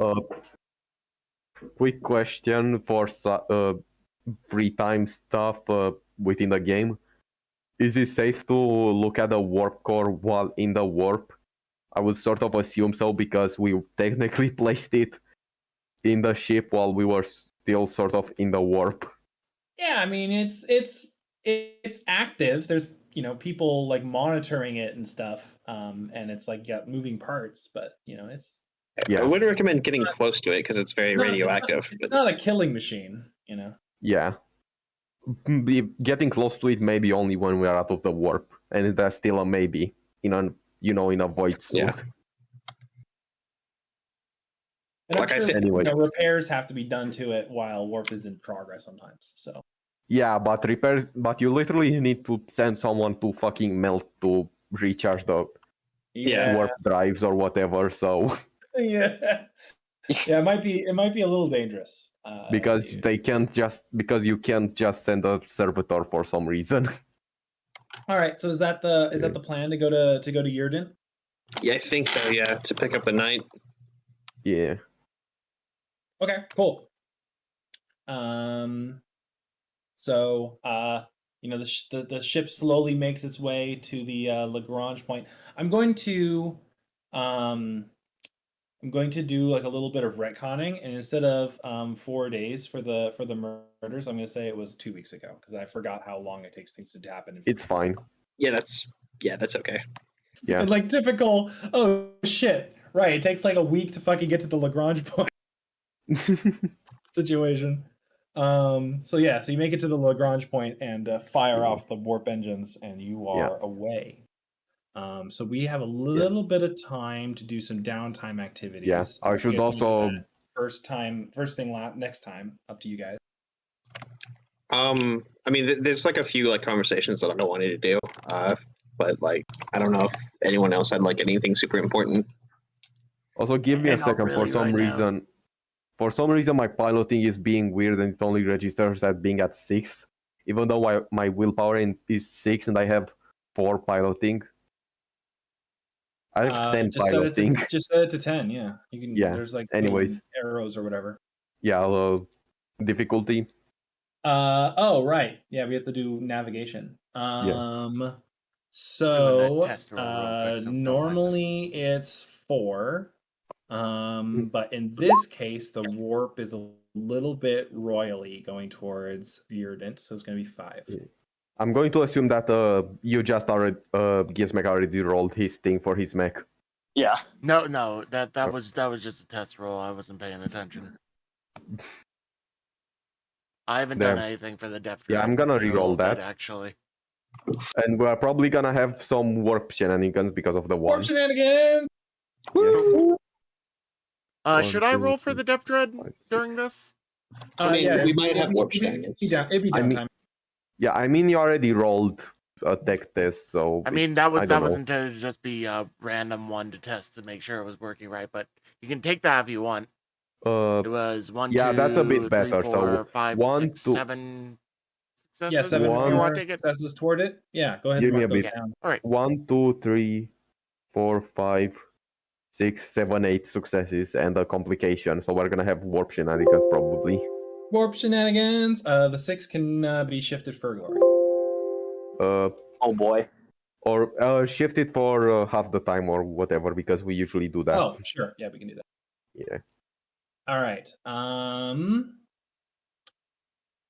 Quick question for free time stuff within the game. Is it safe to look at the warp core while in the warp? I would sort of assume so because we technically placed it in the ship while we were still sort of in the warp. Yeah, I mean it's active. There's people like monitoring it and stuff, and it's like moving parts, but it's Yeah. I wouldn't recommend getting close to it because it's very radioactive. It's not a killing machine, Yeah. Getting close to it maybe only when we are out of the warp, and that's still a maybe in a void suit. Yeah. And Like, I'm sure anyway. repairs have to be done to it while warp is in progress sometimes. So Yeah, but you literally need to send someone to fucking melt to recharge the warp drives or whatever. So yeah, it might be a little dangerous because you can't just send a servitor for some reason. All right, so is that the plan to go to Yurden? Yeah, I think so. Yeah, to pick up the night. Yeah. Okay, cool. So the ship slowly makes its way to the Lagrange point. I'm going to do like a little bit of retconning, and instead of 4 days for the murders, I'm going to say it was 2 weeks ago because I forgot how long it takes things to happen. It's fine. Yeah, that's okay. Yeah. And like typical, oh shit, right? It takes like a week to fucking get to the Lagrange point situation. So you make it to the Lagrange point and fire off the warp engines, and you are away. So we have a little bit of time to do some downtime activities. Yeah, I should also next time. Up to you guys. I mean, there's like a few like conversations that I don't want you to do. But like, I don't know if anyone else had like anything super important. Also, give me a second. Really For some reason, my piloting is being weird and it only registers as being at 6, even though my willpower is 6 and I have 4 piloting. I have 10 piloting. Just set it to 10. Yeah, you can. Yeah. There's like anyways arrows or whatever. Yeah. Difficulty. Oh right. Yeah, we have to do navigation. So normally it's 4. But in this case, the warp is a little bit royally going towards Yurden, so it's going to be 5. I'm going to assume that you just already Gizmek already rolled his thing for his mech. Yeah. No, that was just a test roll. I wasn't paying attention. I haven't done anything for the Deft. Yeah, I'm gonna re-roll that actually. And we're probably gonna have some warp shenanigans because of the one. Warp shenanigans. Woo! Should I roll for the Def Dread during this? I mean, we might have warp shenanigans. It'd be downtime. Yeah, I mean, you already rolled a tech test, so... I mean, that was intended to just be a random one to test to make sure it was working right, but you can take that if you want. It was 1, yeah, 2, that's a bit 3, better. 4, So 5, 1, 6, 2... 7 successes. Yeah, 7 1, more successes toward it. Yeah, go ahead. Give me a those bit. down. All right. 1, 2, 3, 4, 5, 6, 7, 8 successes and a complication. So we're gonna have warp shenanigans probably. Warp shenanigans. The 6 can be shifted for glory. Oh boy. Or shift it for half the time or whatever, because we usually do that. Oh, sure. Yeah, we can do that. Yeah. All right.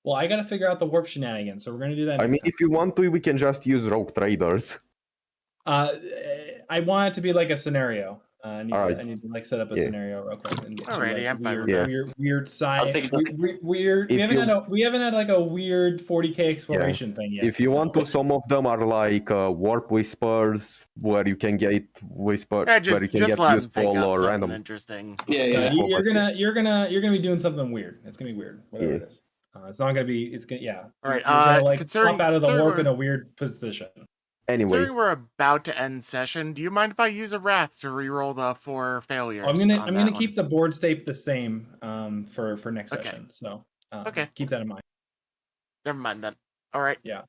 Well, I got to figure out the warp shenanigans, so we're going to do that. I mean, if you want to, we can just use rogue traders. I want it to be like a scenario. I need to like set up a scenario real quick. And get Alrighty, I'm fine with weird, weird side. think it's Weird. We haven't had like a weird 40k exploration thing yet. If you want to, some of them are like warp whispers, where you can get whisper, Yeah, where you can just get let him useful think up or something random. interesting. Yeah. You're gonna be doing something weird. It's gonna be weird, whatever it is. It's not gonna be. It's gonna. Yeah. All right. You're gonna, like, Considering pop out of the warp we're- in a weird position. Anyway, Considering we're about to end session, do you mind if I use a wrath to reroll the 4 failures? I'm gonna keep the board state the same for next Okay. session. So Okay. keep that in mind. Never mind then. All right. Yeah.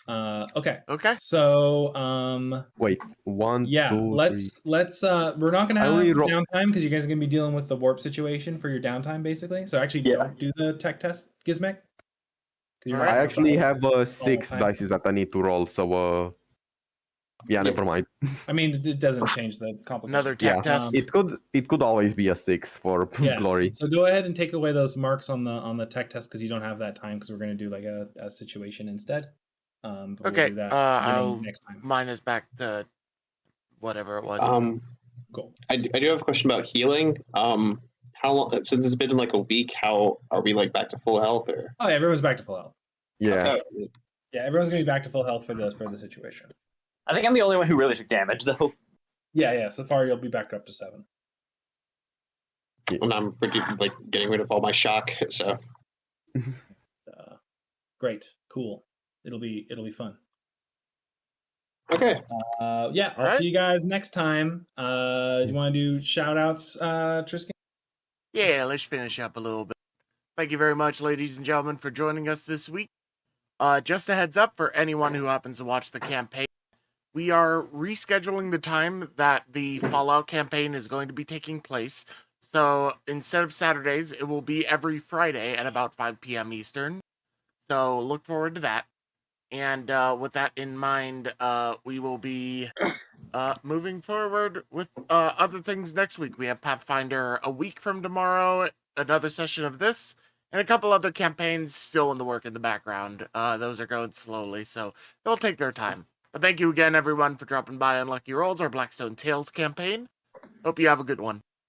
Okay. Okay. So wait, one, yeah, two, let's we're not gonna have I reroll- downtime because you guys are gonna be dealing with the warp situation for your downtime basically. So actually don't do the tech test, Gizmek. I actually have 6 time. dice that I need to roll, so yeah, never mind. I mean, it doesn't change the complication. Another tech test. It could always be a 6 for Yeah. glory. So go ahead and take away those marks on the tech test because you don't have that time because we're going to do like a situation instead. But we'll Okay. do that, I'll next time. mine is back to whatever it was. Cool. I do have a question about healing. How long, since it's been like a week, how are we like back to full health or? Oh, yeah, everyone's back to full health. Yeah. Okay. Yeah, everyone's gonna be back to full health for the situation. I think I'm the only one who really took damage though. Yeah. Safari, you'll be back up to 7. And I'm pretty like getting rid of all my shock. So Great, cool. It'll be fun. okay. Yeah, I'll Alright. see you guys next time. Do you want to do shout outs, Tristan? Yeah, let's finish up a little bit. Thank you very much, ladies and gentlemen, for joining us this week. Just a heads up for anyone who happens to watch the campaign, we are rescheduling the time that the Fallout campaign is going to be taking place. So instead of Saturdays, it will be every Friday at about 5 p.m. Eastern. So look forward to that. And with that in mind, we will be moving forward with other things next week. We have Pathfinder a week from tomorrow, another session of this, and a couple other campaigns still in the work in the background. Those are going slowly, so they'll take their time. But thank you again, everyone, for dropping by on Lucky Rolls, our Blackstone Tales campaign. Hope you have a good one.